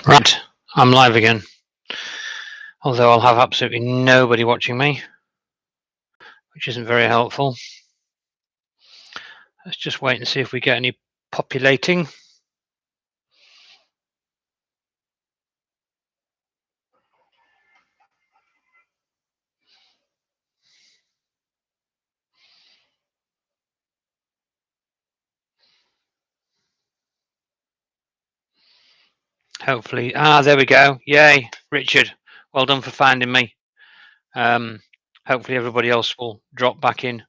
Right, I'm live again. Although I'll have absolutely nobody watching me, which isn't very helpful. Let's just wait and see if we get any populating. Hopefully, there we go. Yay, Richard. Well done for finding me. Hopefully everybody else will drop back in.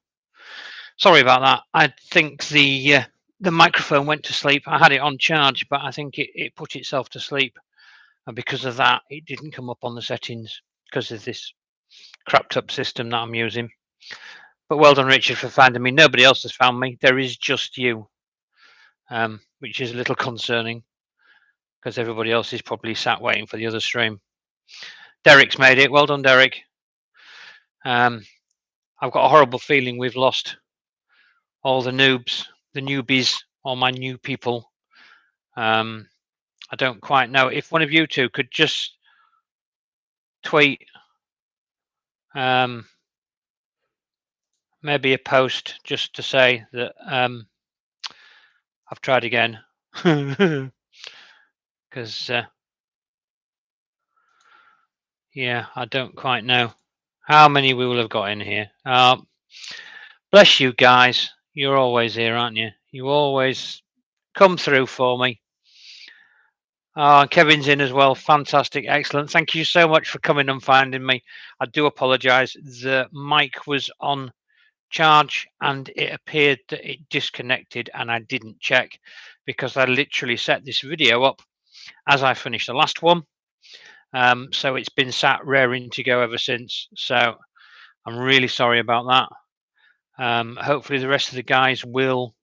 Sorry about that. I think the microphone went to sleep. I had it on charge, but I think it put itself to sleep. And because of that, it didn't come up on the settings because of this crapped up system that I'm using. But well done, Richard, for finding me. Nobody else has found me. There is just you, which is a little concerning because everybody else is probably sat waiting for the other stream. Derek's made it. Well done, Derek. I've got a horrible feeling we've lost all the noobs, the newbies, all my new people. I don't quite know. If one of you two could just tweet maybe a post just to say that I've tried again. Because yeah, I don't quite know how many we will have got in here. Bless you guys. You're always here, aren't you? You always come through for me. Kevin's in as well. Fantastic. Excellent. Thank you so much for coming and finding me. I do apologise. The mic was on charge and it appeared that it disconnected and I didn't check because I literally set this video up as I finished the last one. So it's been sat raring to go ever since. So I'm really sorry about that. Hopefully the rest of the guys will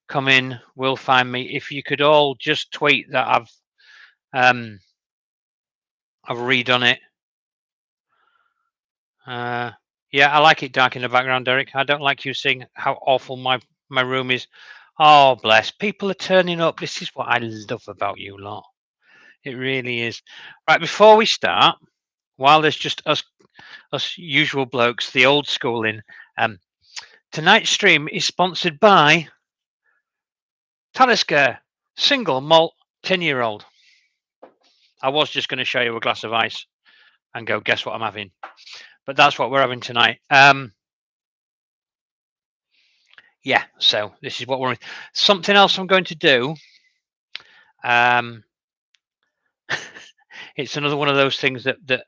come in, will find me. If you could all just tweet that I've redone it. Yeah, I like it dark in the background, Derek. I don't like you seeing how awful my room is. Oh, bless. People are turning up. This is what I love about you lot. It really is. Right, before we start, while there's just us usual blokes, the old schooling, tonight's stream is sponsored by Talisker Single Malt 10-year-old. I was just going to show you a glass of ice and go, guess what I'm having? But that's what we're having tonight. Yeah, so this is what we're... Something else I'm going to do. It's another one of those things that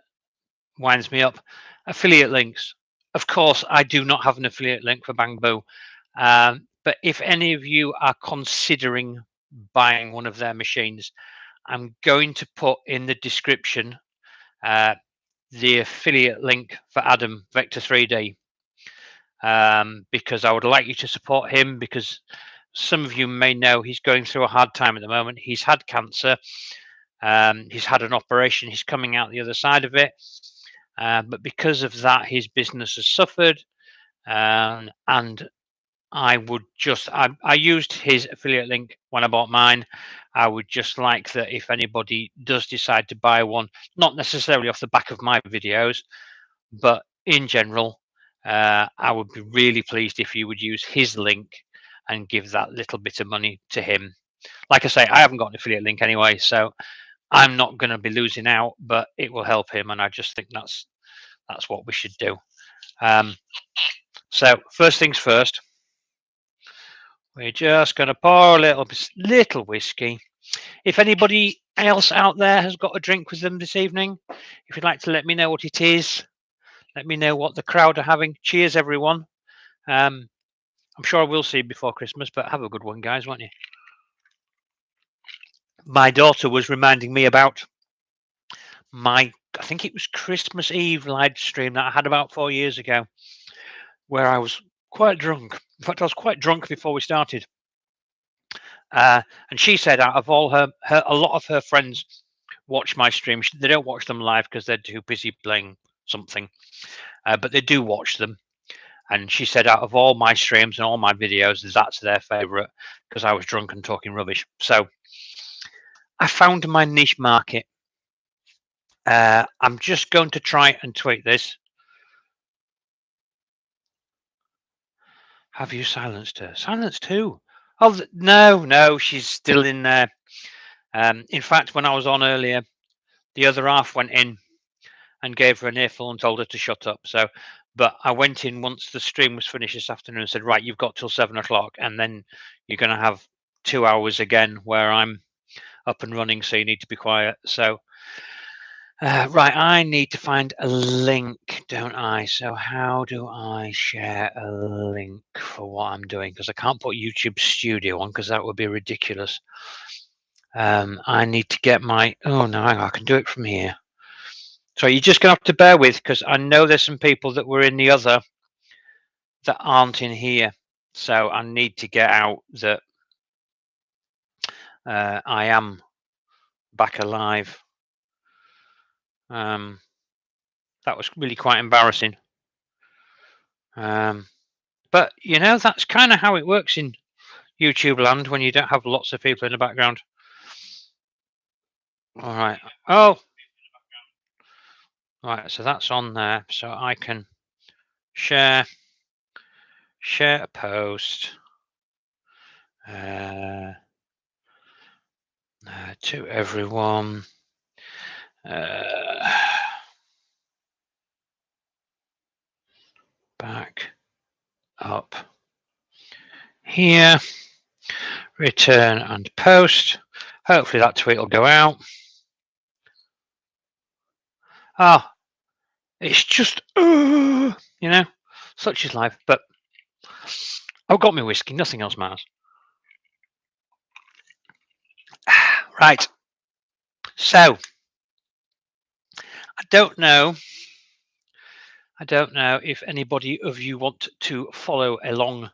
winds me up. Affiliate links. Of course, I do not have an affiliate link for Bambu. But if any of you are considering buying one of their machines, I'm going to put in the description the affiliate link for Adam Vector 3D, because I would like you to support him, because some of you may know he's going through a hard time at the moment. He's had cancer. He's had an operation. He's coming out the other side of it. But because of that, his business has suffered. And I would just, I used his affiliate link when I bought mine. I would just like that if anybody does decide to buy one, not necessarily off the back of my videos, but in general, I would be really pleased if you would use his link and give that little bit of money to him. Like I say, I haven't got an affiliate link anyway, so I'm not going to be losing out, but it will help him. And I just think that's what we should do. So first things first, we're just going to pour a little whiskey. If anybody else out there has got a drink with them this evening, if you'd like to let me know what it is, let me know what the crowd are having. Cheers, everyone. I'm sure I will see you before Christmas, but have a good one, guys, won't you? My daughter was reminding me about I think it was Christmas Eve live stream that I had about 4 years ago, where I was quite drunk. In fact, I was quite drunk before we started. And she said out of all a lot of her friends watch my streams. They don't watch them live because they're too busy playing something, but they do watch them. And she said out of all my streams and all my videos, that's their favorite because I was drunk and talking rubbish. So I found my niche market. I'm just going to try and tweak this. Have you silenced her? Silenced who? Oh, no, she's still in there. In fact, when I was on earlier, the other half went in and gave her an earful and told her to shut up. So, but I went in once the stream was finished this afternoon and said, right, you've got till 7 o'clock, and then you're going to have 2 hours again where I'm up and running, so you need to be quiet. So, right, I need to find a link, don't I? So how do I share a link for what I'm doing? Because I can't put YouTube Studio on because that would be ridiculous. I need to get my, oh no, hang on, I can do it from here. So you're just going to have to bear with, because I know there's some people that were in the other that aren't in here. So I need to get out that I am back alive. That was really quite embarrassing. But you know, that's kind of how it works in YouTube land when you don't have lots of people in the background. All right. Oh, right. So that's on there. So I can share a post to everyone. Back up here. Return and post. Hopefully that tweet will go out. Ah, it's just, you know, such is life. But I've got my whiskey. Nothing else matters. Right. So I don't know if anybody of you want to follow along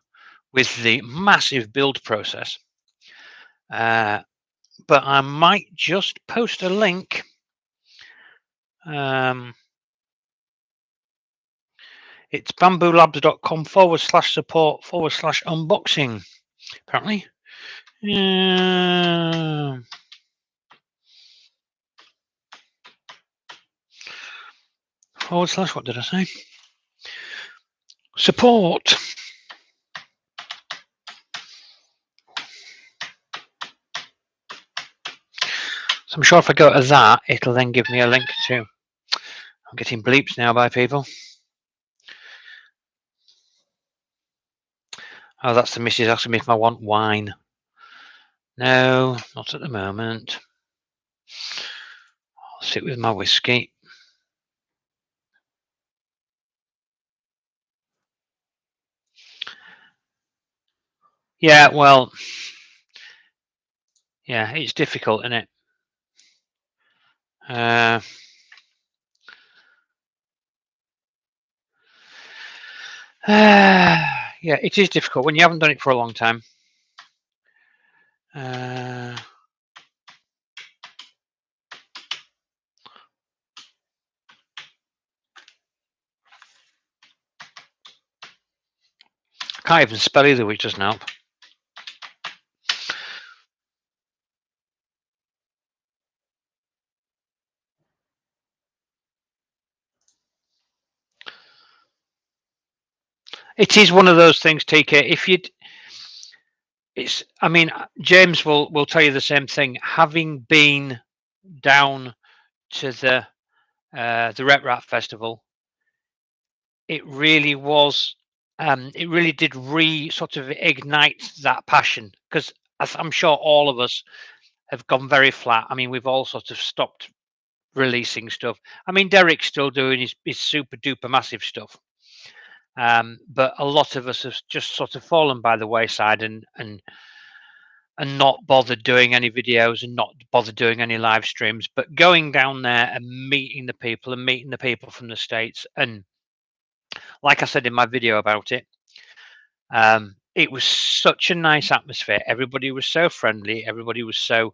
with the massive build process. But I might just post a link. It's bambulabs.com/support/unboxing. Apparently. / what did I say? Support. So I'm sure if I go to that, it'll then give me a link to. I'm getting bleeps now by people. Oh, that's the missus asking me if I want wine. No, not at the moment. I'll sit with my whiskey. Yeah, well, yeah, it's difficult, isn't it? Yeah, it is difficult when you haven't done it for a long time. Can't even spell either, which doesn't help. It is one of those things, TK. If you'd, it's. I mean, James will tell you the same thing. Having been down to the Rep Rat Festival, it really was. It really did sort of ignite that passion, because I'm sure all of us have gone very flat. I mean, we've all sort of stopped releasing stuff. I mean, Derek's still doing his super duper massive stuff. But a lot of us have just sort of fallen by the wayside and not bothered doing any videos and not bothered doing any live streams. But going down there and meeting the people from the States, and like I said in my video about it, it was such a nice atmosphere. Everybody was so friendly. Everybody was so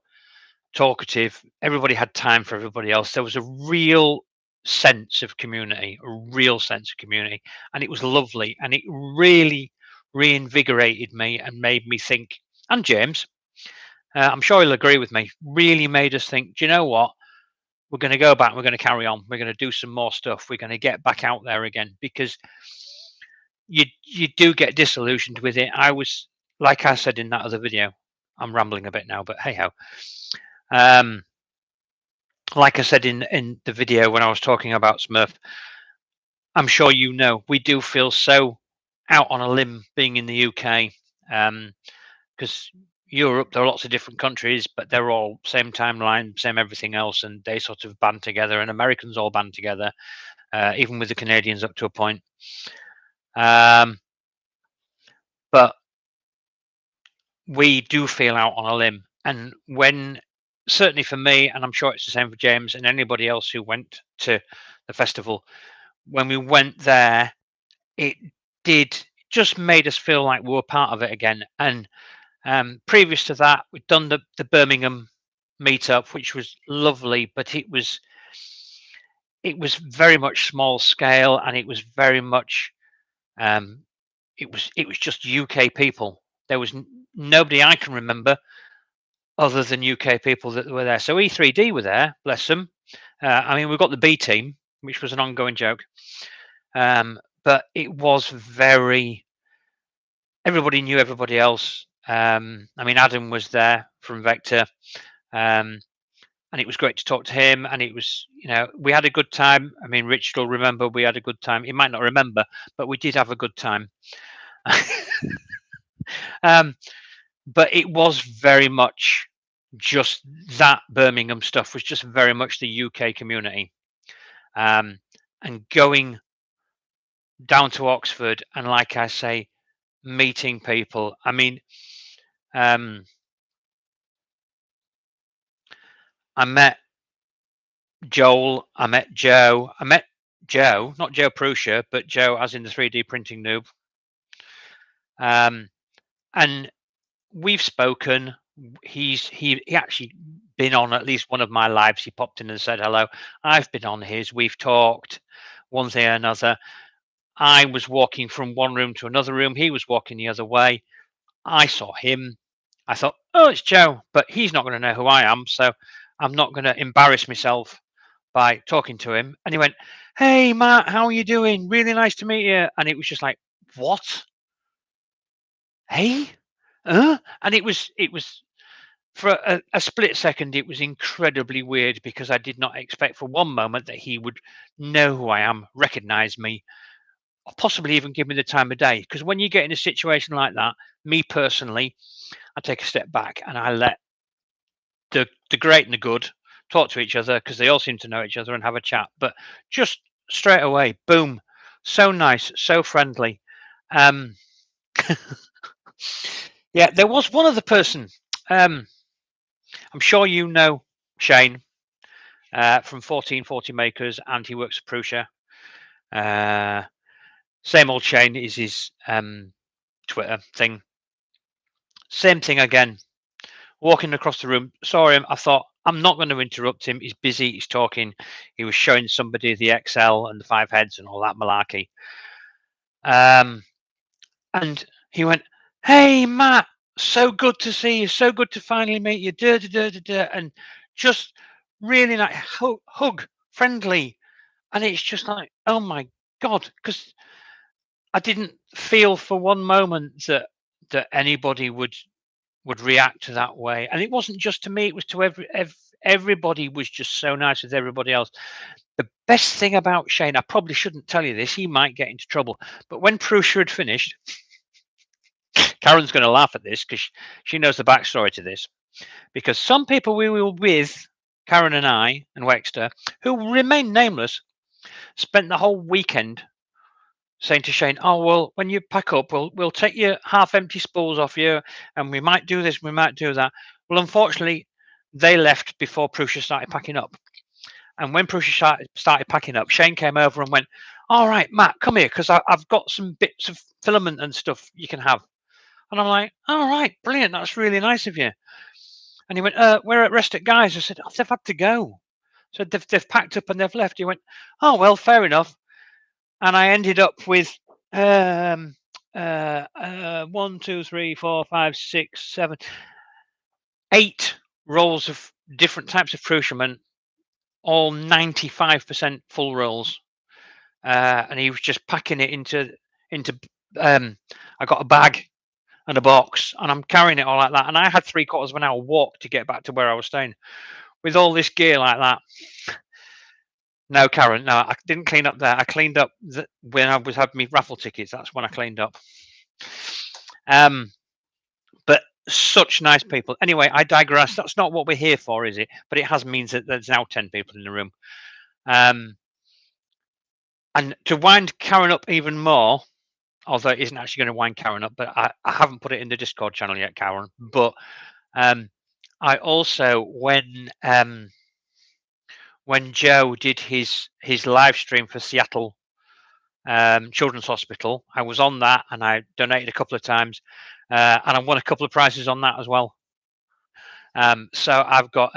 talkative. Everybody had time for everybody else. There was a real sense of community, and it was lovely. And it really reinvigorated me and made me think, and James, I'm sure he'll agree with me. Really made us think. Do you know what? We're going to go back. We're going to carry on. We're going to do some more stuff. We're going to get back out there again because you do get disillusioned with it. I was, like I said in that other video, I'm rambling a bit now, but hey ho. Like I said in the video when I was talking about Smurf, I'm sure you know we do feel so out on a limb being in the UK, because Europe there are lots of different countries, but they're all same timeline, same everything else, and they sort of band together. And Americans all band together, even with the Canadians up to a point. But we do feel out on a limb. And when, certainly for me, and I'm sure it's the same for James and anybody else who went to the festival, when we went there, it did just made us feel like we were part of it again. And previous to that, we'd done the Birmingham meetup, which was lovely, but it was very much small scale, and it was very much it was just UK people. There was nobody I can remember other than UK people that were there. So E3D were there, bless them. I mean, we've got the B team, which was an ongoing joke, but it was very. Everybody knew everybody else. I mean, Adam was there from Vector, and it was great to talk to him. And it was, we had a good time. I mean, Richard will remember we had a good time. He might not remember, but we did have a good time. But it was very much just that Birmingham stuff was just very much the UK community, and going down to Oxford and, like I say, meeting people. I mean, I met Joel, I met Joe, not Joe Prussia, but Joe as in the 3D printing noob. And we've spoken. He actually been on at least one of my lives. He popped in and said hello. I've been on his. We've talked one thing or another. I was walking from one room to another room. He was walking the other way. I saw him. I thought, oh, it's Joe, but he's not going to know who I am, so I'm not going to embarrass myself by talking to him. And he went, hey, Matt, how are you doing? Really nice to meet you. And it was just like, what? Hey? And it was for a split second, it was incredibly weird because I did not expect for one moment that he would know who I am, recognize me, or possibly even give me the time of day. Because when you get in a situation like that, me personally, I take a step back and I let the great and the good talk to each other because they all seem to know each other and have a chat. But just straight away, boom, so nice, so friendly. Yeah, there was one other person. I'm sure you know Shane from 1440 Makers, and he works at Prusa. Same old Shane is his Twitter thing. Same thing again. Walking across the room, saw him. I thought, I'm not going to interrupt him. He's busy. He's talking. He was showing somebody the XL and the 5 heads and all that malarkey. And he went, hey, Matt, so good to see you. So good to finally meet you. And just really like hug, friendly. And it's just like, oh my God, because I didn't feel for one moment that anybody would react to that way. And it wasn't just to me, it was to everybody was just so nice with everybody else. The best thing about Shane, I probably shouldn't tell you this, he might get into trouble, but when Prussia had finished, Karen's going to laugh at this because she knows the backstory to this, because some people we were with, Karen and I and Wexter, who remain nameless, spent the whole weekend saying to Shane, oh, well, when you pack up, we'll take your half-empty spools off you, and we might do this, we might do that. Well, unfortunately, they left before Prussia started packing up. And when Prussia started packing up, Shane came over and went, all right, Matt, come here, because I've got some bits of filament and stuff you can have. And I'm like, all right, brilliant, that's really nice of you. And he went, we're at Rest at Guys. I said, oh, they've had to go. So they've packed up and they've left. He went, oh, well, fair enough. And I ended up with 1, 2, 3, 4, 5, 6, 7, 8 rolls of different types of cruciament, all 95% full rolls, and he was just packing it into. I got a bag and a box, and I'm carrying it all like that. And I had 3/4 of an hour walk to get back to where I was staying with all this gear like that. No, Karen, no, I didn't clean up there. I cleaned up when I was having me raffle tickets. That's when I cleaned up. But such nice people. Anyway, I digress. That's not what we're here for, is it? But it has means that there's now 10 people in the room. And to wind Karen up even more, although it isn't actually going to wind Karen up, but I haven't put it in the Discord channel yet, Karen. But I also, when Joe did his live stream for Seattle Children's Hospital, I was on that and I donated a couple of times, and I won a couple of prizes on that as well. So I've got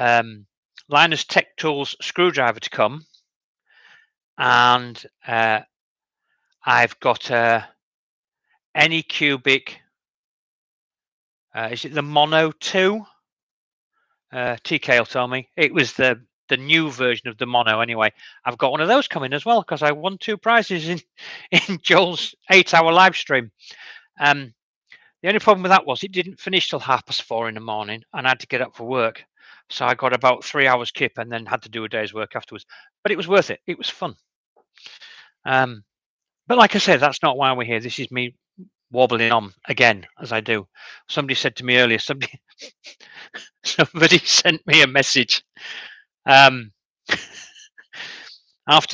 Linus Tech Tools screwdriver to come, and I've got Anycubic. Is it the Mono 2? TK will tell me. It was the new version of the Mono anyway. I've got one of those coming as well because I won 2 prizes in Joel's 8-hour live stream. The only problem with that was it didn't finish till 4:30 in the morning, and I had to get up for work. So I got about 3 hours kip and then had to do a day's work afterwards. But it was worth it. It was fun. But like I said, that's not why we're here. This is me wobbling on again, as I do. Somebody said to me earlier, somebody sent me a message after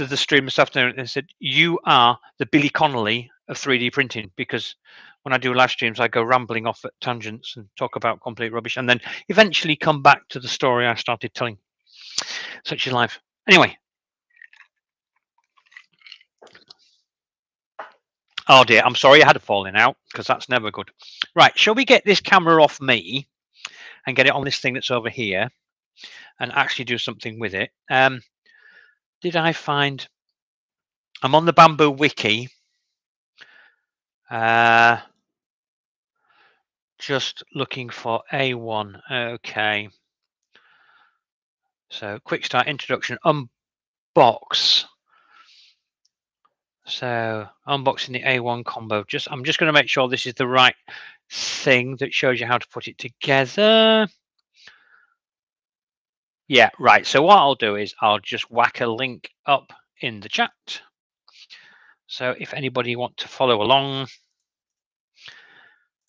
the stream this afternoon. They said, "You are the Billy Connolly of 3D printing," because when I do live streams, I go rambling off at tangents and talk about complete rubbish, and then eventually come back to the story I started telling. Such is life. Anyway. Oh dear, I'm sorry I had a falling out, because that's never good. Right, shall we get this camera off me and get it on this thing that's over here and actually do something with it? Did I find... I'm on the Bambu wiki. Just looking for A1. Okay. So, quick start, introduction, unbox. So, unboxing the A1 combo. I'm just going to make sure this is the right thing that shows you how to put it together. Yeah, right. So what I'll do is I'll just whack a link up in the chat. So if anybody wants to follow along,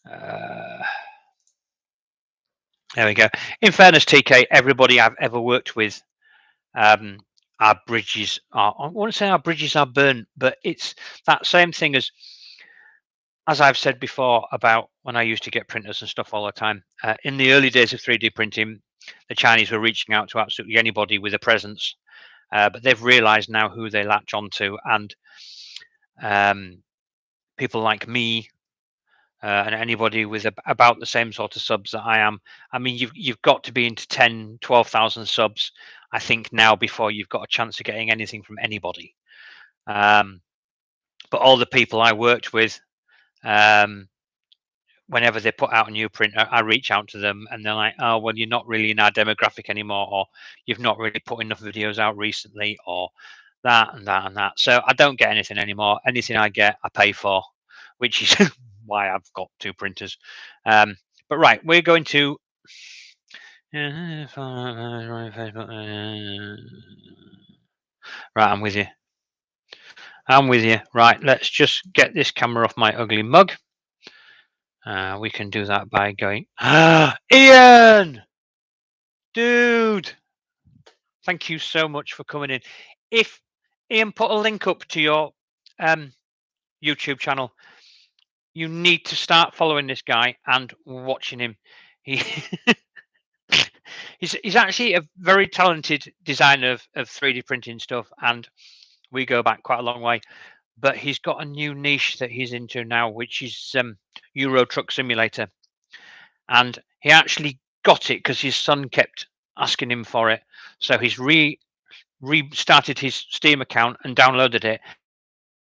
there we go. In fairness, TK, everybody I've ever worked with, our bridges are, I want to say our bridges are burnt, but it's that same thing as I've said before about when I used to get printers and stuff all the time. In the early days of 3D printing, the Chinese were reaching out to absolutely anybody with a presence, but they've realized now who they latch onto, and people like me and anybody with about the same sort of subs that I am. I mean, you've got to be into 10, 12,000 subs, I think, now before you've got a chance of getting anything from anybody. But all the people I worked with, whenever they put out a new printer, I reach out to them and they're like, "Oh, well, you're not really in our demographic anymore, or you've not really put enough videos out recently, or that and that and that." So I don't get anything anymore. Anything I get, I pay for, which is why I've got 2 printers. But right, we're going to... Right, I'm with you. I'm with you. Right, let's just get this camera off my ugly mug. We can do that by going, Ian! Dude! Thank you so much for coming in. If Ian put a link up to your YouTube channel, you need to start following this guy and watching him. He's actually a very talented designer of 3D printing stuff, and we go back quite a long way. But he's got a new niche that he's into now, which is Euro Truck Simulator. And he actually got it because his son kept asking him for it. So he's restarted his Steam account and downloaded it.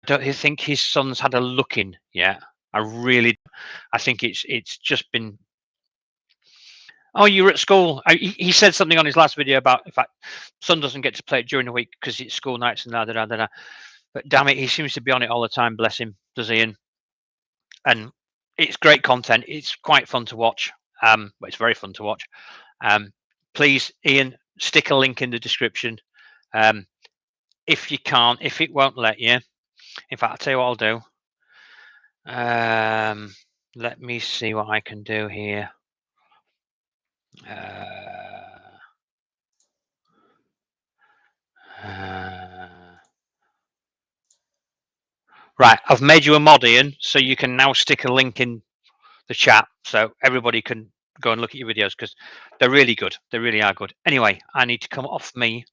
Don't you think his son's had a look in yet? I think it's just been... Oh, you were at school. He said something on his last video about, in fact, son doesn't get to play it during the week because it's school nights and da da da da. But damn it, he seems to be on it all the time. Bless him, does Ian? And it's great content. It's quite fun to watch. But it's very fun to watch. Please, Ian, stick a link in the description. If you can't, if it won't let you, in fact, I'll tell you what I'll do. Let me see what I can do here. Right, I've made you a mod, Ian, so you can now stick a link in the chat so everybody can go and look at your videos because they're really good. They really are good. Anyway, I need to come off me.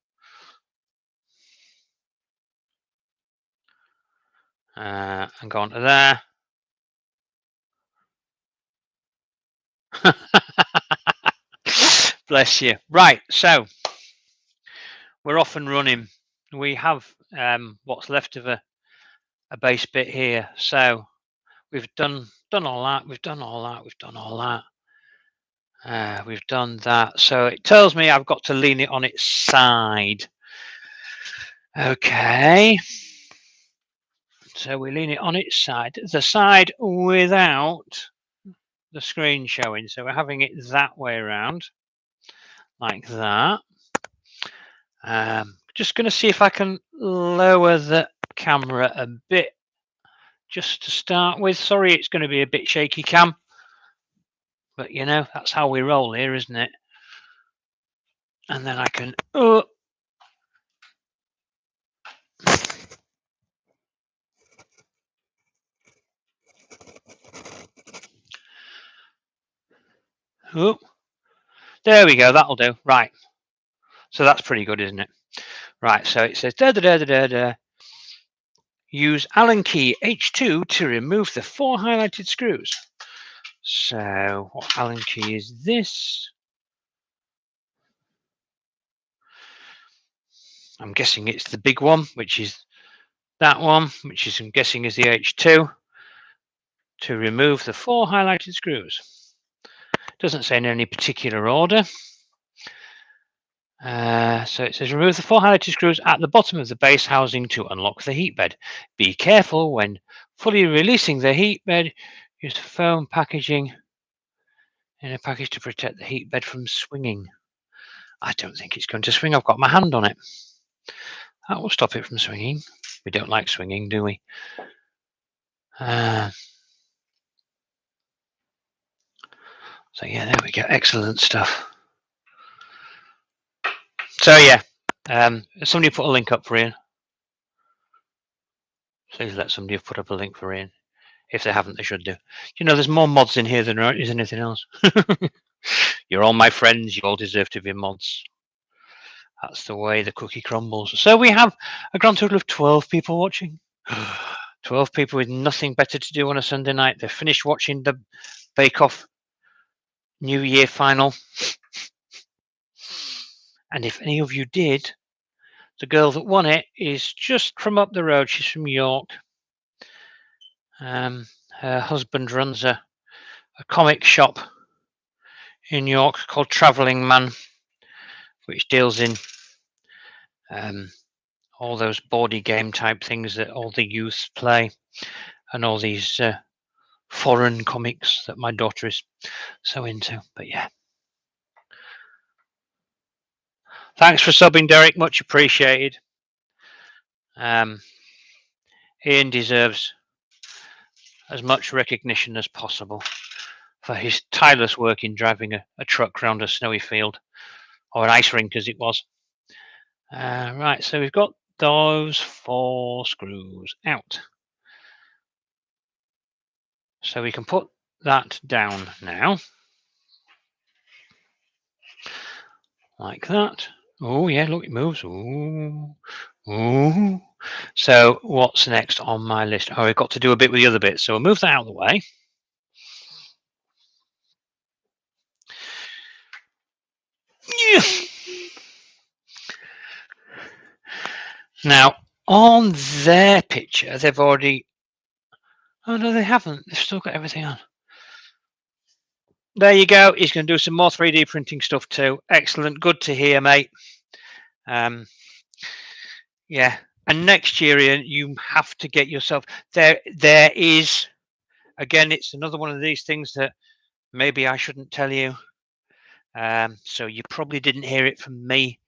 And go on to there. Bless you. Right, so we're off and running. We have what's left of a base bit here. So we've done all that. We've done all that. We've done all that. We've done that. So it tells me I've got to lean it on its side. Okay. So we lean it on its side. The side without the screen showing. So we're having it that way around. Like that. Just going to see if I can lower the camera a bit just to start with. Sorry, it's going to be a bit shaky cam, but you know, that's how we roll here, isn't it? And then I can there we go, that'll do. Right, so that's pretty good, isn't it? Right, so it says use Allen key H2 to remove the 4 highlighted screws. So what Allen key is this? I'm guessing it's the big one, which is that one, which is I'm guessing is the H2 to remove the 4 highlighted screws. Doesn't say in any particular order. So it says remove the 4 highlighted screws at the bottom of the base housing to unlock the heat bed. Be careful when fully releasing the heat bed. Use foam packaging in a package to protect the heat bed from swinging. I don't think it's going to swing. I've got my hand on it. That will stop it from swinging. We don't like swinging, do we? So yeah, there we go. Excellent stuff. So yeah, somebody put a link up for Ian. Please let somebody have put up a link for Ian. If they haven't, they should do. You know, there's more mods in here than there is anything else. You're all my friends. You all deserve to be mods. That's the way the cookie crumbles. So we have a grand total of 12 people watching. 12 people with nothing better to do on a Sunday night. They've finished watching the Bake Off New Year final. And if any of you did, the girl that won it is just from up the road. She's from York. Her husband runs a comic shop in York called Travelling Man, which deals in all those boardy game type things that all the youth play and all these foreign comics that my daughter is so into. But yeah, thanks for subbing, Derek, much appreciated. Ian deserves as much recognition as possible for his tireless work in driving a truck around a snowy field, or an ice rink as it was. Right, so we've got those 4 screws out. So we can put that down now. Like that. Oh yeah, look, it moves. Ooh. Ooh. So what's next on my list? Oh, we've got to do a bit with the other bit. So we'll move that out of the way. Yeah. Now, on their picture, they've already... Oh, no, they haven't. They've still got everything on. there you go. He's going to do some more 3D printing stuff too. Excellent. Good to hear, mate. Yeah. And next year, Ian, you have to get yourself there. There is, again, it's another one of these things that maybe I shouldn't tell you. So you probably didn't hear it from me.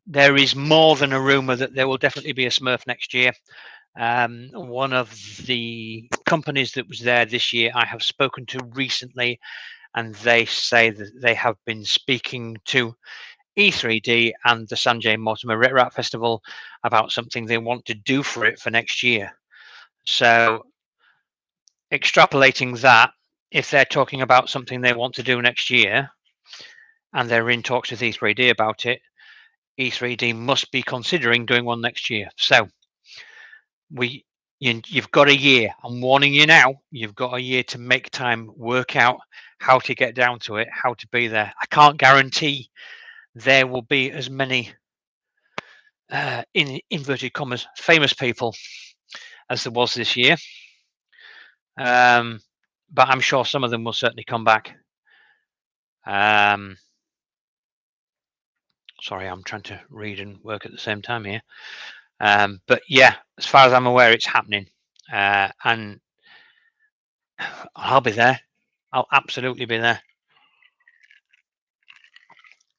There is more than a rumor that there will definitely be a Smurf next year. One of the companies that was there this year, I have spoken to recently, and they say that they have been speaking to E3D and the Sanjay Mortimer Rat Festival about something they want to do for it for next year. So, extrapolating that, if they're talking about something they want to do next year, and they're in talks with E3D about it, E3D must be considering doing one next year. So, you've got a year. I'm warning you now. You've got a year to make time, work out how to get down to it, how to be there. I can't guarantee there will be as many, in inverted commas, famous people as there was this year. But I'm sure some of them will certainly come back. Sorry, I'm trying to read and work at the same time here. But yeah, as far as I'm aware, it's happening. And I'll be there. I'll absolutely be there.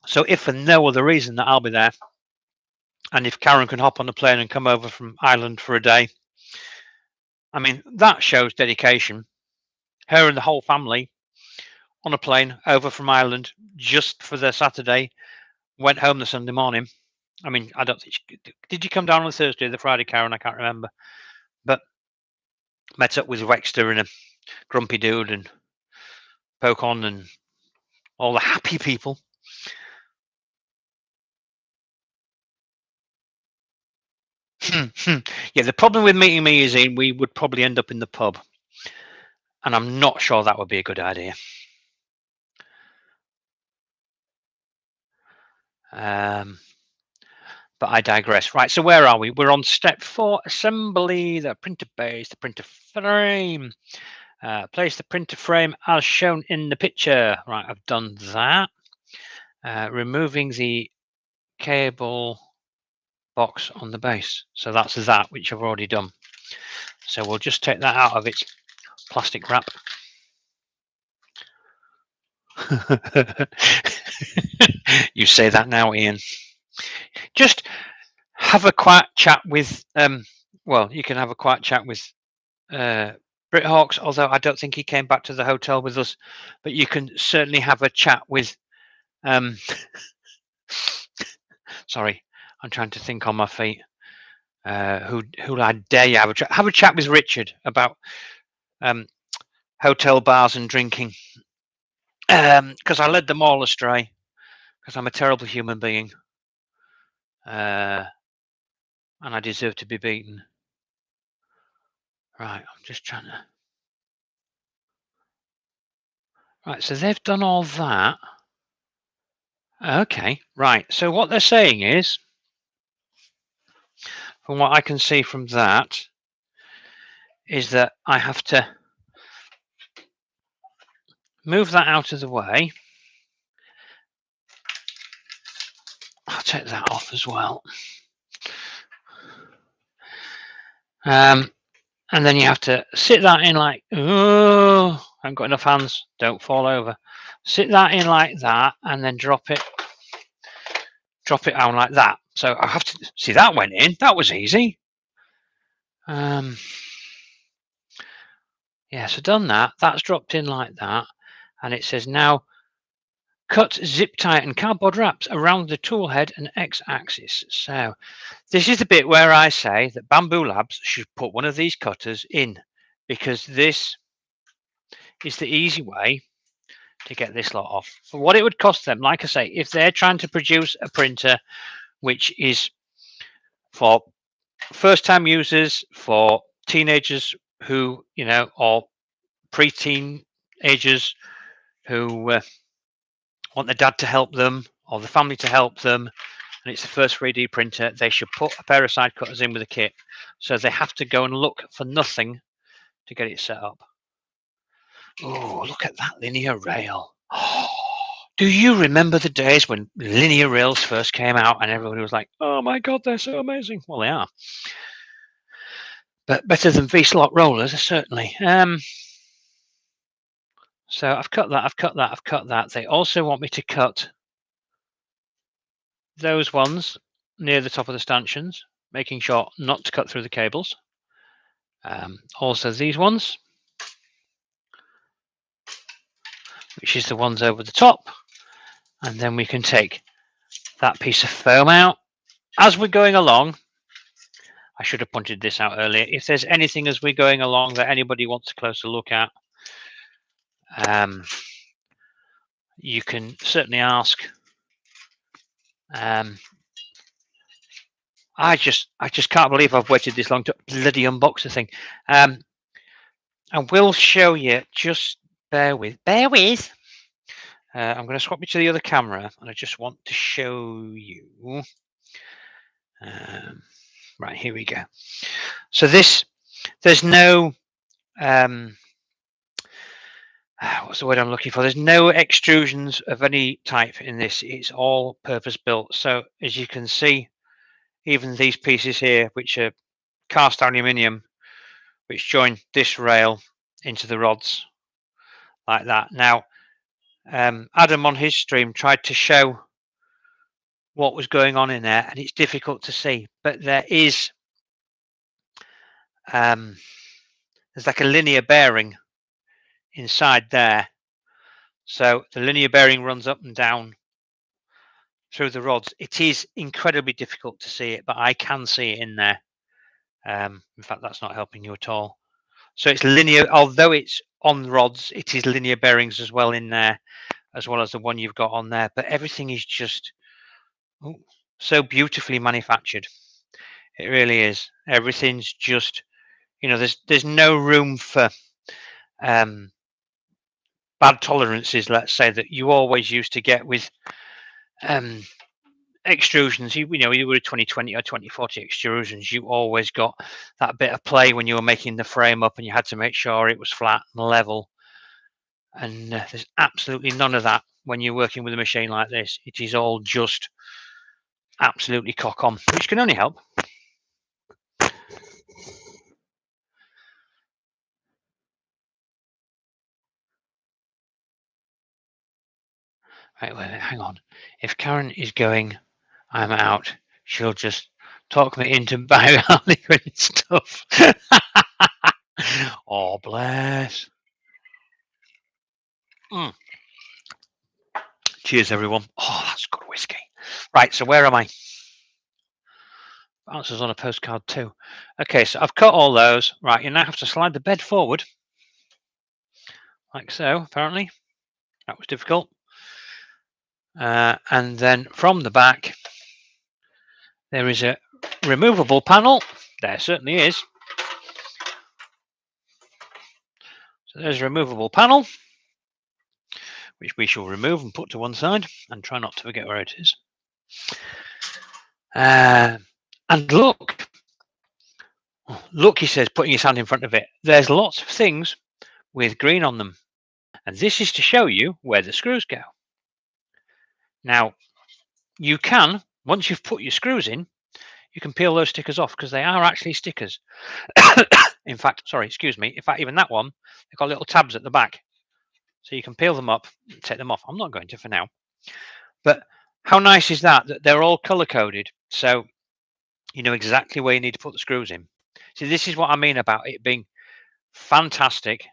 So if for no other reason that I'll be there, and if Karen can hop on the plane and come over from Ireland for a day, I mean, that shows dedication. Her and the whole family on a plane over from Ireland just for their Saturday, went home the Sunday morning. I mean, I don't think did you come down on the Thursday or the Friday, Karen? I can't remember. But met up with Wexter and a grumpy dude and Pokon and all the happy people. Yeah, the problem with meeting me is we would probably end up in the pub. And I'm not sure that would be a good idea. But I digress. Right, so where are we? We're on step 4, assembly the printer base, the printer frame. Place the printer frame as shown in the picture. Right, I've done that. Removing the cable box on the base. So that's that, which I've already done. So we'll just take that out of its plastic wrap. You say that now, Ian. Just have a quiet chat with, well, you can have a quiet chat with Brit Hawks, although I don't think he came back to the hotel with us, but you can certainly have a chat with, sorry, I'm trying to think on my feet. Who I dare you have a chat with Richard about hotel bars and drinking, because I led them all astray, because I'm a terrible human being, and I deserve to be beaten. Right, I'm just trying to. Right, so they've done all that. Okay, right. So what they're saying is, from what I can see from that, is that I have to move that out of the way. I'll take that off as well. And then you have to sit that in like, oh, I haven't got enough hands, don't fall over. Sit that in like that, and then drop it down like that. So I have to see that went in. That was easy. Yeah, so done that. That's dropped in like that, and it says now cut, zip tie, and cardboard wraps around the tool head and X-axis. So this is the bit where I say that Bambu Labs should put one of these cutters in, because this is the easy way to get this lot off. For what it would cost them, like I say, if they're trying to produce a printer which is for first-time users, for teenagers who, you know, or pre-teenagers who want their dad to help them or the family to help them, and it's the first 3D printer, they should put a pair of side cutters in with a kit. So they have to go and look for nothing to get it set up. Oh, look at that linear rail. Oh, do you remember the days when linear rails first came out and everybody was like, oh my God, they're so amazing? Well, they are. But better than V-slot rollers, certainly. So I've cut that, I've cut that, I've cut that. They also want me to cut those ones near the top of the stanchions, making sure not to cut through the cables. Also these ones, which is the ones over the top. And then we can take that piece of foam out. As we're going along, I should have pointed this out earlier. If there's anything as we're going along that anybody wants a closer look at, you can certainly ask. I just can't believe I've waited this long to bloody unbox the thing. I will show you. Just bear with. I'm going to swap you to the other camera, and I just want to show you. Right, here we go. So there's no what's the word I'm looking for? There's no extrusions of any type in this. It's all purpose built. So as you can see, even these pieces here, which are cast aluminium, which join this rail into the rods like that. Now, Adam on his stream tried to show what was going on in there, and it's difficult to see, but there is there's like a linear bearing inside there. So the linear bearing runs up and down through the rods. It is incredibly difficult to see it, but I can see it in there. In fact, that's not helping you at all. So it's linear, although it's on rods, it is linear bearings as well in there, as well as the one you've got on there. But everything is just so beautifully manufactured. It really is. Everything's just, there's no room for bad tolerances, let's say, that you always used to get with extrusions. You were 2020 or 2040 extrusions, you always got that bit of play when you were making the frame up, and you had to make sure it was flat and level. And there's absolutely none of that when you're working with a machine like this. It is all just absolutely cock on, which can only help. Right, wait, hang on. If Karen is going, I'm out. She'll just talk me into buying liquid stuff. Oh, bless. Cheers, everyone. Oh, that's good whiskey. Right, so where am I? Answers on a postcard too. Okay, so I've cut all those. Right, you now have to slide the bed forward. Like so, apparently. That was difficult. And then from the back, there is a removable panel. There certainly is. So there's a removable panel, which we shall remove and put to one side and try not to forget where it is. And look, he says, putting his hand in front of it. There's lots of things with green on them. And this is to show you where the screws go. Now, you can, once you've put your screws in, you can peel those stickers off because they are actually stickers. In fact, even that one, they've got little tabs at the back. So you can peel them up and take them off. I'm not going to for now. But how nice is that they're all color-coded, so you know exactly where you need to put the screws in. See, this is what I mean about it being fantastic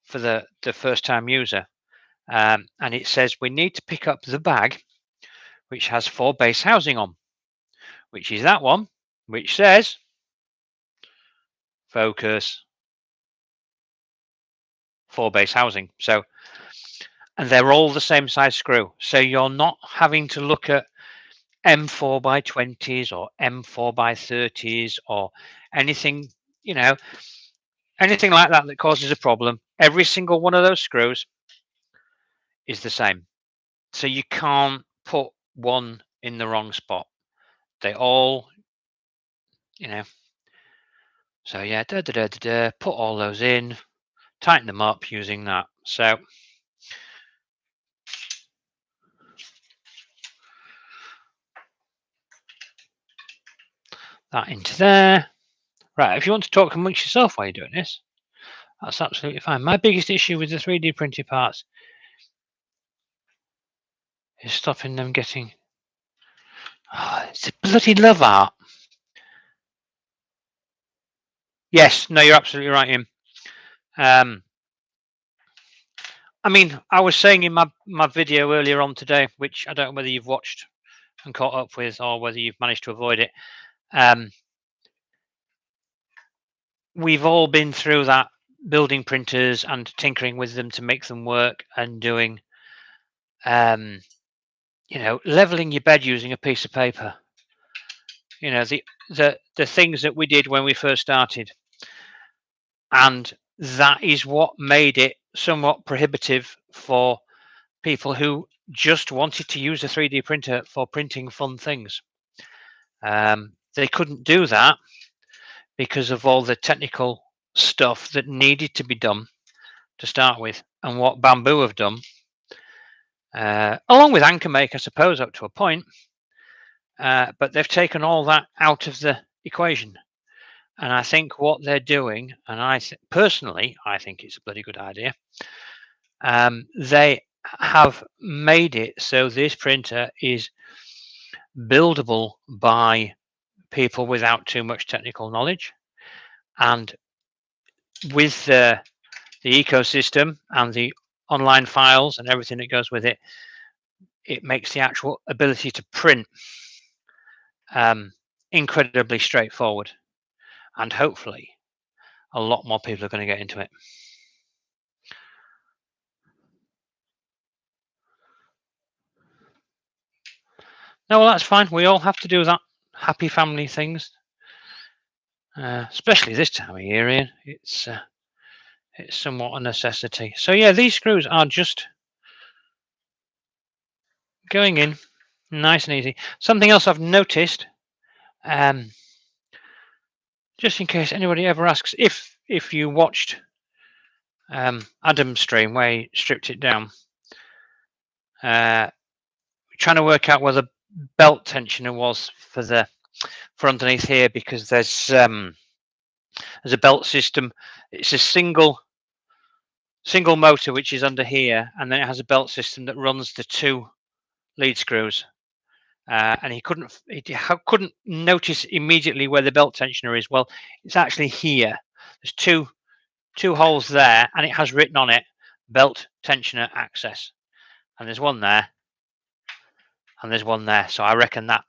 for the first-time user. And it says we need to pick up the bag, which has 4 base housing on, which is that one, which says, focus, 4 base housing. So, and they're all the same size screw. So you're not having to look at M4 by 20s or M4 by 30s or anything, anything like that that causes a problem. Every single one of those screws is the same. So you can't put one in the wrong spot. They all, so yeah, put all those in, tighten them up using that. So that into there. Right, if you want to talk amongst yourself while you're doing this, that's absolutely fine. My biggest issue with the 3D printed parts is stopping them getting... Oh, it's a bloody love art. Yes, no, you're absolutely right, Ian. I mean, I was saying in my video earlier on today, which I don't know whether you've watched and caught up with or whether you've managed to avoid it. We've all been through that, building printers and tinkering with them to make them work, and doing, leveling your bed using a piece of paper. The things that we did when we first started, and that is what made it somewhat prohibitive for people who just wanted to use a 3D printer for printing fun things. They couldn't do that because of all the technical stuff that needed to be done to start with. And what Bambu have done, along with Anchormake, I suppose, up to a point, but they've taken all that out of the equation. And I think what they're doing, and personally, I think it's a bloody good idea. They have made it so this printer is buildable by people without too much technical knowledge, and with the ecosystem and the online files and everything that goes with it, it makes the actual ability to print incredibly straightforward, and hopefully a lot more people are going to get into it. No, well, that's fine. We all have to do that. Happy family things, especially this time of year, Ian. It's somewhat a necessity. So yeah, these screws are just going in nice and easy. Something else I've noticed, just in case anybody ever asks, if you watched Adam's stream where he stripped it down, trying to work out where the belt tensioner was for underneath here, because there's a belt system. It's a single motor which is under here, and then it has a belt system that runs the two lead screws. And he couldn't notice immediately where the belt tensioner is. Well, it's actually here. There's two holes there, and it has written on it belt tensioner access, and there's one there and there's one there. So I reckon that,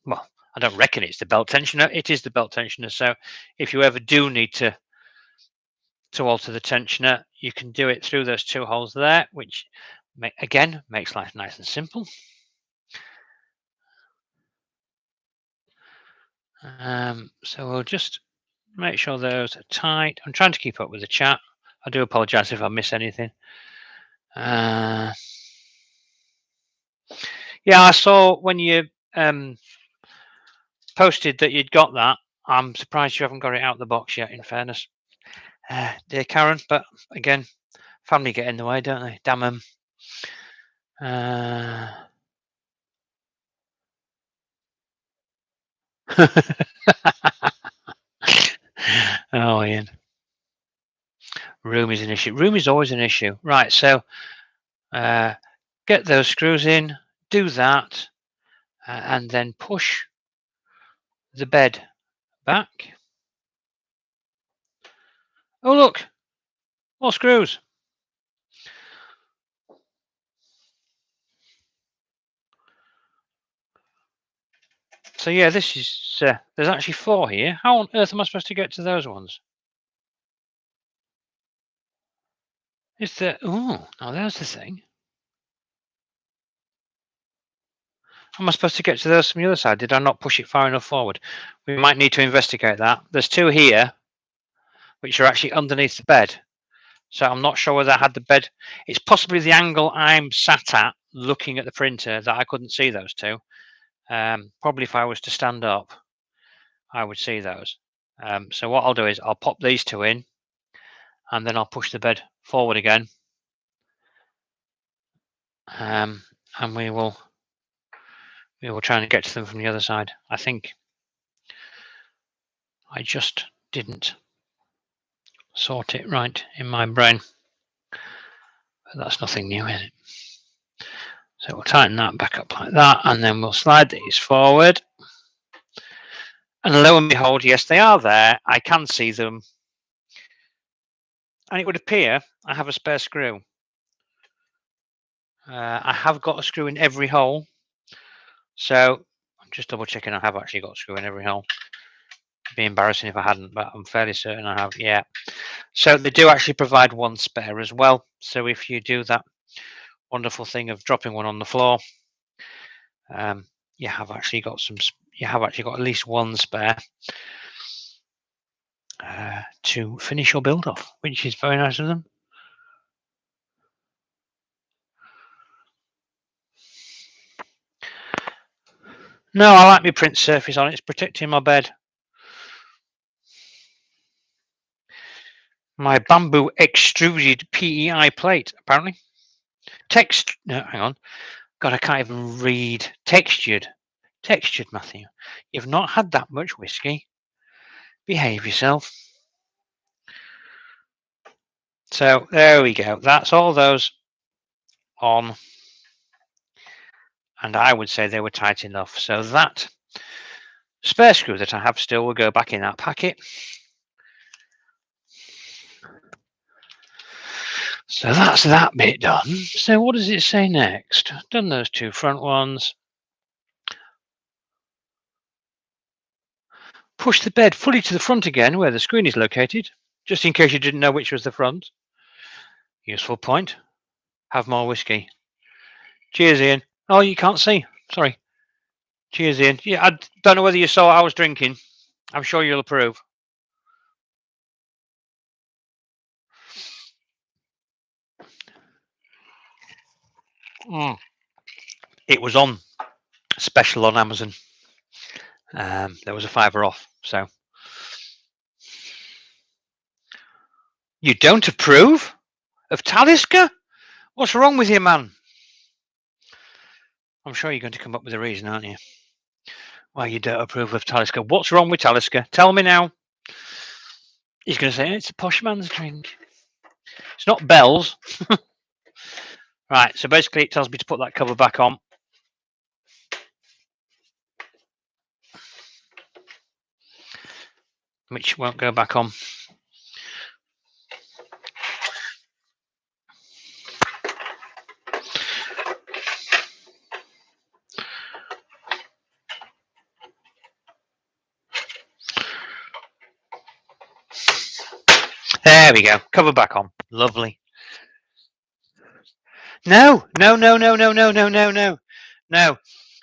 well, I don't reckon it's the belt tensioner, it is the belt tensioner. So if you ever do need to alter the tensioner, you can do it through those two holes there, which again makes life nice and simple. So we'll just make sure those are tight. I'm trying to keep up with the chat. I do apologize if I miss anything. Yeah, I saw when you posted that you'd got that. I'm surprised you haven't got it out of the box yet, in fairness, dear Karen. But again, family get in the way, don't they? Damn them. Oh, Ian. Room is an issue. Room is always an issue. Right, so get those screws in, do that, and then push the bed back. Oh, look, more screws. So yeah, this is, there's actually 4 here. How on earth am I supposed to get to those ones? Is there, oh, now there's the thing. How am I supposed to get to those from the other side? Did I not push it far enough forward? We might need to investigate that. There's 2 here, which are actually underneath the bed. So I'm not sure whether I had the bed. It's possibly the angle I'm sat at looking at the printer that I couldn't see those 2. Probably if I was to stand up, I would see those. So what I'll do is I'll pop these 2 in, and then I'll push the bed forward again, and we will try and get to them from the other side. I think I just didn't sort it right in my brain. But that's nothing new, is it? So we'll tighten that back up like that, and then we'll slide these forward. And lo and behold, yes, they are there. I can see them. And it would appear I have a spare screw. I have got a screw in every hole. So I'm just double checking I have actually got a screw in every hole. It'd be embarrassing if I hadn't, but I'm fairly certain I have. Yeah. So they do actually provide one spare as well. So if you do that wonderful thing of dropping one on the floor, you have actually got at least one spare to finish your build off, which is very nice of them. No, I like my print surface on it. It's protecting my bed. My Bambu extruded PEI plate, apparently. No, hang on. God, I can't even read. Textured, Matthew. You've not had that much whiskey. Behave yourself. So there we go. That's all those on. And I would say they were tight enough. So that spare screw that I have still will go back in that packet. So that's that bit done. So what does it say next? Done those two front ones. Push the bed fully to the front again where the screen is located, just in case you didn't know which was the front. Useful point. Have more whiskey. Cheers, Ian. Oh, you can't see. Sorry. Cheers, Ian. Yeah, I don't know whether you saw what I was drinking. I'm sure you'll approve. It was on special on Amazon. There was a £5 off. So you don't approve of Talisker? What's wrong with you, man? I'm sure you're going to come up with a reason, aren't you? Why you don't approve of Talisker? What's wrong with Talisker? Tell me now. He's going to say it's a posh man's drink. It's not Bell's. Right, so basically it tells me to put that cover back on. Which won't go back on. There we go. Cover back on. Lovely. No. No.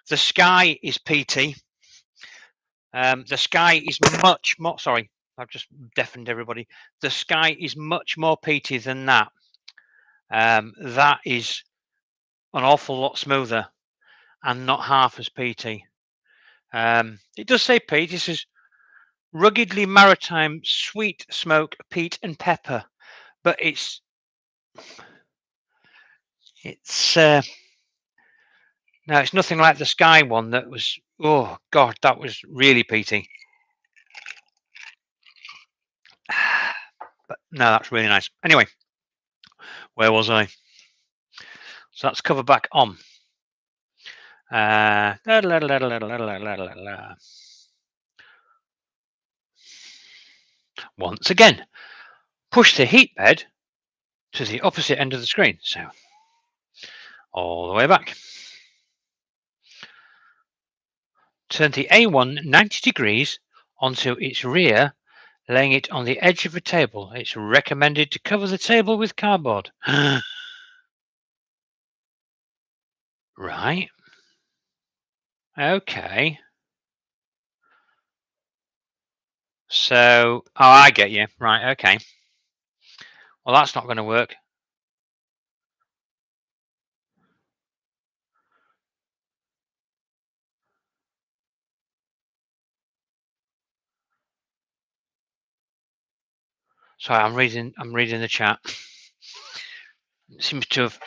The sky is PT. The sky is much more. Sorry, I've just deafened everybody. The sky is much more PT than that. That is an awful lot smoother and not half as PT. It does say peat. This is ruggedly maritime, sweet smoke, peat and pepper, but it's no, it's nothing like the Sky one that was. Oh God, that was really peaty. But no, that's really nice. Anyway, where was I? So that's cover back on. Once again, push the heat bed to the opposite end of the screen. So all the way back. Turn the A1 90 degrees onto its rear, laying it on the edge of a table. It's recommended to cover the table with cardboard. Right. Okay. So, oh, I get you. Right. Okay. Well, that's not going to work. Sorry, I'm reading the chat. It seems to have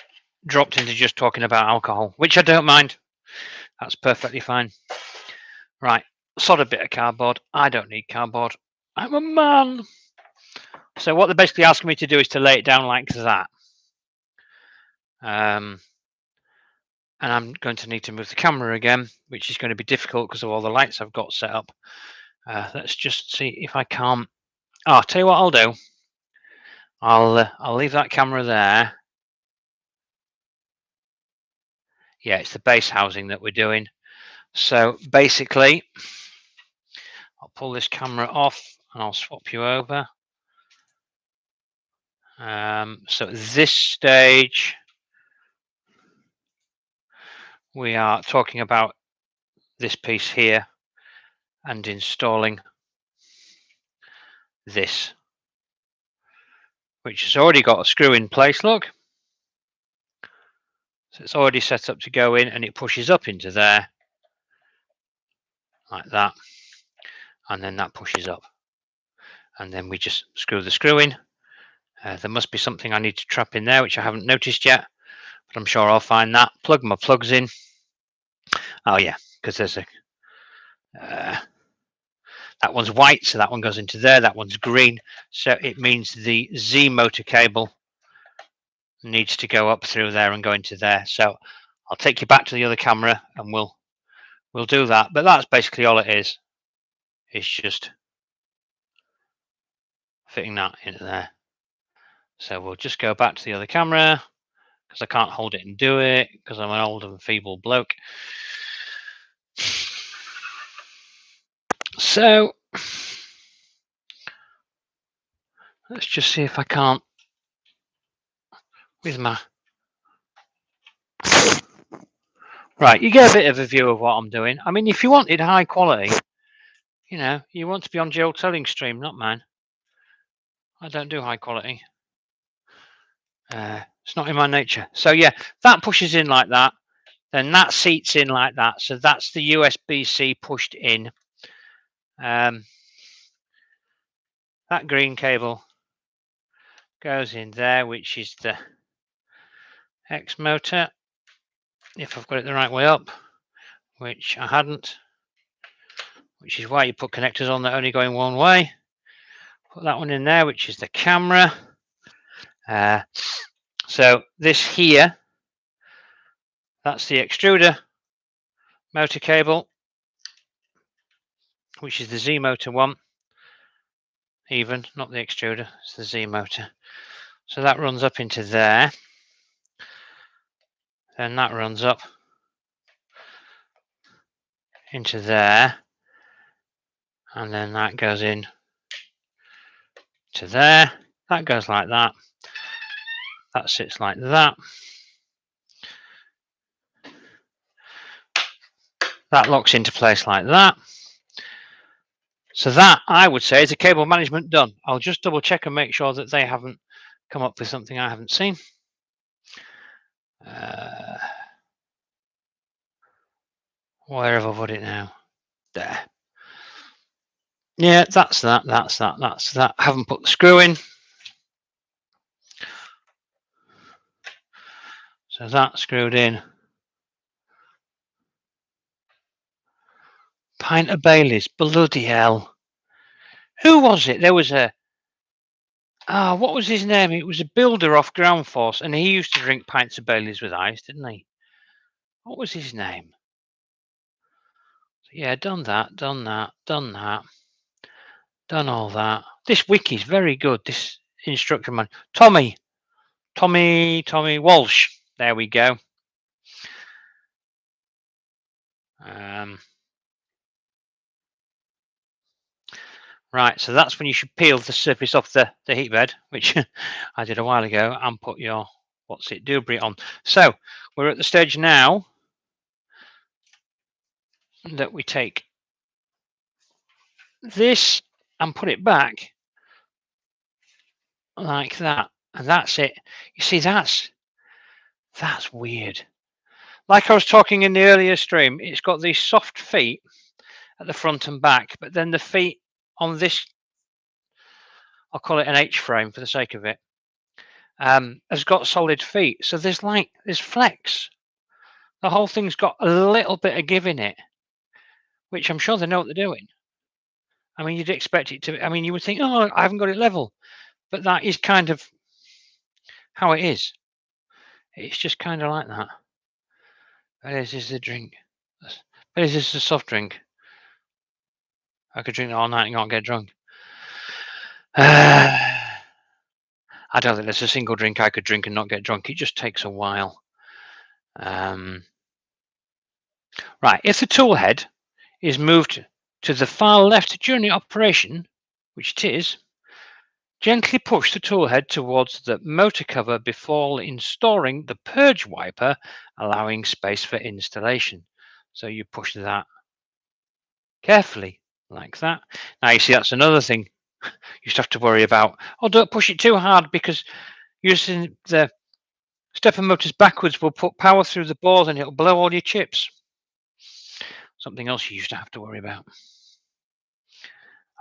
dropped into just talking about alcohol, which I don't mind. That's perfectly fine. Right, sod a bit of cardboard. I don't need cardboard. I'm a man. So what they're basically asking me to do is to lay it down like that. And I'm going to need to move the camera again, which is going to be difficult because of all the lights I've got set up. Let's just see if I can't. Oh, I'll tell you what I'll do. I'll leave that camera there. Yeah, it's the base housing that we're doing. So basically, I'll pull this camera off and I'll swap you over. So at this stage, we are talking about this piece here and installing this, which has already got a screw in place. Look, so it's already set up to go in, and it pushes up into there like that, and then that pushes up, and then we just screw the screw in. There must be something I need to trap in there, which I haven't noticed yet, but I'm sure I'll find that. Plug my plugs in. Oh yeah, because there's a that one's white, so that one goes into there. That one's green, so it means the Z motor cable needs to go up through there and go into there. So I'll take you back to the other camera and we'll do that. But that's basically all it is. It's just fitting that into there. So we'll just go back to the other camera because I can't hold it and do it because I'm an old and feeble bloke. So let's just see if I can't with my right. You get a bit of a view of what I'm doing. I mean, if you wanted high quality, you know, you want to be on Joe Telling stream, not mine. I don't do high quality. It's not in my nature. So yeah, that pushes in like that. Then that seats in like that. So that's the USB-C pushed in. That green cable goes in there, which is the X motor. If I've got it the right way up, which I hadn't, which is why you put connectors on that only going one way. Put that one in there, which is the camera. So this here, that's the extruder motor cable, which is the Z motor one. Even, not the extruder, it's the Z motor. So that runs up into there. Then that runs up into there. And then that goes in to there. That goes like that. That sits like that. That locks into place like that. So that, I would say, is a cable management done. I'll just double check and make sure that they haven't come up with something I haven't seen. Where have I put it now? There. Yeah, that's that. I haven't put the screw in. So that's screwed in. Pint of Baileys. Bloody hell. Who was it? There was a... what was his name? It was a builder off Ground Force, and he used to drink pints of Baileys with ice, didn't he? What was his name? Yeah, done that, done all that. This wiki's very good, this instructor man. Tommy Walsh. There we go. Right, so that's when you should peel the surface off the heat bed, which I did a while ago, and put your doobry on. So we're at the stage now that we take this and put it back like that, and that's it. You see, that's weird. Like I was talking in the earlier stream, it's got these soft feet at the front and back, but then the feet on this I'll call it an H frame for the sake of it, has got solid feet. So there's flex. The whole thing's got a little bit of give in it, which I'm sure they know what they're doing. I mean, you'd expect it to. I mean, you would think, oh, I haven't got it level, but that is kind of how it is. It's just kind of like that. But is this a drink? But is this a soft drink? I could drink it all night and not get drunk. I don't think there's a single drink I could drink and not get drunk. It just takes a while. Right, if the tool head is moved to the far left during the operation, which it is, gently push the tool head towards the motor cover before installing the purge wiper, allowing space for installation. So you push that carefully, like that. Now you see that's another thing you just have to worry about. Oh, don't push it too hard, because using the stepper motors backwards will put power through the board and it'll blow all your chips. Something else you used to have to worry about.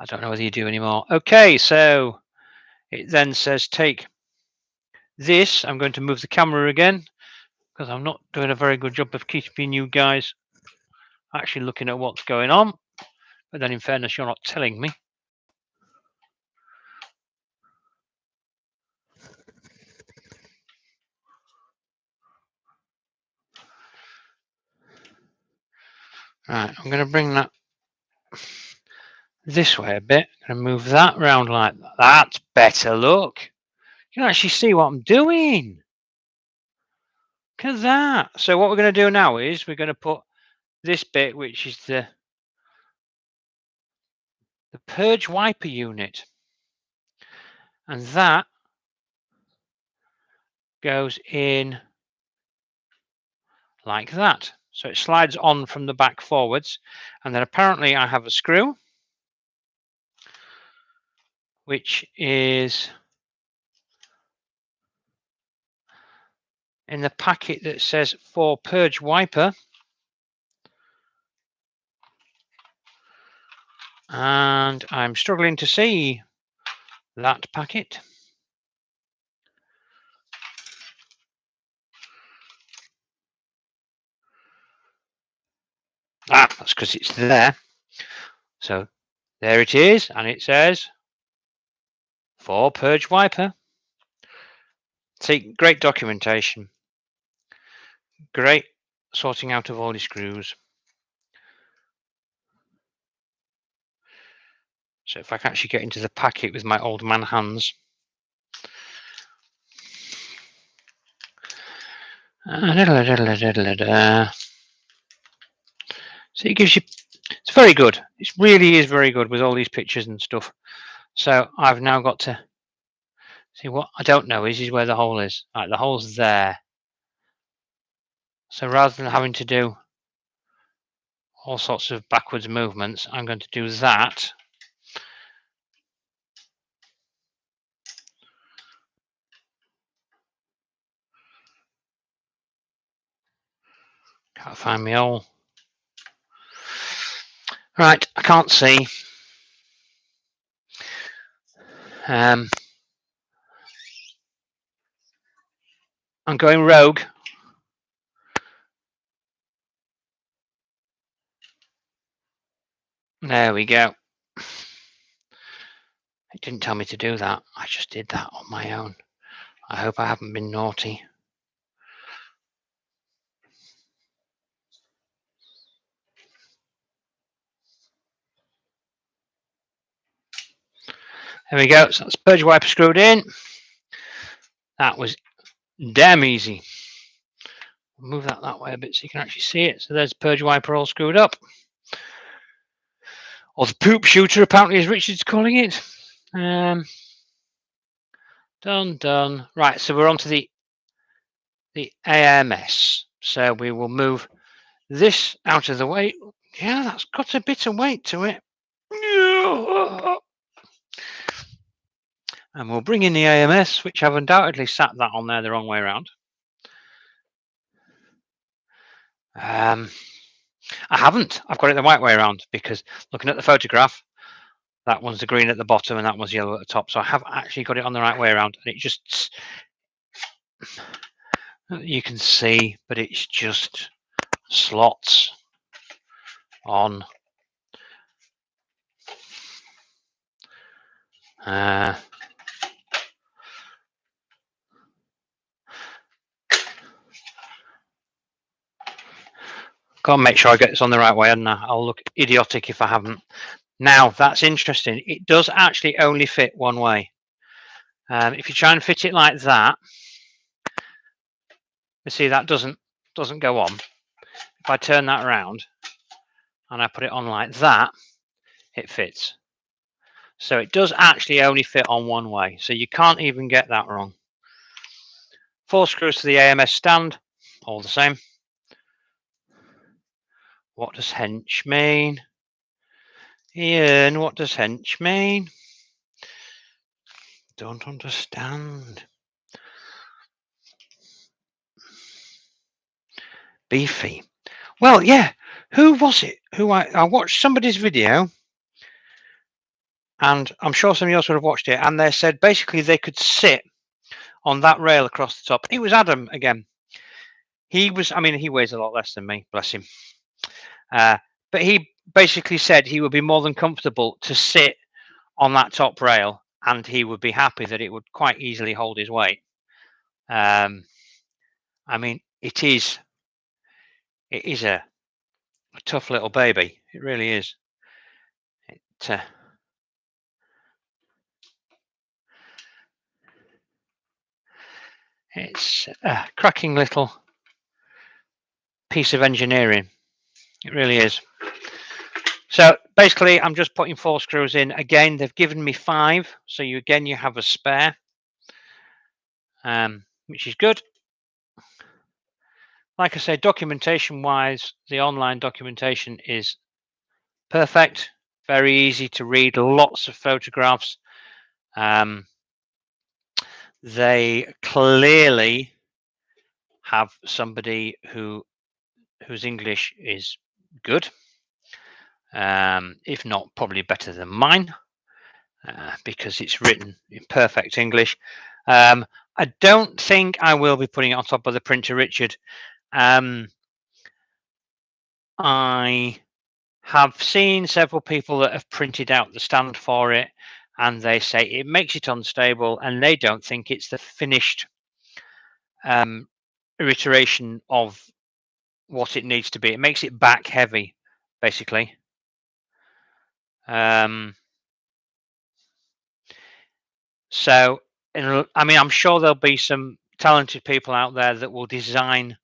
I don't know whether you do anymore. Okay, so it then says take this. I'm going to move the camera again because I'm not doing a very good job of keeping you guys actually looking at what's going on. But then in fairness, you're not telling me. Right, I'm going to bring that this way a bit. I'm going to move that round like that. That's better. Look, you can actually see what I'm doing. Look at that. So what we're going to do now is we're going to put this bit, which is the purge wiper unit, and that goes in like that. So it slides on from the back forwards, and then apparently I have a screw which is in the packet that says for purge wiper, and I'm struggling to see that packet. That's because it's there. So there it is, and it says for purge wiper. See, great documentation, great sorting out of all the screws. So if I can actually get into the packet with my old man hands. So it gives you, it's very good. It really is very good with all these pictures and stuff. So I've now got to see, what I don't know is where the hole is. Right, the hole's there. So rather than having to do all sorts of backwards movements, I'm going to do that. Can't find my hole. Right, I can't see. I'm going rogue. There we go. It didn't tell me to do that. I just did that on my own. I hope I haven't been naughty. There we go. So that's purge wiper screwed in. That was damn easy. Move that way a bit so you can actually see it. So there's purge wiper all screwed up. Or the poop shooter, apparently, as Richard's calling it. Done. Right, so we're on to the AMS. So we will move this out of the way. Yeah, that's got a bit of weight to it. And we'll bring in the AMS, which I've undoubtedly sat that on there the wrong way around. I haven't. I've got it the right way around, because looking at the photograph, That one's the green at the bottom, and that one's yellow at the top. So I have actually got it on the right way around, and it just, you can see, but it's just slots on. Gotta make sure I get this on the right way, and I'll look idiotic if I haven't. Now, that's interesting. It does actually only fit one way. If you try and fit it like that, you see that doesn't go on. If I turn that around and I put it on like that, it fits. So it does actually only fit on one way. So you can't even get that wrong. 4 screws to the AMS stand, all the same. What does hench mean? Ian, what does hench mean? Don't understand. Beefy. Well, yeah. Who was it? Who I watched somebody's video, and I'm sure somebody else would have watched it, and they said basically they could sit on that rail across the top. It was Adam again. He was, I mean, he weighs a lot less than me, bless him. But he basically said he would be more than comfortable to sit on that top rail, and he would be happy that it would quite easily hold his weight. I mean, it is a tough little baby. It really is. It's a cracking little piece of engineering. It really is. So basically, I'm just putting 4 screws in. Again, they've given me 5, so you have a spare, which is good. Like I say, documentation-wise, the online documentation is perfect. Very easy to read. Lots of photographs. They clearly have somebody whose English is good. If not, probably better than mine, because it's written in perfect English. I don't think I will be putting it on top of the printer, Richard. I have seen several people that have printed out the stand for it, and they say it makes it unstable, and they don't think it's the finished iteration of what it needs to be. It makes it back heavy, basically. So, I mean, I'm sure there'll be some talented people out there that will design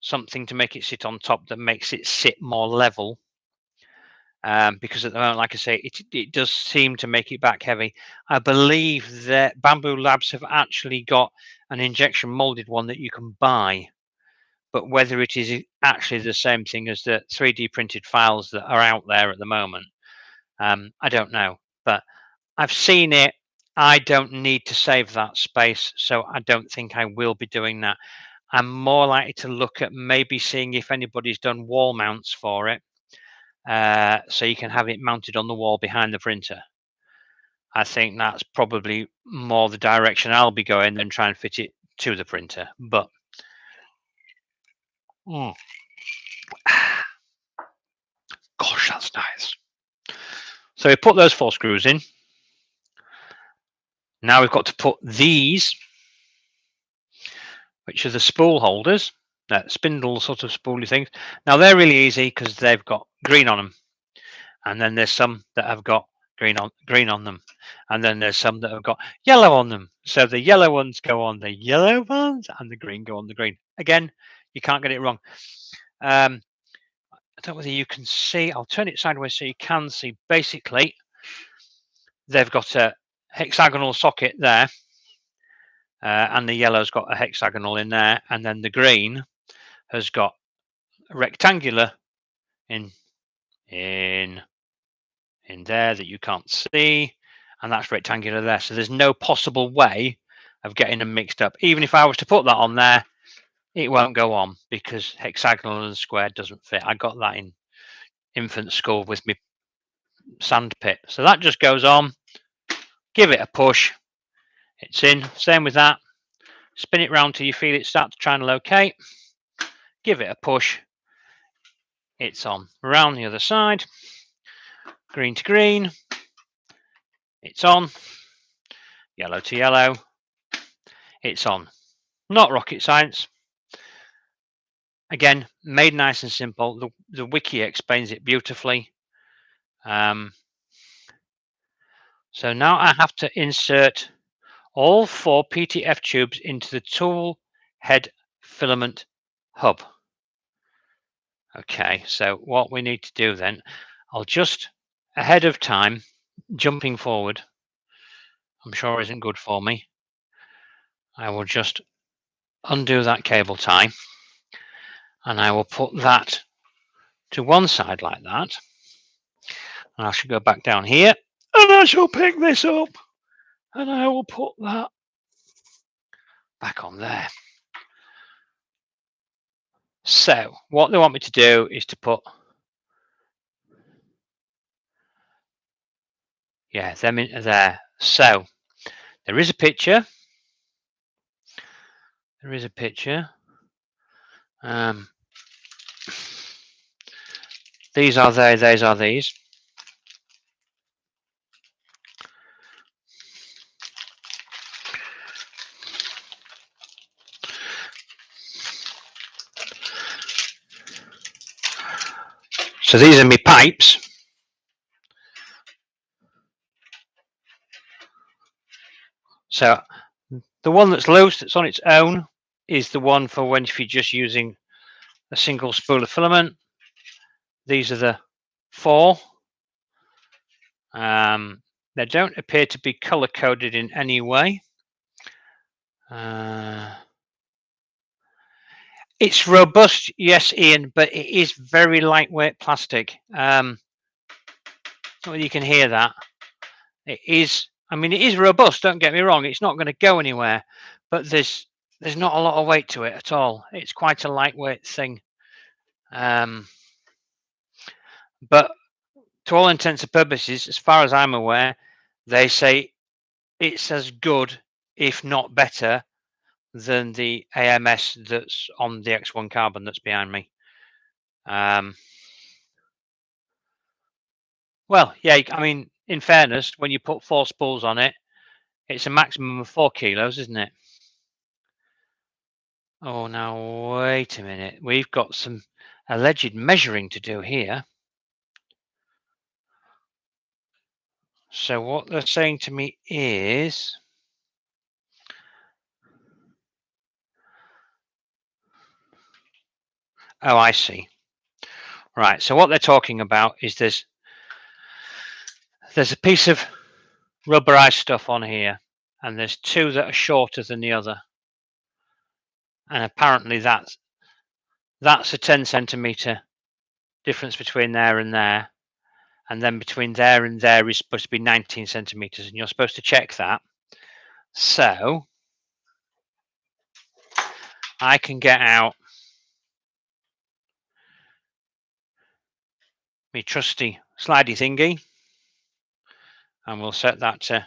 something to make it sit on top that makes it sit more level. Because at the moment, like I say, it does seem to make it back heavy. I believe that Bambu Labs have actually got an injection molded one that you can buy, but whether it is actually the same thing as the 3D printed files that are out there at the moment, I don't know. But I've seen it. I don't need to save that space, so I don't think I will be doing that. I'm more likely to look at maybe seeing if anybody's done wall mounts for it, so you can have it mounted on the wall behind the printer. I think that's probably more the direction I'll be going than try and fit it to the printer. But gosh, that's nice. So we put those 4 screws in. Now we've got to put these, which are the spool holders, that spindle sort of spoolie things. Now they're really easy because they've got green on them, and then there's some that have got green on them, and then there's some that have got yellow on them. So the yellow ones go on the yellow ones, and the green go on the green. Again, you can't get it wrong. I don't know whether you can see. I'll turn it sideways so you can see. Basically, they've got a hexagonal socket there, and the yellow's got a hexagonal in there, and then the green has got a rectangular in there that you can't see, and that's rectangular there. So there's no possible way of getting them mixed up. Even if I was to put that on there, it won't go on because hexagonal and square doesn't fit. I got that in infant school with me. sand pit. So that just goes on, give it a push, it's in. Same with that. Spin it round till you feel it start to try and locate. Give it a push, it's on. Around the other side, green to green, it's on. Yellow to yellow, it's on. Not rocket science. Again, made nice and simple. The wiki explains it beautifully. So now I have to insert all 4 PTF tubes into the tool head filament hub. Okay, so what we need to do then, I'll just ahead of time, jumping forward, I'm sure isn't good for me. I will just undo that cable tie and I will put that to one side like that. And I should go back down here and I shall pick this up and I will put that back on there. So what they want me to do is to put, yeah, them into there. So there is a picture. There is a picture. These are there, these are these. So these are my pipes. So the one that's loose, that's on its own, is the one for when if you're just using a single spool of filament. These are the 4. They don't appear to be color coded in any way. It's robust, yes, Ian, but it is very lightweight plastic. Well, you can hear that. It is. I mean, it is robust. Don't get me wrong. It's not going to go anywhere, but there's not a lot of weight to it at all. It's quite a lightweight thing. But to all intents and purposes, as far as I'm aware, they say it's as good, if not better, than the AMS that's on the X1 carbon that's behind me. Well, yeah, I mean, in fairness, when you put 4 spools on it, it's a maximum of 4 kilos, isn't it? Oh, now wait a minute. We've got some alleged measuring to do here. So what they're saying to me is, oh, I see. Right. So what they're talking about is there's a piece of rubberized stuff on here, and there's 2 that are shorter than the other, and apparently that's a 10 centimeter difference between there and there. And then between there and there is supposed to be 19 centimeters, and you're supposed to check that. So I can get out my trusty slidey thingy, and we'll set that to,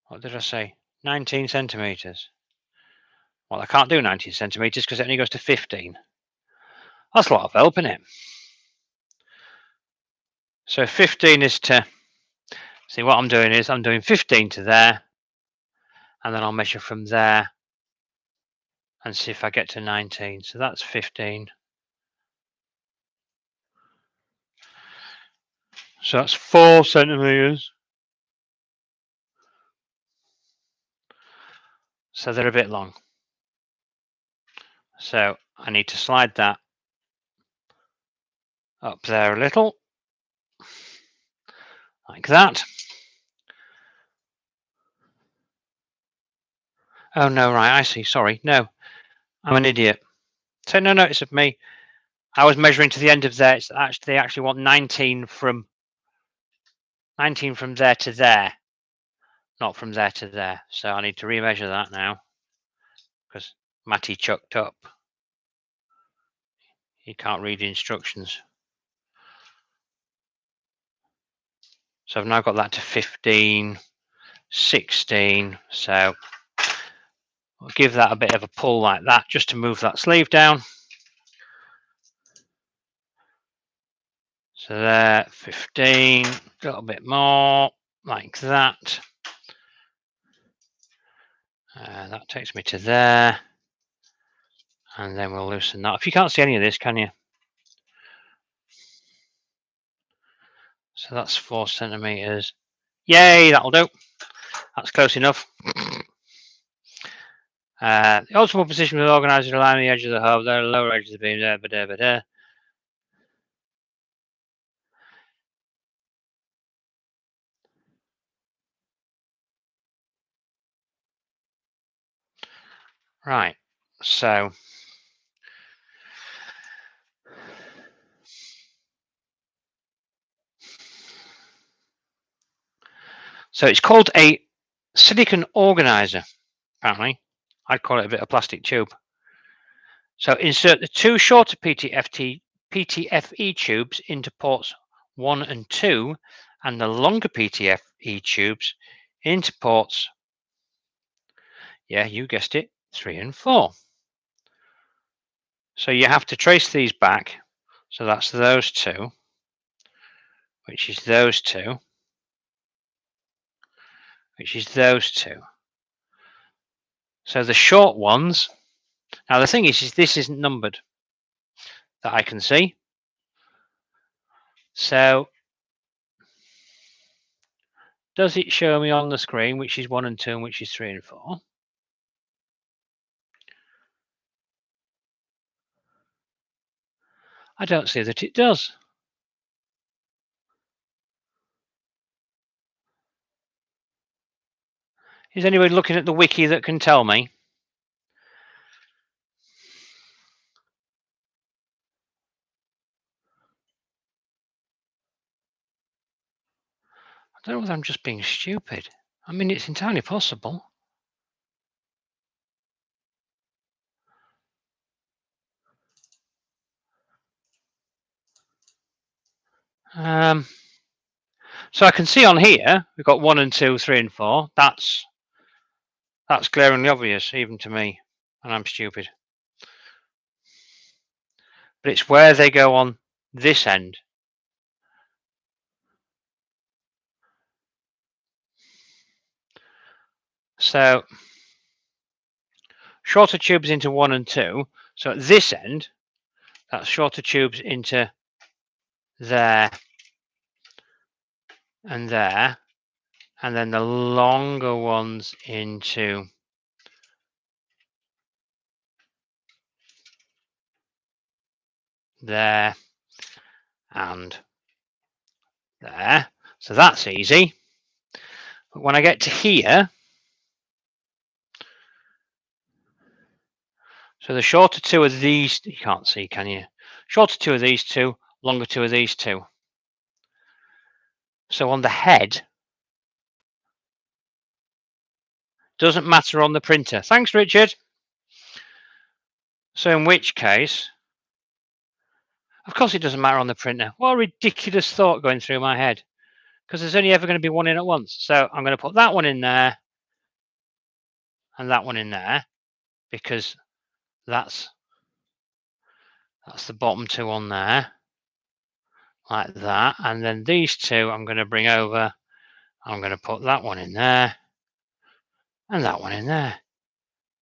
what did I say? 19 centimeters. Well, I can't do 19 centimeters because it only goes to 15. That's a lot of help, isn't it? So 15 is to, see what I'm doing is I'm doing 15 to there, and then I'll measure from there and see if I get to 19. So that's 15. So that's 4 centimeters. So they're a bit long. So I need to slide that up there a little, like that. Oh no, right, I see, sorry, no, I'm an idiot. So no notice of me. I was measuring to the end of there. It's actually, they actually want 19 from there to there, not from there to there. So I need to remeasure that now because Matty chucked up. You can't read the instructions. So I've now got that to 15, 16. So I'll give that a bit of a pull like that just to move that sleeve down. So there, 15, a little bit more, like that. That takes me to there. And then we'll loosen that. If you can't see any of this, can you? So that's 4 centimeters. Yay, that'll do. That's close enough. The optimal position will organise and align the edge of the hub, the lower edge of the beam, there. Right, so it's called a silicon organizer, apparently. I'd call it a bit of plastic tube. So insert the 2 shorter PTFE tubes into ports 1 and 2, and the longer PTFE tubes into ports, yeah, you guessed it, 3 and 4. So you have to trace these back. So that's those 2, which is those 2, which is those 2. So the short ones, now the thing is this isn't numbered that I can see. So does it show me on the screen which is 1 and 2 and which is 3 and 4? I don't see that it does. Is anybody looking at the wiki that can tell me? I don't know whether I'm just being stupid. I mean, it's entirely possible. So I can see on here we've got 1 and 2, 3 and 4. That's glaringly obvious, even to me, and I'm stupid. But it's where they go on this end. So shorter tubes into 1 and 2. So at this end, that's shorter tubes into there and there, and then the longer ones into there and there. So that's easy. But when I get to here, so the shorter 2 of these, you can't see, can you? Shorter 2 of these 2, longer 2 of these 2. So on the head, doesn't matter on the printer. Thanks, Richard. So in which case, of course it doesn't matter on the printer. What a ridiculous thought going through my head. Because there's only ever going to be one in at once. So I'm going to put that one in there and that one in there, because that's the bottom 2 on there, like that. And then these 2 I'm going to bring over. I'm going to put that one in there and that one in there.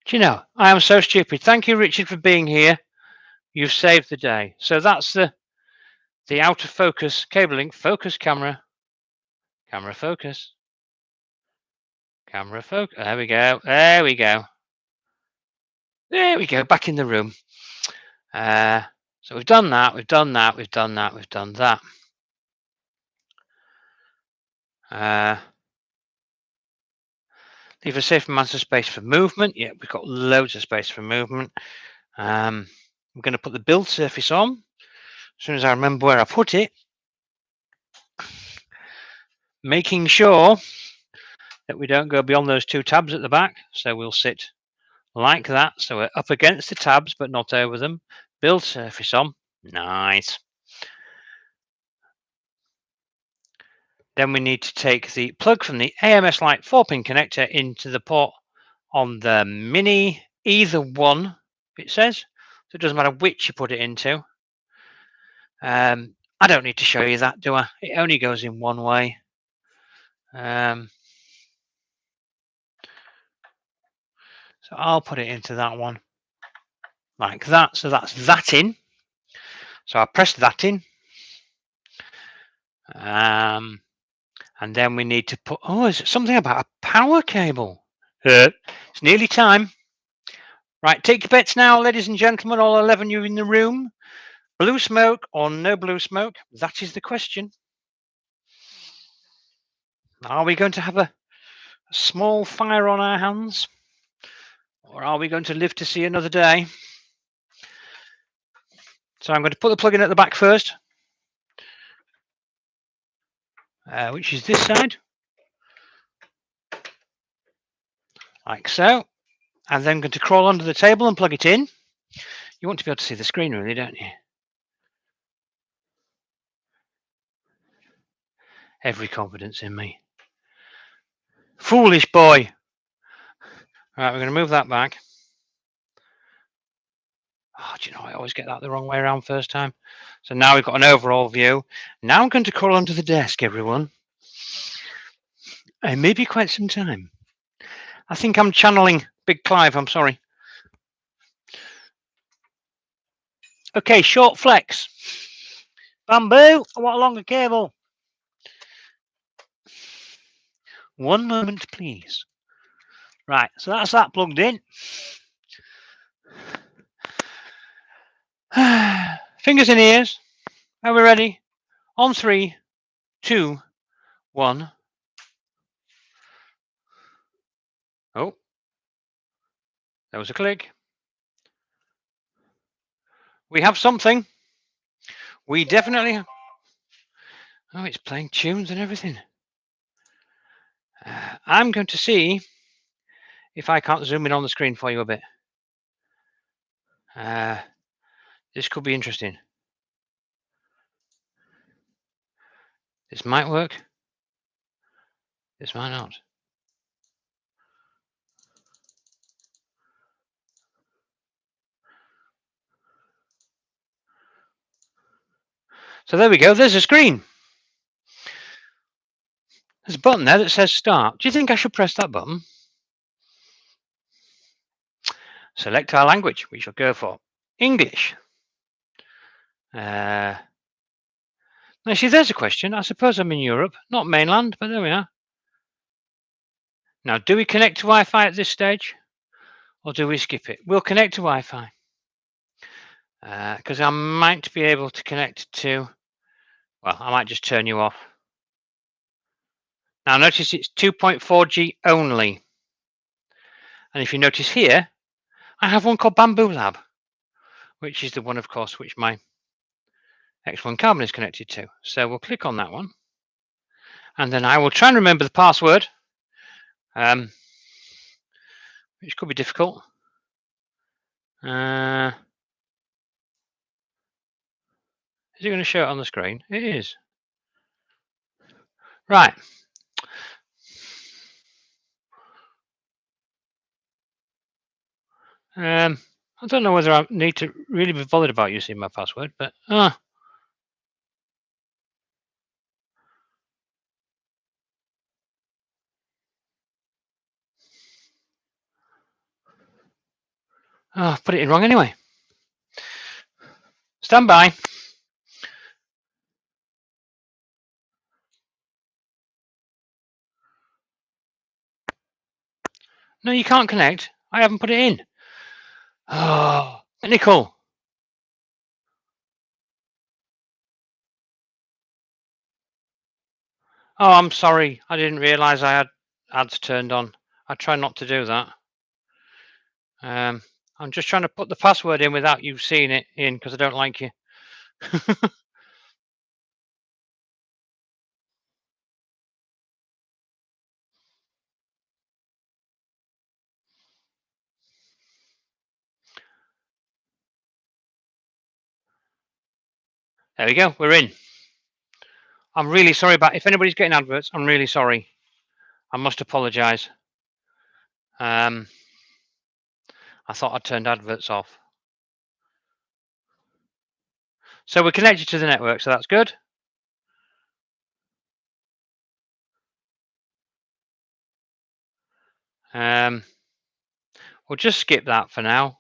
Do you know, I am so stupid. Thank you, Richard, for being here. You've saved the day. So that's the out of focus cable link. Focus camera. Camera focus. Camera focus. There we go. There we go. There we go. Back in the room. So we've done that. We've done that. We've done that. We've done that. Leave a safe amount of space for movement. Yeah, we've got loads of space for movement. I'm going to put the build surface on as soon as I remember where I put it. Making sure that we don't go beyond those 2 tabs at the back. So we'll sit like that. So we're up against the tabs, but not over them. Build surface on. Nice. Then we need to take the plug from the AMS Lite 4-pin connector into the port on the Mini, either one, it says. So it doesn't matter which you put it into. I don't need to show you that, do I? It only goes in one way. So I'll put it into that one like that. So that's that in. So I press that in. And then we need to put, oh, is it something about a power cable? It's nearly time. Right, take your bets now, ladies and gentlemen, all 11 of you in the room. Blue smoke or no blue smoke? That is the question. Are we going to have a small fire on our hands? Or are we going to live to see another day? So I'm going to put the plug in at the back first, which is this side, like so. And then I'm going to crawl under the table and plug it in. You want to be able to see the screen, really, don't you? Every confidence in me. Foolish boy. Right, we're going to move that back. Oh, do you know, I always get that the wrong way around first time. So now we've got an overall view. Now I'm going to crawl onto the desk, everyone. It may be quite some time. I think I'm channeling Big Clive, I'm sorry. Okay, short flex. Bamboo, I want a longer cable. 1 moment, please. Right, so that's that plugged in. Fingers in ears. Are we ready? On 3, 2, 1. Oh, there was a click. We have something. We definitely have. Oh, it's playing tunes and everything. I'm going to see if I can't zoom in on the screen for you a bit. This could be interesting. This might work. This might not. So there we go. There's a screen. There's a button there that says start. Do you think I should press that button? Select our language. We shall go for English. Now, see, there's a question. I suppose I'm in Europe, not mainland, but there we are. Now, do we connect to Wi-Fi at this stage, or do we skip it? We'll connect to Wi-Fi, because I might be able to connect to, well, I might just turn you off. Now, notice it's 2.4G only. And if you notice here, I have one called Bambu Lab, which is the one, of course, which my X1 Carbon is connected to. So we'll click on that one. And then I will try and remember the password, which could be difficult. Is it going to show it on the screen? It is. Right. I don't know whether I need to really be bothered about using my password, but oh, put it in wrong anyway. Stand by. No, you can't connect. I haven't put it in. Oh, technical. Oh, I'm sorry. I didn't realise I had ads turned on. I try not to do that. I'm just trying to put the password in without you seeing it in because I don't like you. There we go. We're in. I'm really sorry about if anybody's getting adverts. I'm really sorry. I must apologise. I thought I'd turned adverts off. So we're connected to the network, so that's good. We'll just skip that for now.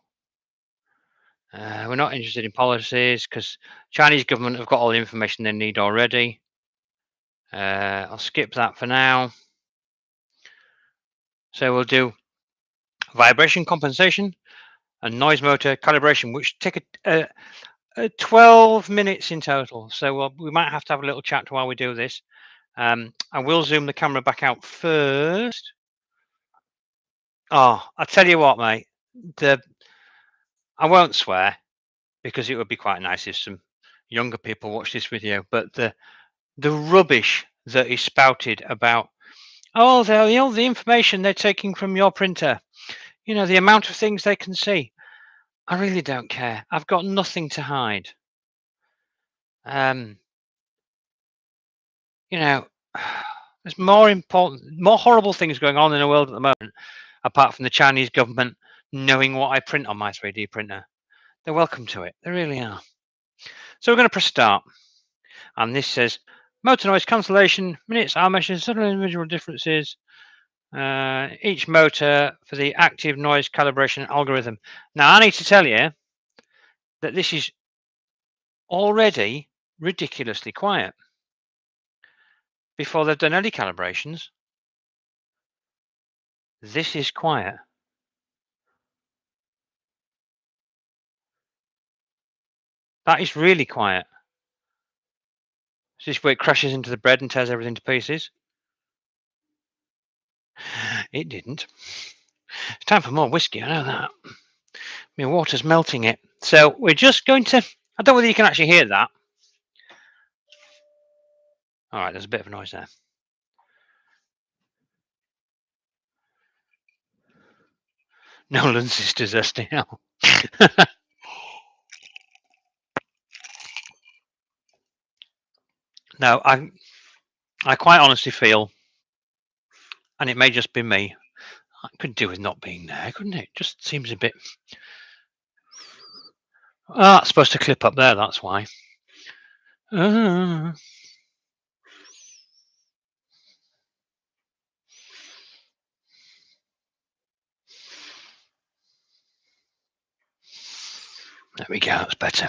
We're not interested in policies because Chinese government have got all the information they need already. I'll skip that for now. So we'll do vibration compensation and noise motor calibration, which take 12 minutes in total. So we might have to have a little chat while we do this. I will zoom the camera back out first. Oh, I tell you what, mate. I won't swear because it would be quite nice if some younger people watch this video. But the rubbish that is spouted about, oh, the information they're taking from your printer, the amount of things they can see. I really don't care. I've got nothing to hide. There's more horrible things going on in the world at the moment, apart from the Chinese government knowing what I print on my 3D printer. They're welcome to it. They really are. So we're going to press start. And this says motor noise cancellation, minutes are measured, subtle individual differences. Each motor for the active noise calibration algorithm. Now, I need to tell you that this is already ridiculously quiet before they've done any calibrations. This is quiet. That is really quiet. Is this where it crashes into the bread and tears everything to pieces? It didn't. It's time for more whiskey, I know that. My water's melting it. So we're just going to... I don't know whether you can actually hear that. All right, there's a bit of a noise there. Nolan sisters SDL. No, I quite honestly feel, and it may just be me, I could do with not being there, couldn't it? Just seems a bit... Ah, it's supposed to clip up there, that's why. There we go, that's better.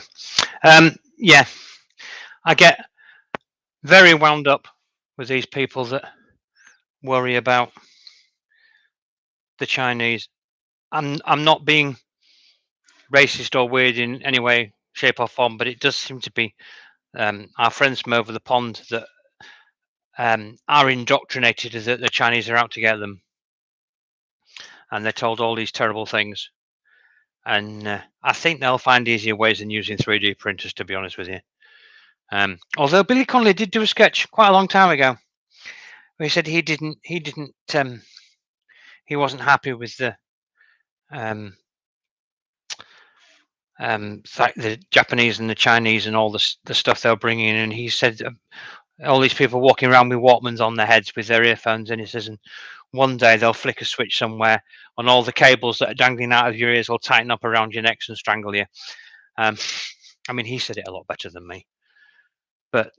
Yeah, I get very wound up with these people that worry about the Chinese. I'm not being racist or weird in any way, shape or form, but it does seem to be our friends from over the pond that are indoctrinated that the Chinese are out to get them, and they're told all these terrible things. And I think they'll find easier ways than using 3D printers, to be honest with you. Although Billy Connolly did do a sketch quite a long time ago where he said he wasn't happy with the Japanese and the Chinese and all the stuff they were bringing in, and he said all these people walking around with Walkmans on their heads with their earphones, and he says, and one day they'll flick a switch somewhere and all the cables that are dangling out of your ears will tighten up around your necks and strangle you. I mean, he said it a lot better than me. But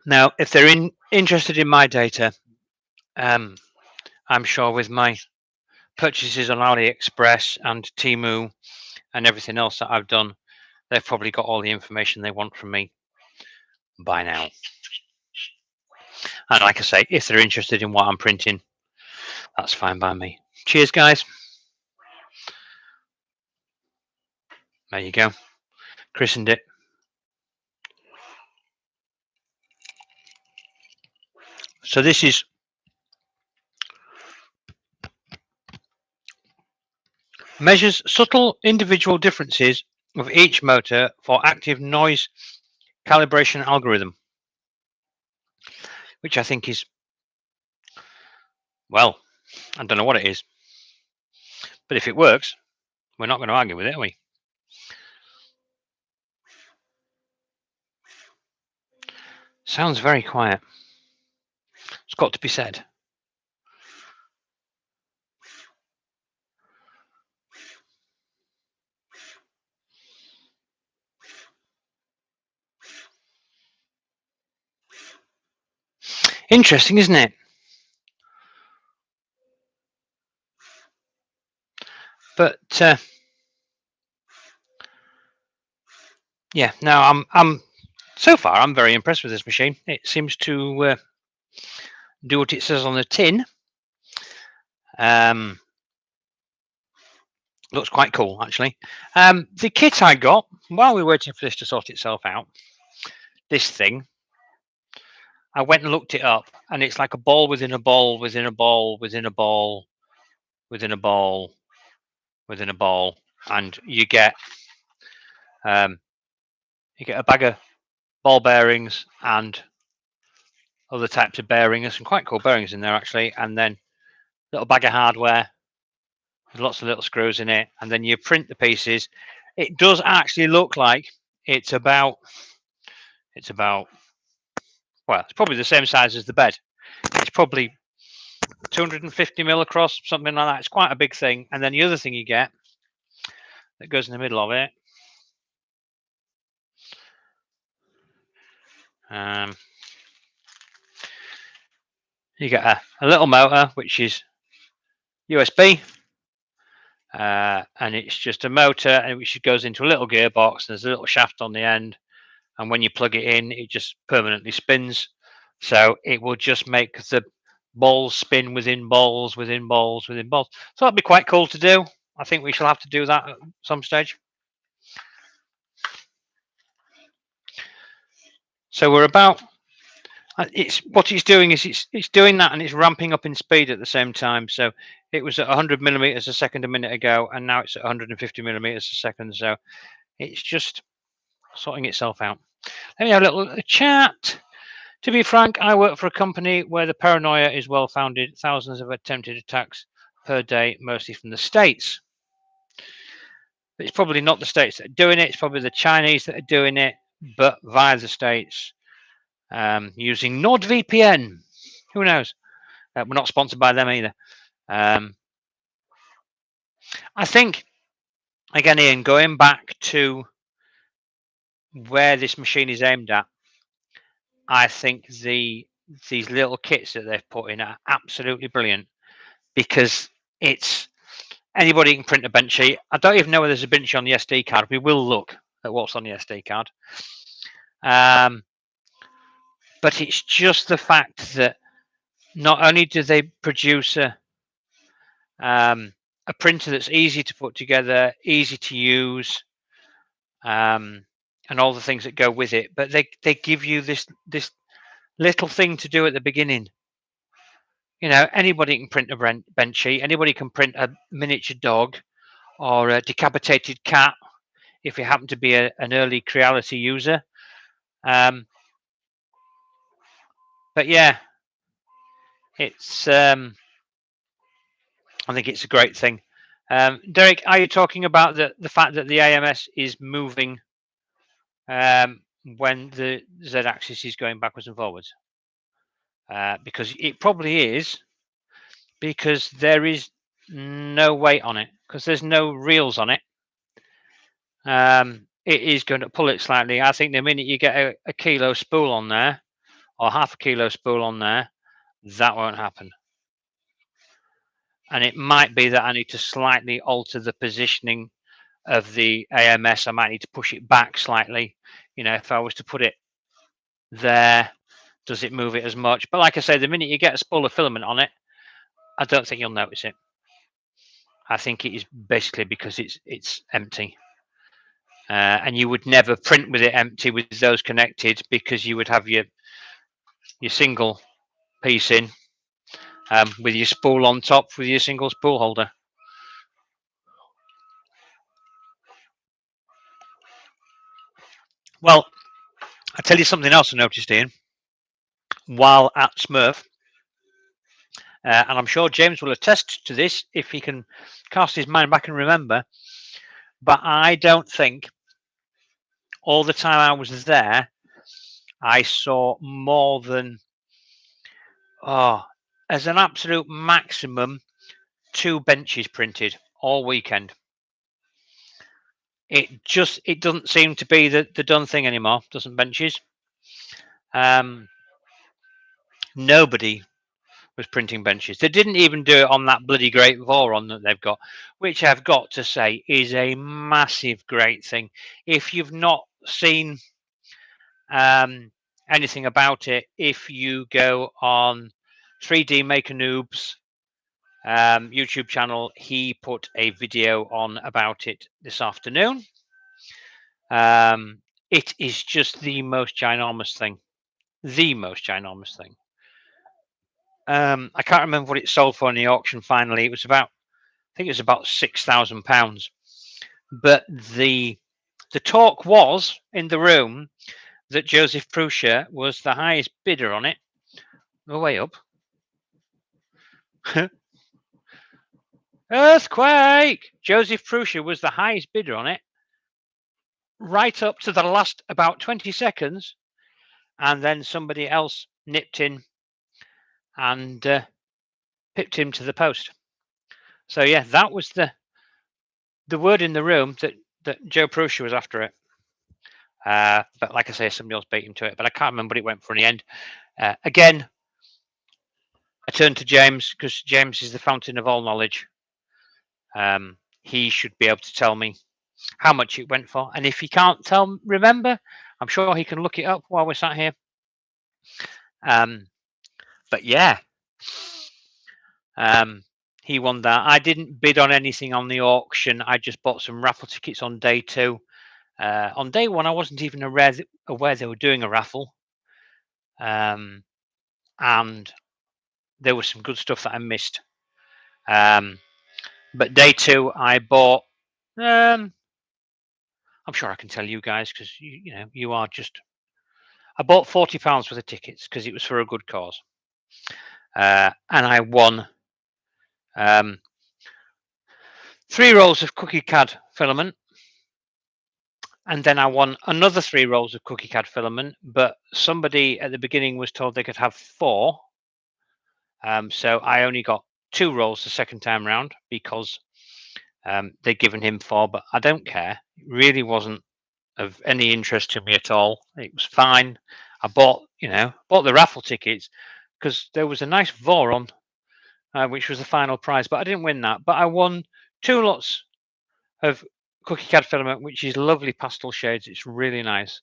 now, if they're interested in my data, I'm sure with my purchases on AliExpress and Temu and everything else that I've done, they've probably got all the information they want from me by now. And like I say, if they're interested in what I'm printing, that's fine by me. Cheers, guys. There you go. Christened it. So this is measures subtle individual differences of each motor for active noise calibration algorithm, which I think is, well, I don't know what it is, but if it works, we're not going to argue with it, are we? Sounds very quiet. It's got to be said. Interesting, isn't it? But yeah, no, I'm so far I'm very impressed with this machine. It seems to do what it says on the tin. Looks quite cool, actually. The kit I got while we were waiting for this to sort itself out, this thing, I went and looked it up, and it's like a ball within a ball within a ball within a ball within a ball within a ball, and you get a bag of ball bearings and other types of bearings. There's some quite cool bearings in there actually, and then a little bag of hardware with lots of little screws in it, and then you print the pieces. It does actually look like it's about well, it's probably the same size as the bed. It's probably 250 mil across, something like that. It's quite a big thing. And then the other thing you get that goes in the middle of it, you get a little motor which is USB, and it's just a motor which goes into a little gearbox. There's a little shaft on the end, and when you plug it in, it just permanently spins. So it will just make the balls spin within balls within balls within balls. So that'd be quite cool to do. I think we shall have to do that at some stage. So we're about. It's what it's doing is it's doing that, and it's ramping up in speed at the same time. So it was at 100 millimeters a second a minute ago, and now it's at 150 millimeters a second. So it's just sorting itself out. Let me have a little chat. To be frank, I work for a company where the paranoia is well founded. Thousands of attempted attacks per day, mostly from the States. But it's probably not the States that are doing it. It's probably the Chinese that are doing it, but via the States, using NordVPN. Who knows? We're not sponsored by them either. I think, again, Ian, going back to where this machine is aimed at, I think these little kits that they've put in are absolutely brilliant, because it's anybody can print a bench sheet. I don't even know whether there's a bench on the SD card. We will look at what's on the SD card. But it's just the fact that not only do they produce a printer that's easy to put together, easy to use, and all the things that go with it, but they give you this little thing to do at the beginning. You know, anybody can print a bench sheet. Anybody can print a miniature dog or a decapitated cat if you happen to be an early Creality user. But yeah, it's I think it's a great thing. Derek, are you talking about the fact that the AMS is moving when the Z-axis is going backwards and forwards? Because it probably is, because there is no weight on it, because there's no reels on it. It is going to pull it slightly. I think the minute you get a kilo spool on there, or half a kilo spool on there, that won't happen. And it might be that I need to slightly alter the positioning of the AMS. I might need to push it back slightly. You know, if I was to put it there, does it move it as much? But like I say, the minute you get a spool of filament on it, I don't think you'll notice it. I think it is basically because it's empty. And you would never print with it empty with those connected, because you would have your single piece in with your spool on top with your single spool holder. Well, I'll tell you something else I noticed, Ian, while at Smurf, and I'm sure James will attest to this if he can cast his mind back and remember, but I don't think all the time I was there I saw more than, as an absolute maximum, 2 benches printed all weekend. It doesn't seem to be the done thing anymore, doesn't benches? Nobody was printing benches. They didn't even do it on that bloody great Voron that they've got, which I've got to say is a massive great thing. If you've not seen anything about it, if you go on 3D Maker Noob's YouTube channel, he put a video on about it this afternoon. It is just the most ginormous thing. The most ginormous thing. I can't remember what it sold for in the auction finally. It was about, I think it was about £6,000. But the talk was in the room that Joseph Prusa was the highest bidder on it. Go way up. Earthquake! Joseph Prusa was the highest bidder on it, right up to the last about 20 seconds, and then somebody else nipped in and pipped him to the post. So yeah, that was the word in the room that Joe Prusa was after it. But like I say, somebody else beat him to it. But I can't remember what it went for in the end. Again, I turned to James because James is the fountain of all knowledge. He should be able to tell me how much it went for. And if he can't remember, I'm sure he can look it up while we're sat here. But yeah, he won that. I didn't bid on anything on the auction. I just bought some raffle tickets on day 2. On day 1, I wasn't even aware they were doing a raffle. And there was some good stuff that I missed. But day 2, I bought. I'm sure I can tell you guys because you are just. I bought £40 worth of tickets because it was for a good cause, and I won 3 rolls of cookie CAD filament, and then I won another 3 rolls of cookie CAD filament. But somebody at the beginning was told they could have 4, so I only got 2 rolls the second time round because they'd given him 4. But I don't care; it really wasn't of any interest to me at all. It was fine. I bought the raffle tickets because there was a nice Voron, which was the final prize, but I didn't win that. But I won 2 lots of cookie CAD filament, which is lovely pastel shades. It's really nice.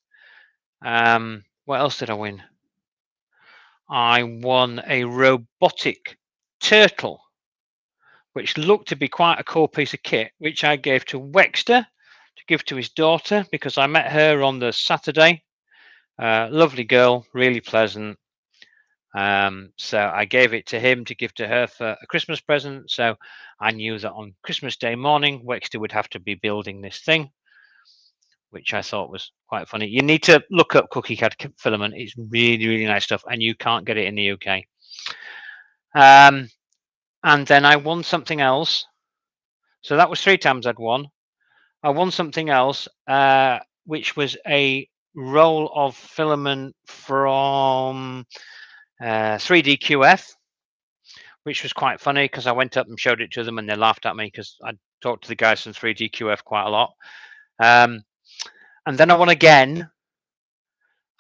What else did I win? I won a robotic turtle, which looked to be quite a cool piece of kit, which I gave to Wexter to give to his daughter because I met her on the Saturday. Lovely girl, really pleasant. So I gave it to him to give to her for a Christmas present. So I knew that on Christmas Day morning, Wexter would have to be building this thing, which I thought was quite funny. You need to look up cookie CAD filament. It's really, really nice stuff, and you can't get it in the UK. And then I won something else. So that was 3 times I'd won. I won something else, which was a roll of filament from 3DQF, which was quite funny because I went up and showed it to them and they laughed at me because I talked to the guys from 3DQF quite a lot. And then I won again.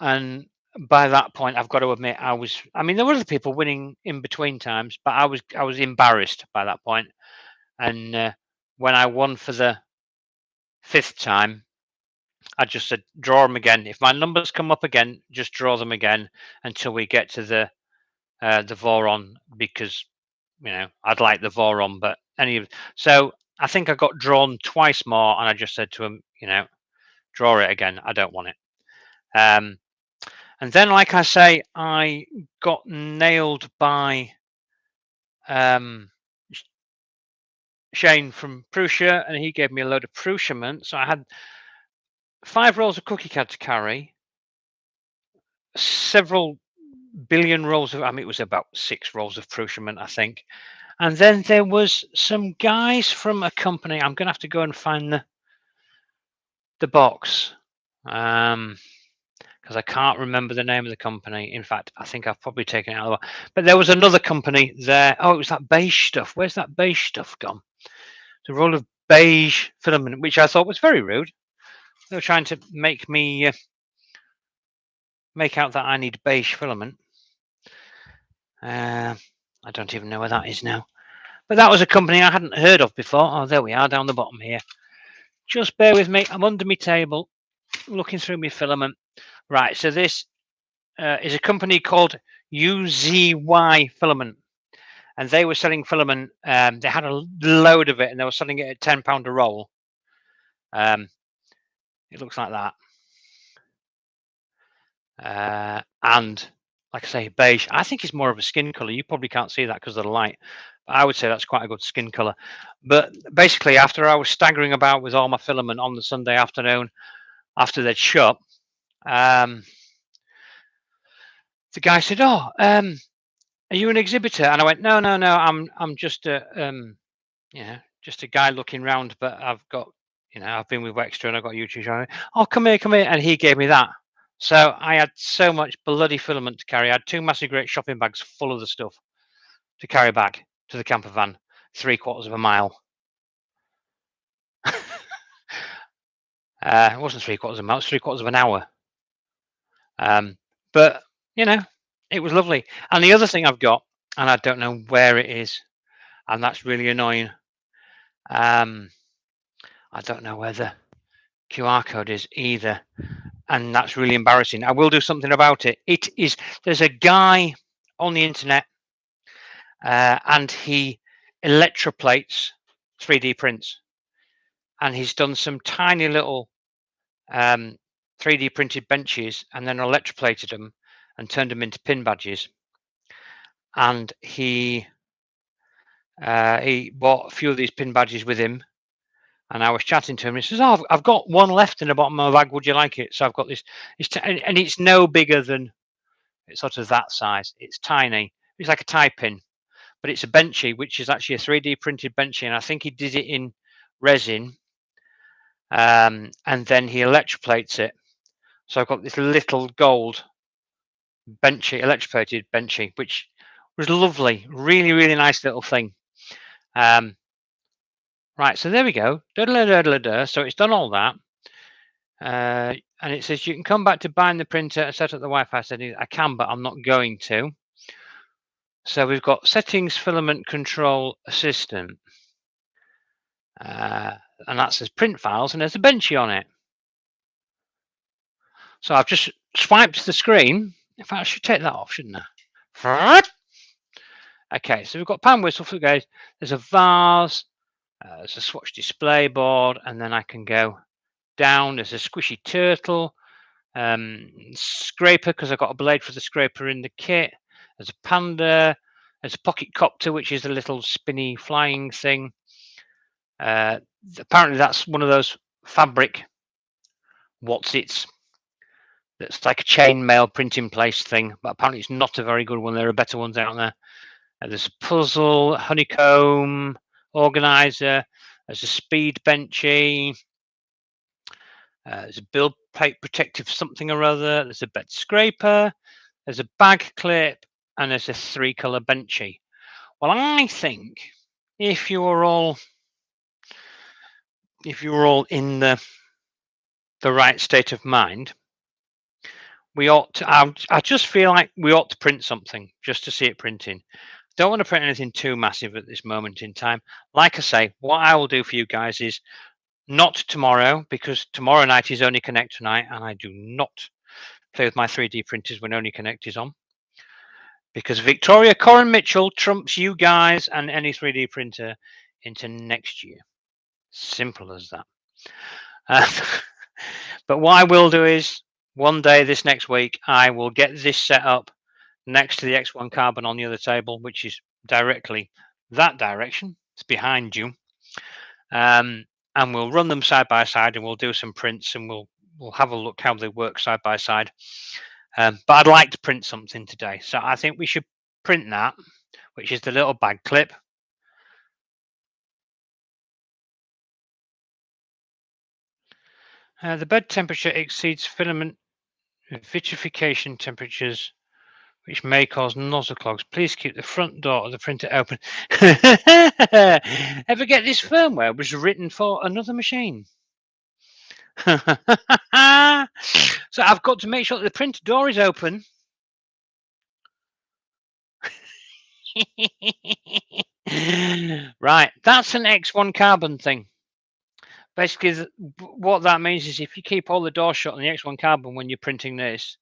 And by that point, I've got to admit, there were other people winning in between times, but I was embarrassed by that point. And when I won for the 5th time, I just said, draw them again. If my numbers come up again, just draw them again until we get to the Voron, because I'd like the Voron, but so I think I got drawn twice more, and I just said to him, draw it again. I don't want it. And then, like I say, I got nailed by Shane from Prusa, and he gave me a load of Prusament. So I had 5 rolls of cookie CAD to carry, several billion rolls of, it was about 6 rolls of Prusament, I think. And then there was some guys from a company. I'm going to have to go and find the box. because I can't remember the name of the company. In fact, I think I've probably taken it out of the. But there was another company there. Oh, it was that beige stuff. Where's that beige stuff gone? The roll of beige filament, which I thought was very rude. They were trying to make me make out that I need beige filament. I don't even know where that is now. But that was a company I hadn't heard of before. Oh, there we are down the bottom here. Just bear with me. I'm under my table, looking through my filament. Right, so this is a company called UZY Filament. And they were selling filament. They had a load of it, and they were selling it at £10 a roll. It looks like that. And like I say, beige. I think it's more of a skin color. You probably can't see that because of the light. But I would say that's quite a good skin color. But basically, after I was staggering about with all my filament on the Sunday afternoon, after they'd shut, the guy said, "Oh, are you an exhibitor?" And I went, "No, no, no. I'm just a just a guy looking round. But I've got, I've been with Wextra and I've got a YouTube channel. Oh, come here, come here." And he gave me that. So I had so much bloody filament to carry. I had 2 massive great shopping bags full of the stuff to carry back to the camper van, 3/4 of a mile. It wasn't 3/4 of a mile; it's 3/4 of an hour. But it was lovely. And the other thing I've got, and I don't know where it is, and that's really annoying. I don't know where the QR code is either, and that's really embarrassing. I will do something about it. There's a guy on the internet, and he electroplates 3D prints, and he's done some tiny little 3D printed benches and then electroplated them and turned them into pin badges. And he bought a few of these pin badges with him, and I was chatting to him. And he says, "Oh, I've got one left in the bottom of my bag. Would you like it?" So I've got this. And it's no bigger than, it's sort of that size. It's tiny. It's like a tie pin, but it's a benchy, which is actually a 3D printed benchy, and I think he did it in resin, and then he electroplates it. So I've got this little gold benchy, electroplated benchy, which was lovely. Really, really nice little thing. Right, so there we go. So it's done all that. And it says you can come back to bind the printer and set up the Wi-Fi settings. I can, but I'm not going to. So we've got settings, filament control, assistant. And that says print files, and there's a benchy on it. So I've just swiped the screen. In fact, I should take that off, shouldn't I? Okay, so we've got pan whistle for the guys. There's a vase. There's a swatch display board, and then I can go down. There's a squishy turtle. Scraper, because I've got a blade for the scraper in the kit. There's a panda. There's a pocket copter, which is a little spinny flying thing. Apparently that's one of those fabric what's-its that's like a chainmail printing place thing, but apparently it's not a very good one. There are better ones out there. There's a puzzle, honeycomb, organizer. There's a speed benchy. There's a build plate protective something or other. There's a bed scraper. There's a bag clip, and there's a 3-color benchy. Well, I think if you were all in the right state of mind, we ought to. I just feel like we ought to print something just to see it printing. Don't want to print anything too massive at this moment in time. Like I say, what I will do for you guys is not tomorrow, because tomorrow night is Only Connect tonight, and I do not play with my 3D printers when Only Connect is on, because Victoria Corin Mitchell trumps you guys and any 3D printer into next year. Simple as that. But what I will do is, one day this next week, I will get this set up next to the X1 Carbon on the other table, which is directly that direction. It's behind you. And we'll run them side by side, and we'll do some prints, and we'll have a look how they work side by side. But I'd like to print something today, so I think we should print that, which is the little bag clip. The bed temperature exceeds filament vitrification temperatures which may cause nozzle clogs. Please keep the front door of the printer open. Ever get this firmware was written for another machine? So I've got to make sure that the printer door is open. Right, that's an X1 carbon thing. Basically, what that means is if you keep all the doors shut on the X1 carbon when you're printing this,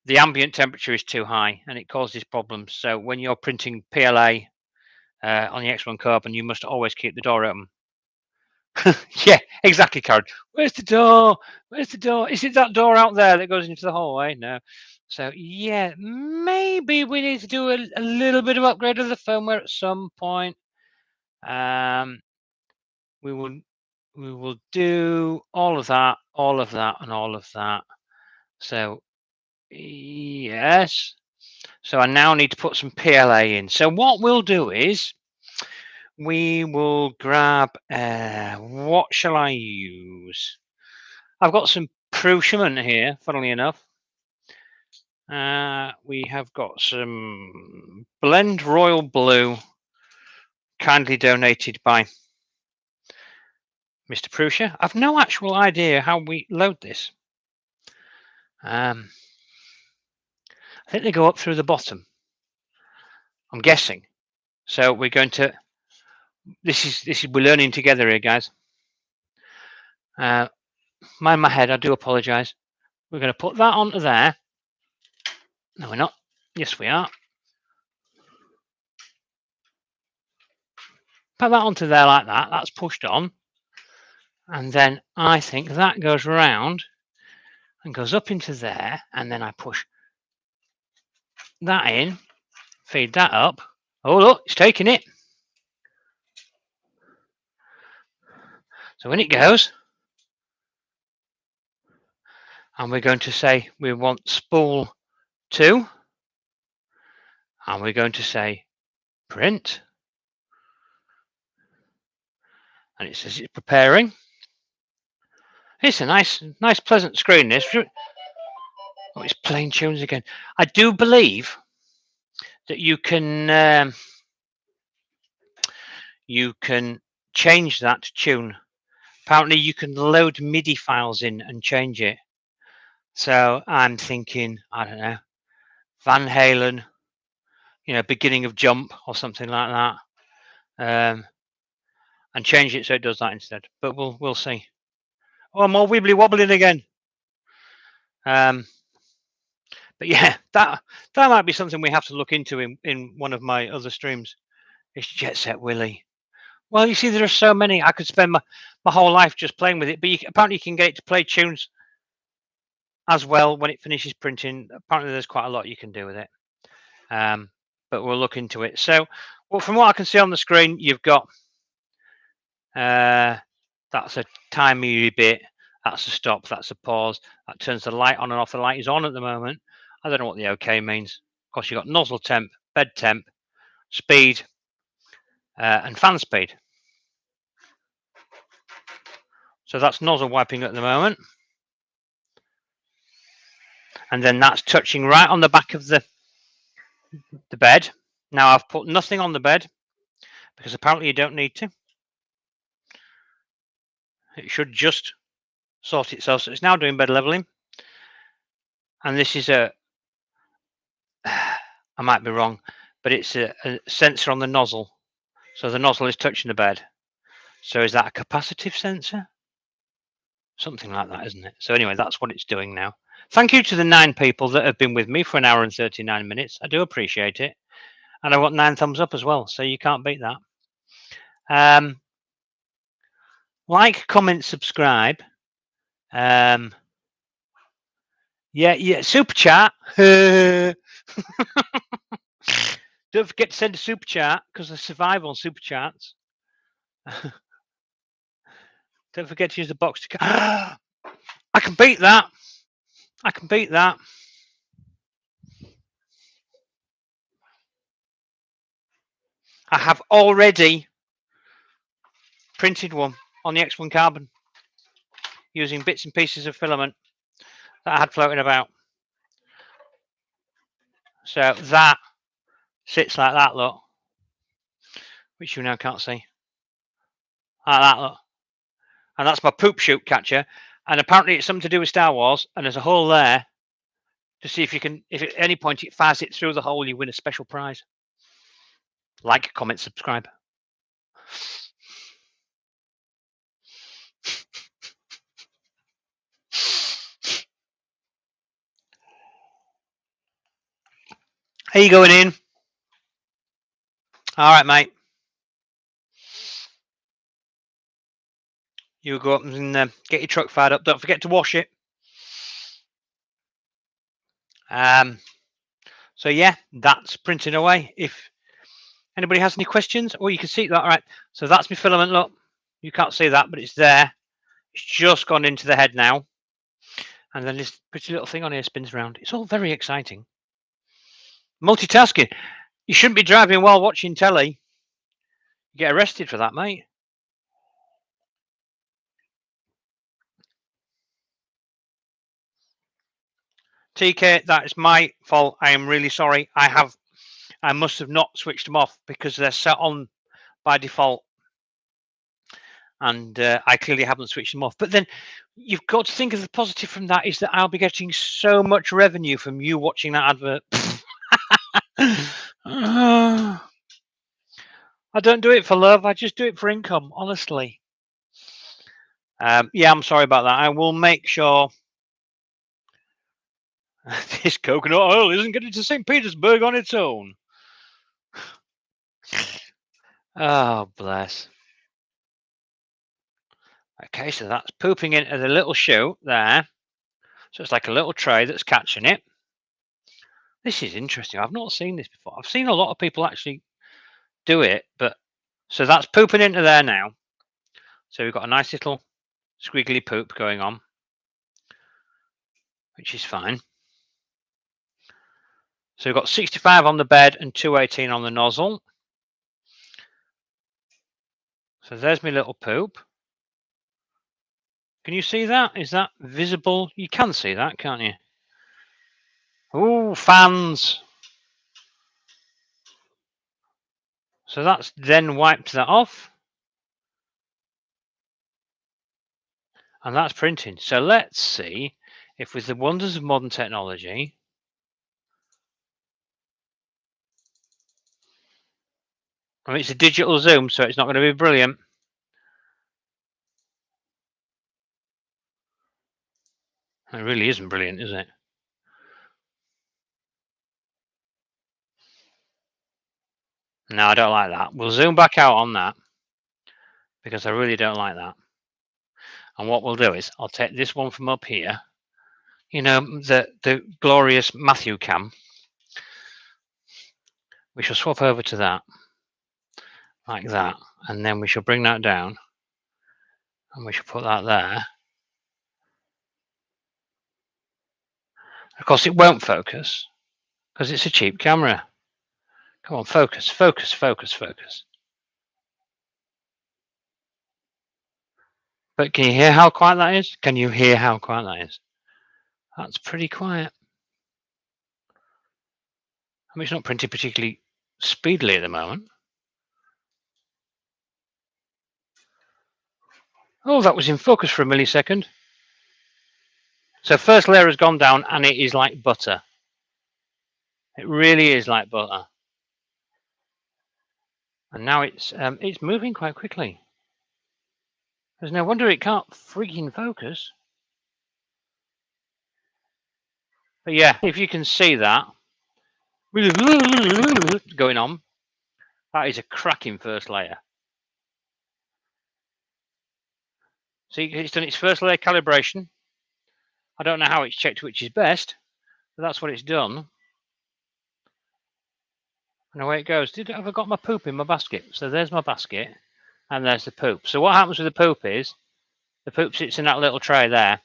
the ambient temperature is too high and it causes problems. So when you're printing PLA on the X1 carbon, you must always keep the door open. Yeah, exactly, Karen. Where's the door? Where's the door? Is it that door out there that goes into the hallway? No. So yeah, maybe we need to do a little bit of upgrade of the firmware at some point. We will do all of that, and all of that. So yes. So I now need to put some PLA in. So what we'll do is we will grab, what shall I use? I've got some Prussian here, funnily enough. We have got some Blend Royal Blue, kindly donated by Mr. Prussia. I've no actual idea how we load this. I think they go up through the bottom. I'm guessing. So we're going to. This is we're learning together here, guys. Mind my head. I do apologise. We're going to put that onto there. No, we're not. Yes, we are. Put that onto there like that. That's pushed on. And then I think that goes round and goes up into there. And then I push that in, feed that up. Oh, look, it's taking it. So when it goes, and we're going to say we want spool 2, and we're going to say print. And it says it's preparing. It's a nice pleasant screen, this. Oh, it's playing tunes again. I do believe that you can change that tune. Apparently, you can load MIDI files in and change it. So I'm thinking, I don't know, Van Halen, beginning of Jump or something like that, and change it so it does that instead. But we'll see. Oh, more wibbly wobbling again. But yeah, that might be something we have to look into in one of my other streams. It's Jet Set Willy. Well, you see, there are so many. I could spend my whole life just playing with it. But apparently, you can get it to play tunes as well when it finishes printing. Apparently, there's quite a lot you can do with it. But we'll look into it. So, well, from what I can see on the screen, you've got that's a timey bit. That's a stop. That's a pause. That turns the light on and off. The light is on at the moment. I don't know what the OK means. Of course, you've got nozzle temp, bed temp, speed, and fan speed. So that's nozzle wiping at the moment. And then that's touching right on the back of the bed. Now I've put nothing on the bed because apparently you don't need to. It should just sort itself. So it's now doing bed leveling. And this is I might be wrong, but it's a sensor on the nozzle. So the nozzle is touching the bed. So is that a capacitive sensor? Something like that, isn't it? So anyway, that's what it's doing now. Thank you to the 9 people that have been with me for 1 hour and 39 minutes. I do appreciate it. And I want 9 thumbs up as well, so you can't beat that. Like, comment, subscribe. Yeah, super chat. Don't forget to send a super chat because I survive on super chats. Don't forget to use the box to. I can beat that. I can beat that. I have already printed one on the X1 carbon using bits and pieces of filament. that I had floating about. So that sits like that, look, which you now can't see. Like that, look. And that's my poop chute catcher. And apparently it's something to do with Star Wars. And there's a hole there to see if you can, if at any point it fires it through the hole, you win a special prize. Like, comment, subscribe. Are you going in? All right, mate. You go up and get your truck fired up. Don't forget to wash it. So yeah, that's printing away. If anybody has any questions, or you can see that. All right. So that's my filament. Look, you can't see that, but it's there. It's just gone into the head now, and then this pretty little thing on here spins around. It's all very exciting. Multitasking. You shouldn't be driving while watching telly. You get arrested for that, mate. TK, that is my fault. I am really sorry. I must have not switched them off because they're set on by default, and I clearly haven't switched them off. But then you've got to think of the positive from that is that I'll be getting so much revenue from you watching that advert. I don't do it for love. I just do it for income, honestly. Yeah, I'm sorry about that. I will make sure this coconut oil isn't getting to St. Petersburg on its own. Oh, bless. Okay, so that's pooping into the little chute there. So it's like a little tray that's catching it. This is interesting. I've not seen this before. I've seen a lot of people actually do it, but so that's pooping into there now. So we've got a nice little squiggly poop going on, which is fine. So we've got 65 on the bed and 218 on the nozzle. So there's my little poop. Can you see that? Is that visible? You can see that, can't you? Oh, fans. So that's then wiped that off. And that's printing. So let's see if with the wonders of modern technology, I mean, it's a digital zoom, so it's not going to be brilliant. It really isn't brilliant, is it? No, I don't like that. We'll zoom back out on that because I really don't like that. And what we'll do is I'll take this one from up here, you know, the glorious Matthew cam. We shall swap over to that, like that, and then we shall bring that down, and we shall put that there. Of course, it won't focus because it's a cheap camera. Come on, focus, focus, focus, focus. But can you hear how quiet that is? Can you hear how quiet that is? That's pretty quiet. I mean, it's not printing particularly speedily at the moment. Oh, that was in focus for a millisecond. So first layer has gone down and it is like butter. It really is like butter. And now it's moving quite quickly. There's no wonder it can't freaking focus. But yeah, if you can see that going on, that is a cracking first layer. See, it's done its first layer calibration. I don't know how it's checked which is best, but that's what it's done. And away it goes. Have I got my poop in my basket? So there's my basket, and there's the poop. So what happens with the poop is, the poop sits in that little tray there,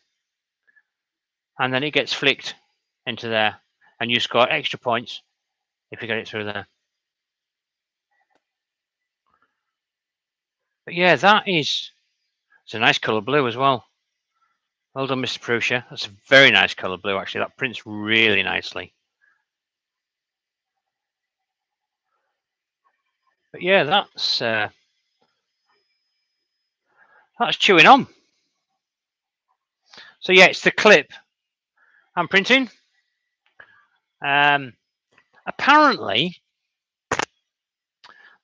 and then it gets flicked into there, and you score extra points if you get it through there. But yeah, it's a nice colour blue as well. Well done, Mr. Prussia. That's a very nice colour blue, actually. That prints really nicely. But yeah, that's chewing on. So yeah, it's the clip I'm printing. Apparently,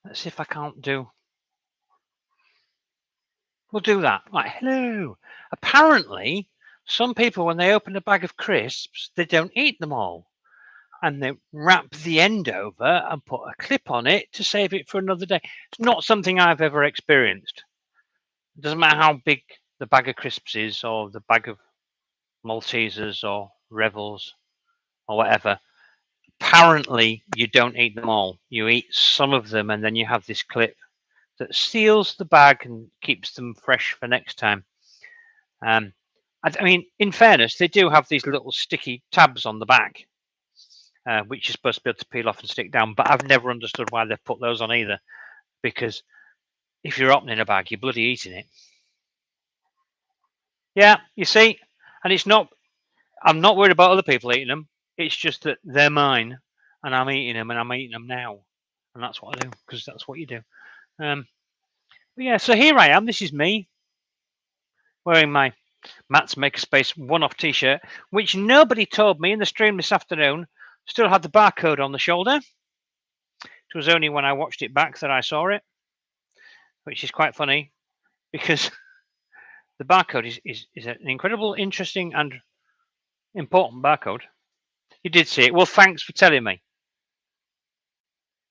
let's see if I can't do. We'll do that. Right, hello. Apparently, some people, when they open a bag of crisps, they don't eat them all. And they wrap the end over and put a clip on it to save it for another day. It's not something I've ever experienced. It doesn't matter how big the bag of crisps is, or the bag of Maltesers or Revels or whatever. Apparently, you don't eat them all. You eat some of them, and then you have this clip that seals the bag and keeps them fresh for next time. I mean, in fairness, they do have these little sticky tabs on the back, which you're supposed to be able to peel off and stick down. But I've never understood why they've put those on either, because if you're opening a bag, you're bloody eating it. Yeah, you see, and it's not. I'm not worried about other people eating them. It's just that they're mine, and I'm eating them, and I'm eating them now, and that's what I do, because that's what you do. But yeah, so here I am. This is me wearing my Matt's Makerspace one-off T-shirt, which nobody told me in the stream this afternoon still had the barcode on the shoulder. It was only when I watched it back that I saw it, which is quite funny, because the barcode is an incredible, interesting, and important barcode. You did see it. Well, thanks for telling me.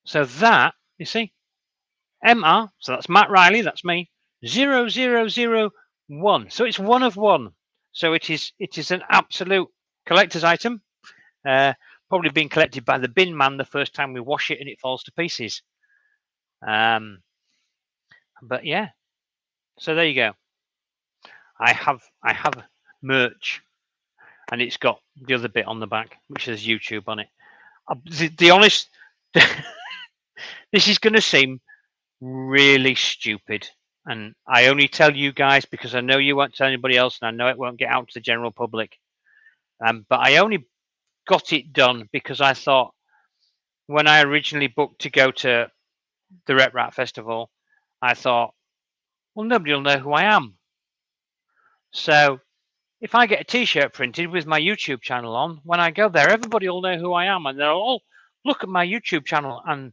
So that, you see, MR, so that's Matt Riley, that's me, 0001. So it's one of one. So it is an absolute collector's item. Probably being collected by the bin man the first time we wash it and it falls to pieces. But yeah, so there you go. I have merch, and it's got the other bit on the back which says YouTube on it. The honest, this is going to seem really stupid, and I only tell you guys because I know you won't tell anybody else, and I know it won't get out to the general public. But I only got it done because I thought, when I originally booked to go to the Rep Rat Festival, I thought, well, nobody will know who I am. So if I get a T-shirt printed with my YouTube channel on, when I go there, everybody will know who I am, and they'll all look at my YouTube channel, and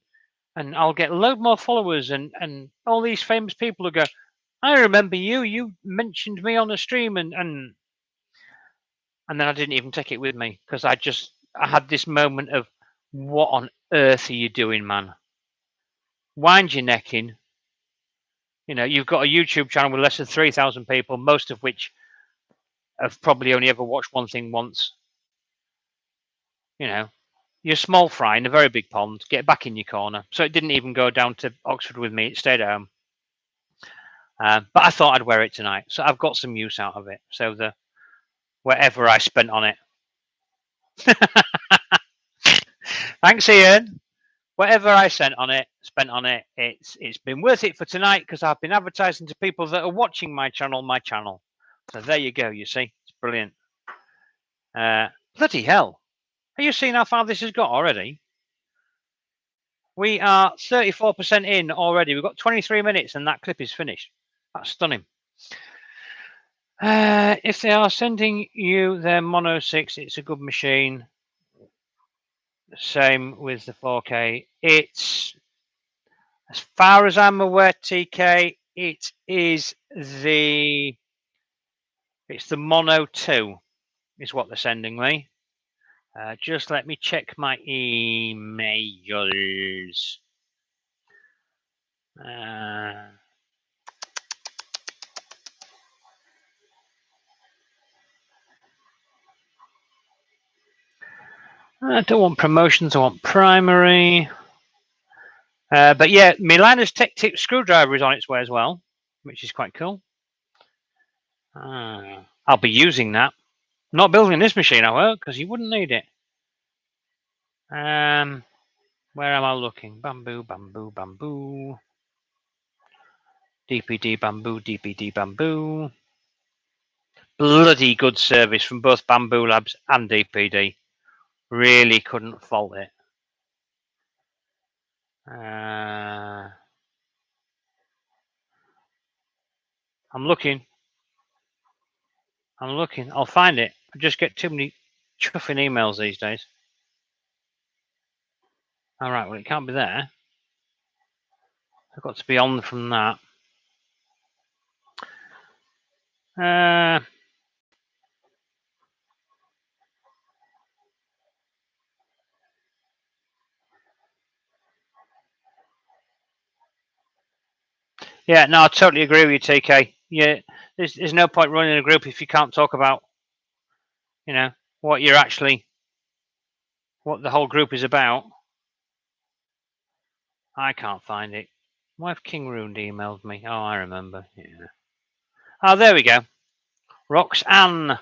I'll get a load more followers, and all these famous people will go, I remember you. You mentioned me on the stream, and then I didn't even take it with me because I had this moment of, what on earth are you doing, man? Wind your neck in. You know, you've got a YouTube channel with less than 3,000 people, most of which have probably only ever watched one thing once. You know, you're a small fry in a very big pond. Get back in your corner. So it didn't even go down to Oxford with me. It stayed at home. But I thought I'd wear it tonight, so I've got some use out of it. So whatever I spent on it. Thanks, Ian. Whatever I spent on it, it's been worth it for tonight, because I've been advertising to people that are watching my channel. So there you go. You see, it's brilliant. Bloody hell! Are you seeing how far this has got already? We are 34% in already. We've got 23 minutes, and that clip is finished. That's stunning. If they are sending you their Mono 6, it's a good machine. Same with the 4K. It's, as far as I'm aware, TK, it's the Mono 2 is what they're sending me. Just let me check my emails. I don't want promotions, I want primary. But yeah, Milana's Tech Tip screwdriver is on its way as well, which is quite cool. I'll be using that. Not building this machine, however, because you wouldn't need it. Where am I looking? Bambu, Bambu, Bambu. DPD Bambu, DPD Bambu. bloody good service from both Bambu Labs and DPD. Really couldn't fault it. I'm looking. I'll find it. I just get too many chuffing emails these days. All right, well, it can't be there. I've got to be on from that. Yeah, no, I totally agree with you, TK. Yeah, there's no point running a group if you can't talk about, what you're actually, what the whole group is about. I can't find it. Why have King Ruined emailed me? Oh, I remember. Yeah. Oh, there we go. Roxanne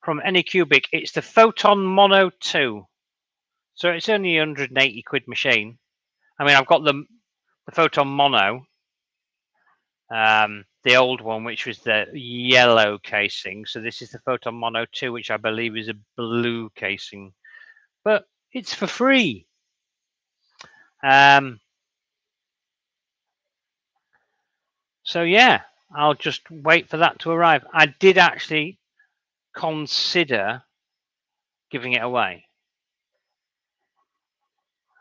from Anycubic. It's the Photon Mono 2. So it's only a £180 machine. I mean, I've got the Photon Mono, the old one, which was the yellow casing. So this is the Photon Mono 2, which I believe is a blue casing. But it's for free. So yeah, I'll just wait for that to arrive. I did actually consider giving it away.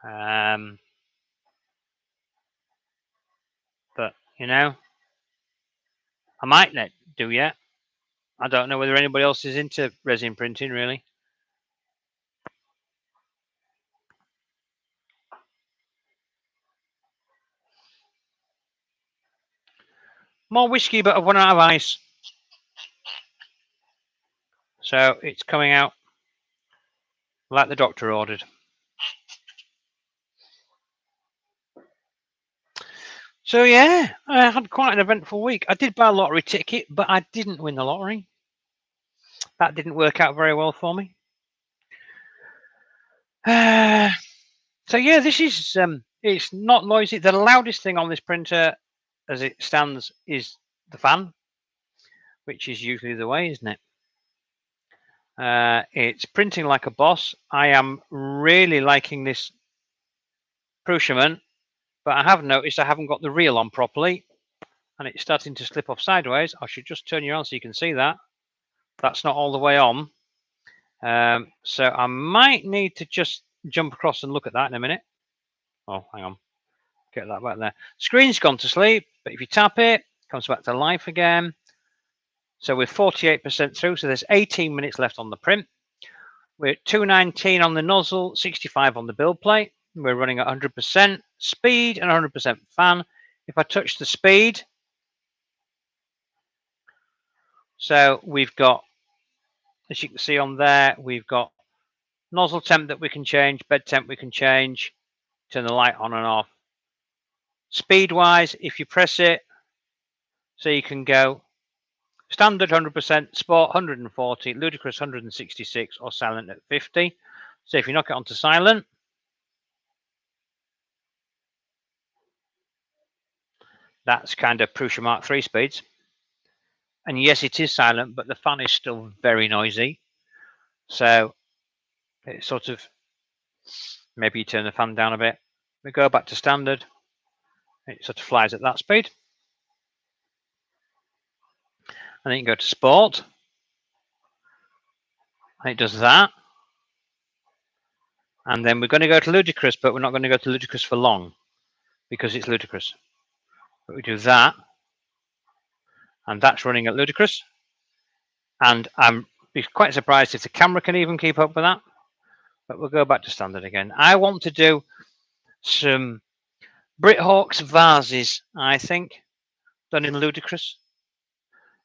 But, I might not do yet. I don't know whether anybody else is into resin printing, really. More whiskey, but I've run out of ice. So it's coming out like the doctor ordered. So yeah, I had quite an eventful week. I did buy a lottery ticket, but I didn't win the lottery. That didn't work out very well for me. So yeah, this is it's not noisy. The loudest thing on this printer, as it stands, is the fan, which is usually the way, isn't it? It's printing like a boss. I am really liking this Prussian, but I have noticed I haven't got the reel on properly, and it's starting to slip off sideways. I should just turn you on so you can see that. That's not all the way on. So I might need to just jump across and look at that in a minute. Oh, hang on. Get that back there. Screen's gone to sleep, but if you tap it, it comes back to life again. So we're 48% through, so there's 18 minutes left on the print. We're at 219 on the nozzle, 65 on the build plate. We're running at 100% speed and 100% fan. If I touch the speed, so we've got, as you can see on there, we've got nozzle temp that we can change, bed temp we can change, turn the light on and off. Speed wise, if you press it, so you can go standard 100%, sport 140, ludicrous 166, or silent at 50. So if you knock it onto silent, that's kind of Prusa Mark III speeds. And yes, it is silent, but the fan is still very noisy. So it's sort of, maybe you turn the fan down a bit. We go back to standard. It sort of flies at that speed. And then you can go to sport. And it does that. And then we're going to go to ludicrous, but we're not going to go to ludicrous for long because it's ludicrous. But we do that. And that's running at ludicrous. And I'm quite surprised if the camera can even keep up with that. But we'll go back to standard again. I want to do some Brithawk's vases, I think, done in ludicrous.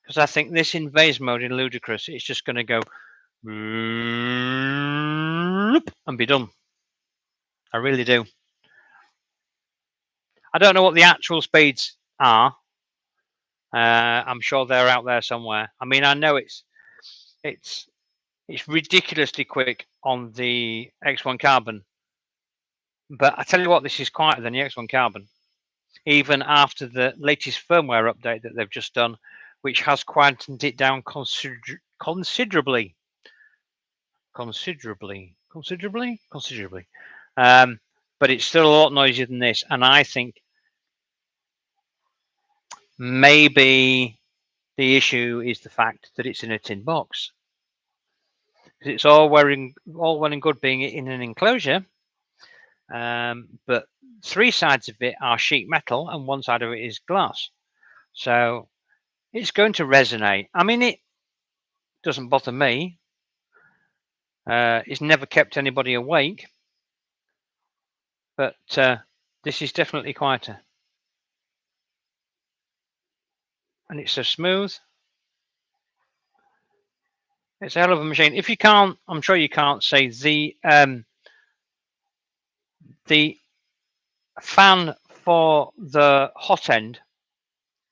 Because I think this in vase mode in ludicrous, it's just going to go and be done. I really do. I don't know what the actual speeds are. I'm sure they're out there somewhere. I mean, I know it's ridiculously quick on the X1 Carbon, but I tell you what, this is quieter than the X1 Carbon, even after the latest firmware update that they've just done, which has quietened it down considerably. But it's still a lot noisier than this, and I think maybe the issue is the fact that it's in a tin box. It's all well and good being in an enclosure, but 3 sides of it are sheet metal and 1 side of it is glass. So it's going to resonate. I mean, it doesn't bother me. It's never kept anybody awake, but this is definitely quieter. And it's so smooth. It's a hell of a machine. If you can't, I'm sure you can't see the fan for the hot end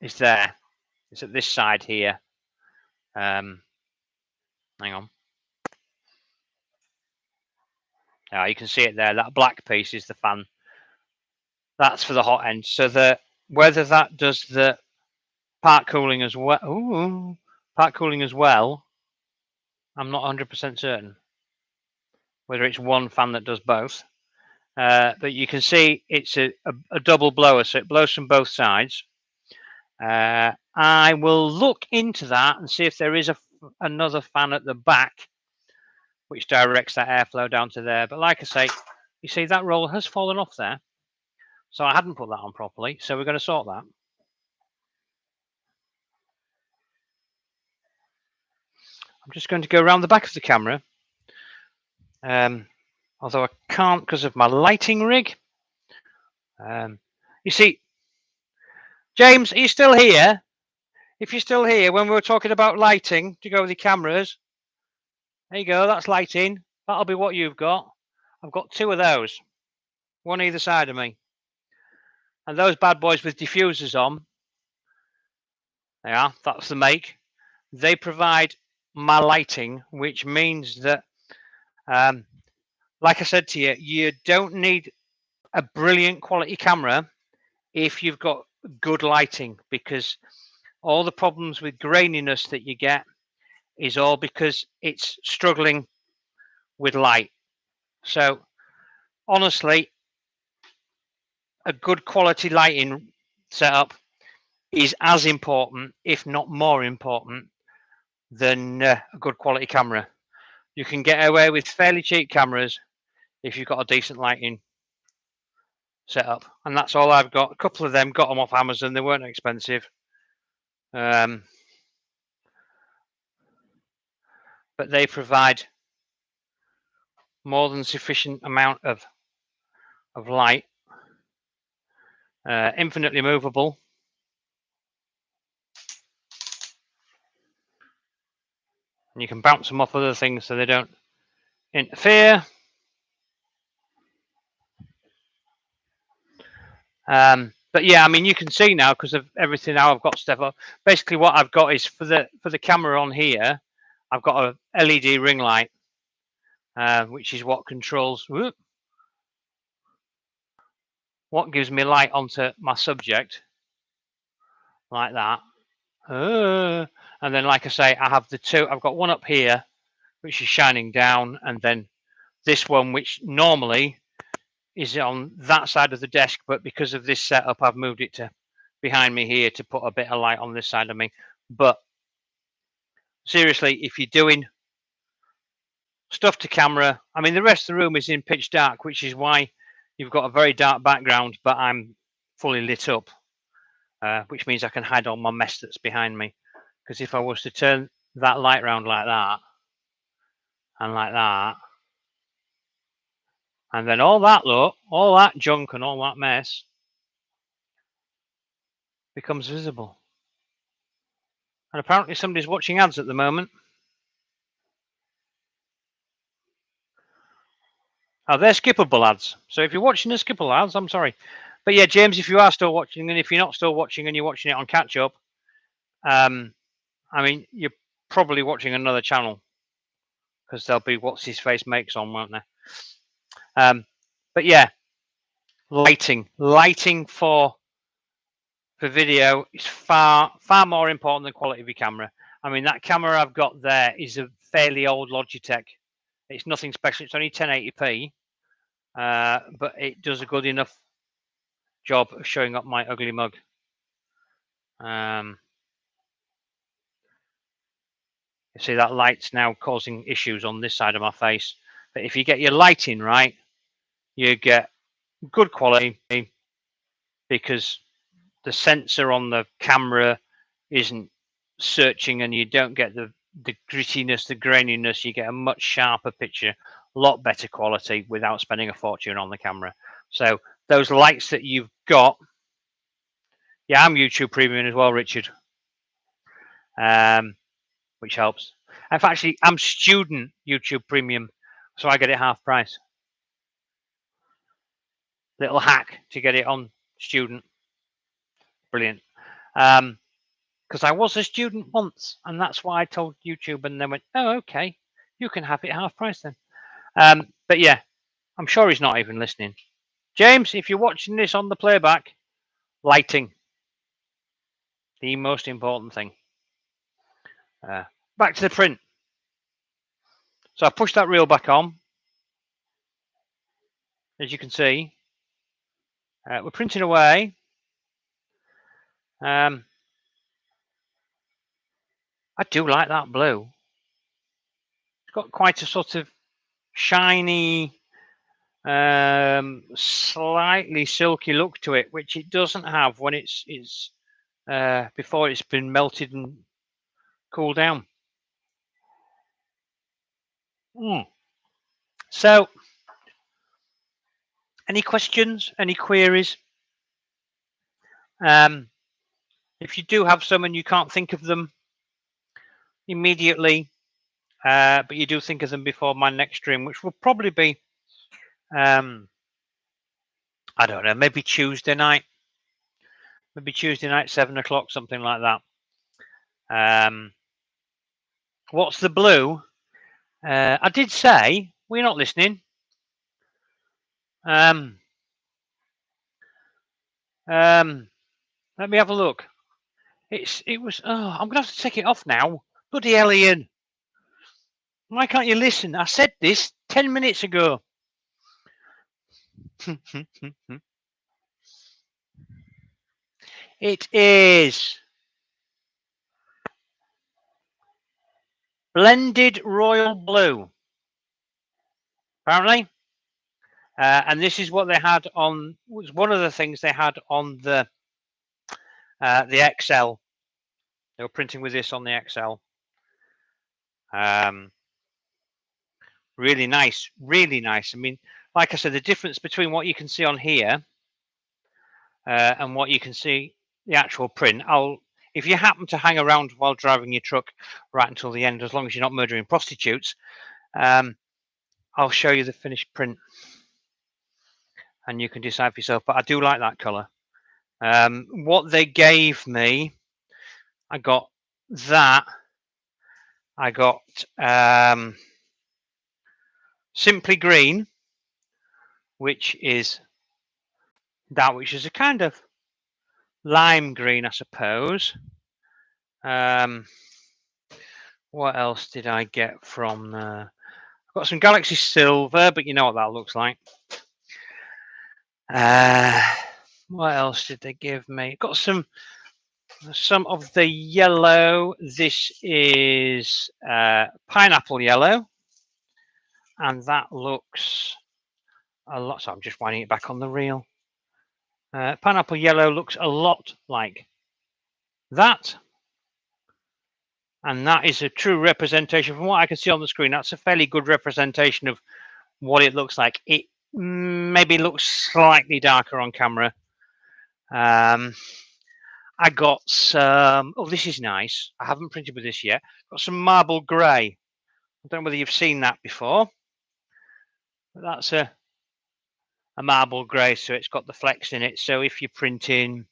is there. It's at this side here. Hang on. You can see it there. That black piece is the fan. That's for the hot end. So whether that does the part cooling as well. Ooh, part cooling as well. I'm not 100% certain whether it's one fan that does both. But you can see it's a double blower, so it blows from both sides. I will look into that and see if there is another fan at the back which directs that airflow down to there. But like I say, you see that roll has fallen off there. So I hadn't put that on properly. So we're going to sort that. I'm just going to go around the back of the camera. Although I can't because of my lighting rig. You see, James, are you still here? If you're still here, when we were talking about lighting to go with the cameras, there you go, that's lighting. That'll be what you've got. I've got 2 of those, 1 either side of me. And those bad boys with diffusers on, they are, that's the make. They provide my lighting, which means that, like I said to you, you don't need a brilliant quality camera if you've got good lighting, because all the problems with graininess that you get is all because it's struggling with light. So honestly, a good quality lighting setup is as important, if not more important, than a good quality camera. You can get away with fairly cheap cameras if you've got a decent lighting setup, and that's all I've got. A couple of them, got them off Amazon. They weren't expensive, but they provide more than sufficient amount of light. Infinitely movable. And you can bounce them off other things so they don't interfere. But yeah, I mean, you can see now because of everything now I've got stuff up. Basically, what I've got is for the camera on here, I've got a LED ring light, which is what controls what gives me light onto my subject, like that. And then, like I say, I have the 2. I've got one up here, which is shining down, and then this one, which normally is on that side of the desk, but because of this setup, I've moved it to behind me here to put a bit of light on this side of me. But seriously, if you're doing stuff to camera, I mean, the rest of the room is in pitch dark, which is why you've got a very dark background, but I'm fully lit up, which means I can hide all my mess that's behind me. Because if I was to turn that light round like that, and like that, and then all that junk and all that mess becomes visible. And apparently somebody's watching ads at the moment. Oh, they're skippable ads. So if you're watching the skippable ads, I'm sorry. But yeah, James, if you are still watching, and if you're not still watching and you're watching it on catch up, I mean, you're probably watching another channel because there'll be what's his face makes on, won't there? But yeah, lighting for for video is far more important than quality of your camera. I mean, that camera I've got there is a fairly old Logitech. It's nothing special. It's only 1080p, but it does a good enough job of showing up my ugly mug. You see that light's now causing issues on this side of my face. But if you get your lighting right, you get good quality because the sensor on the camera isn't searching, and you don't get the grittiness, the graininess. You get a much sharper picture, a lot better quality without spending a fortune on the camera. So those lights that you've got, yeah, I'm YouTube Premium as well, Richard, which helps. In fact, actually, I'm student YouTube Premium, so I get it half price. Little hack to get it on student. Brilliant. Because I was a student once, and that's why I told YouTube, and they went, "Oh, okay, you can have it half price then." But yeah, I'm sure he's not even listening. James, if you're watching this on the playback, lighting, the most important thing. Back to the print. So I pushed that reel back on. As you can see, we're printing away. I do like that blue. It's got quite a sort of shiny, slightly silky look to it, which it doesn't have when it's before it's been melted and cooled down. So, any questions? Any queries? If you do have some and you can't think of them immediately, but you do think of them before my next stream, which will probably be, I don't know, maybe Tuesday night. Maybe Tuesday night, 7 o'clock, something like that. What's the blue? I did say, we're not listening. Let me have a look. It was. Oh, I'm gonna have to take it off now. Bloody hell, Ian! Why can't you listen? I said this 10 minutes ago. It is blended royal blue, apparently. And this is what they had on. Was one of the things they had on the XL. They were printing with this on the XL. Really nice, really nice. I mean, like I said, the difference between what you can see on here and what you can see the actual print. If you happen to hang around while driving your truck right until the end, as long as you're not murdering prostitutes, I'll show you the finished print, and you can decide for yourself. But I do like that colour. What they gave me, I got that. I got Simply Green, which is that, which is a kind of lime green, I suppose. What else did I get from there? I've got some Galaxy Silver, but you know what that looks like. What else did they give me? Got some of the yellow. This is pineapple yellow, and that looks a lot. So I'm just winding it back on the reel. Pineapple yellow looks a lot like that, and that is a true representation from what I can see on the screen. That's a fairly good representation of what it looks like. It maybe looks slightly darker on camera. I got some. Oh, this is nice. I haven't printed with this yet. Got some marble grey. I don't know whether you've seen that before. But that's a marble grey, so it's got the flex in it. So if you're printing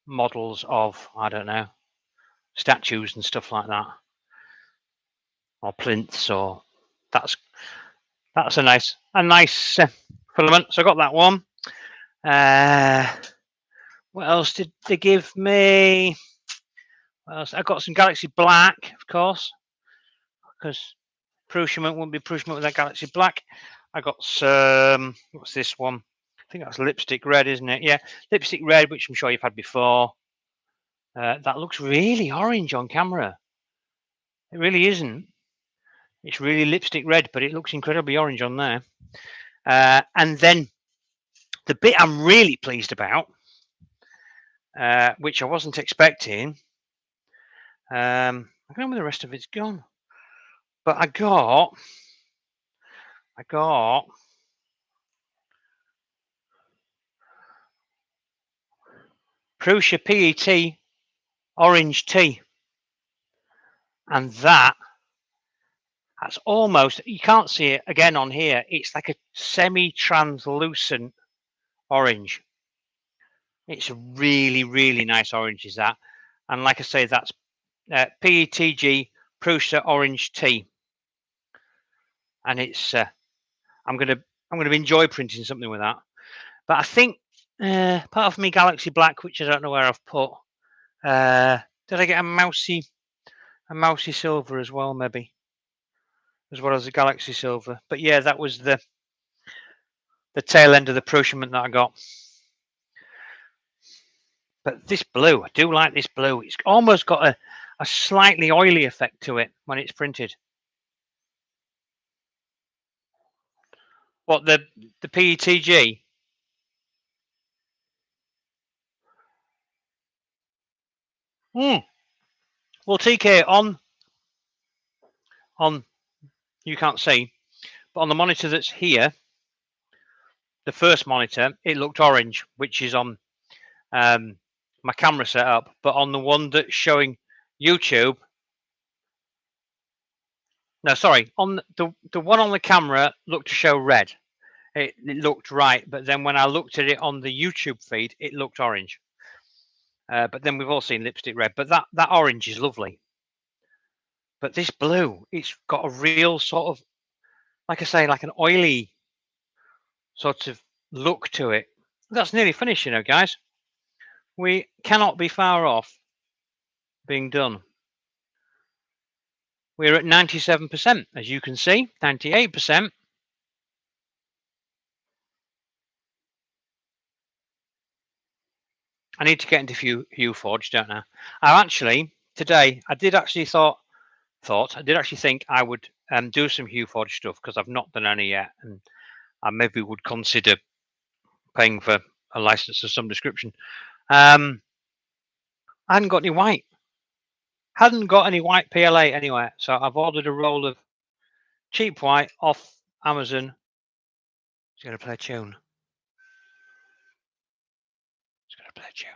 models of, I don't know, statues and stuff like that, or plinths, or that's a nice filament. So I got that one. What else did they give me? What else? I got some Galaxy Black, of course, because Prushiment wouldn't be Prushiment without Galaxy Black. I got some. What's this one? I think that's Lipstick Red, isn't it? Yeah, Lipstick Red, which I'm sure you've had before. That looks really orange on camera. It really isn't. It's really lipstick red, but it looks incredibly orange on there. And then the bit I'm really pleased about, which I wasn't expecting, I don't know where the rest of it's gone, but I got Prusa PET orange tea, and that's almost, you can't see it again on here, it's like a semi-translucent orange. It's a really, really nice orange, is that. And like I say, that's PETG Prusa orange tea, and it's I'm gonna enjoy printing something with that. But I think part of me Galaxy Black, which I don't know where I've put. Did I get a mousy silver as well, maybe, as well as a Galaxy Silver? But yeah, that was the tail end of the Prushiment that I got. But this blue, I do like this blue. It's almost got a slightly oily effect to it when it's printed. What, the PETG? Well, TK, on you can't see, but on the monitor that's here, the first monitor, it looked orange, which is on my camera setup. But on the one that's showing YouTube, no, sorry, on the one on the camera looked to show red. It looked right, but then when I looked at it on the YouTube feed, it looked orange. But then we've all seen lipstick red, but that orange is lovely. But this blue, it's got a real sort of, like I say, like an oily sort of look to it. That's nearly finished, you know, guys. We cannot be far off being done. We're at 97%, as you can see, 98%. I need to get into HueForge, don't I? Today, I did actually think I would do some HueForge stuff, because I've not done any yet, and I maybe would consider paying for a license of some description. I hadn't got any white. Hadn't got any white PLA anywhere, so I've ordered a roll of cheap white off Amazon. It's going to play a tune. It's going to play a tune.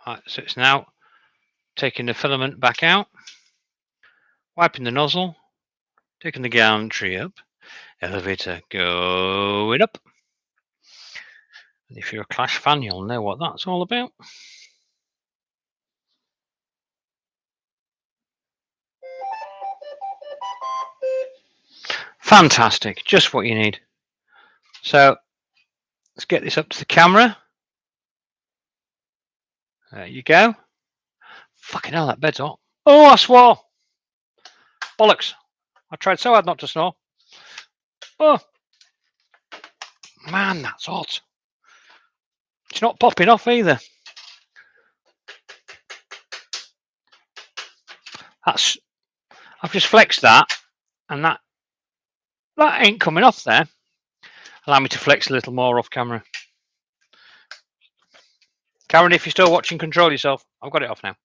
Right, so it's now taking the filament back out, wiping the nozzle, taking the gantry up, elevator going up. And if you're a Clash fan, you'll know what that's all about. Fantastic, just what you need. So let's get this up to the camera. There you go. Fucking hell, that bed's hot. Oh, I swore. Bollocks. I tried so hard not to snore. Oh, man, that's hot. It's not popping off either. I've just flexed that, and that ain't coming off there. Allow me to flex a little more off camera. Karen, if you're still watching, control yourself. I've got it off now.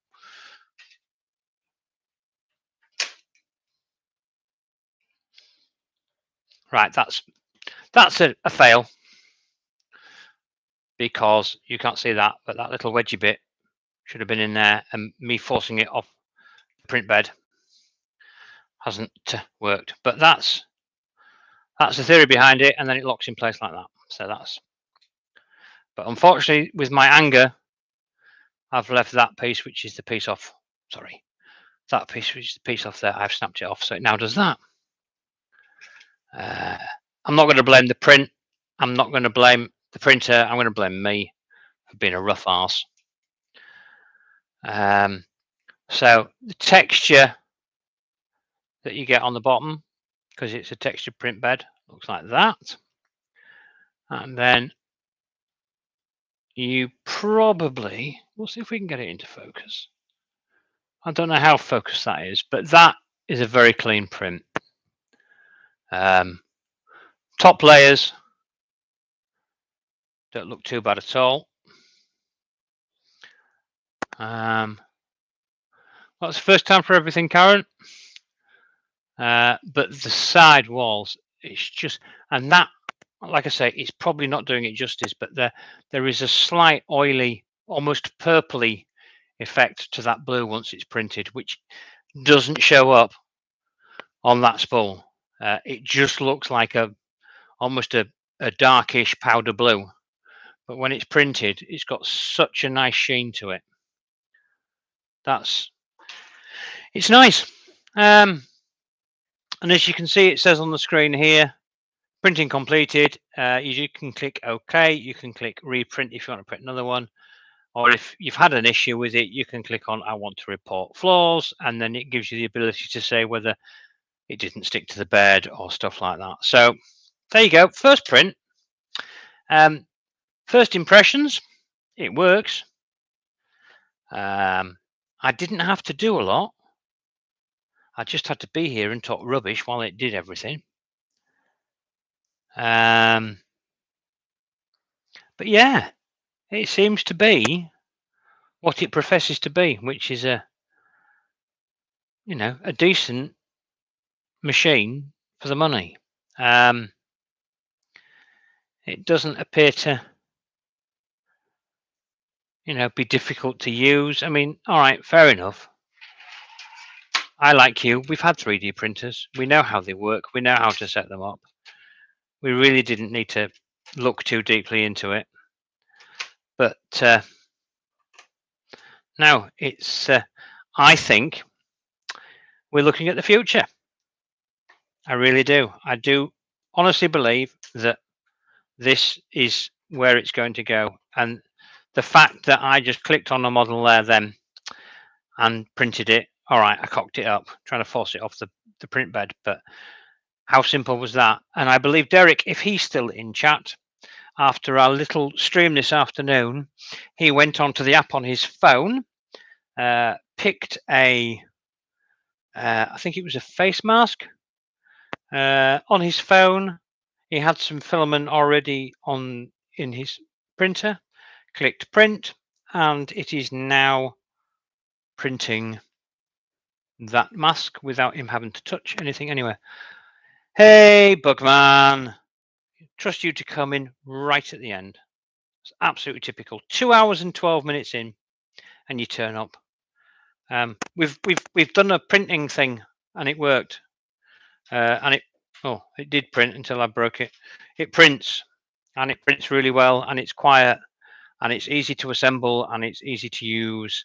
Right, that's a fail, because you can't see that, but that little wedgy bit should have been in there, and me forcing it off the print bed hasn't worked. But that's the theory behind it, and then it locks in place like that. So but unfortunately, with my anger, I've left that piece, which is the piece off. Sorry, that piece, which is the piece off there, I've snapped it off, so it now does that. I'm not going to blame the print. I'm not going to blame the printer, I'm going to blame me for being a rough arse. So the texture that you get on the bottom, because it's a textured print bed, looks like that. And then you probably, we'll see if we can get it into focus. I don't know how focused that is, but that is a very clean print. Top layers don't look too bad at all. Well, it's the first time for everything, Karen. But the side walls, it's just, and that, like I say, it's probably not doing it justice, but there is a slight oily, almost purpley effect to that blue once it's printed, which doesn't show up on that spool. It just looks like almost a darkish powder blue, but when it's printed, it's got such a nice sheen to it. It's nice. And as you can see, it says on the screen here, printing completed. You can click OK. You can click reprint if you want to print another one. Or if you've had an issue with it, you can click on I want to report flaws, and then it gives you the ability to say whether it didn't stick to the bed or stuff like that. So there you go. First print. First impressions, it works. I didn't have to do a lot. I just had to be here and talk rubbish while it did everything. But yeah, it seems to be what it professes to be, which is a decent machine for the money. It doesn't appear to be difficult to use. I mean, all right, fair enough. I, like you, we've had 3D printers. We know how they work. We know how to set them up. We really didn't need to look too deeply into it. But no, it's. I think we're looking at the future. I really do. I do honestly believe that this is where it's going to go. And the fact that I just clicked on a model there then and printed it, all right, I cocked it up, trying to force it off the print bed. But how simple was that? And I believe Derek, if he's still in chat, after our little stream this afternoon, he went onto the app on his phone, picked I think it was a face mask on his phone. He had some filament already in his printer, clicked print, and it is now printing that mask without him having to touch anything anywhere. Hey, Bugman, trust you to come in right at the end. It's absolutely typical. 2 hours and 12 minutes in, and you turn up. We've done a printing thing, and it worked. And it did print until I broke it. It prints, and it prints really well, and it's quiet, and it's easy to assemble, and it's easy to use.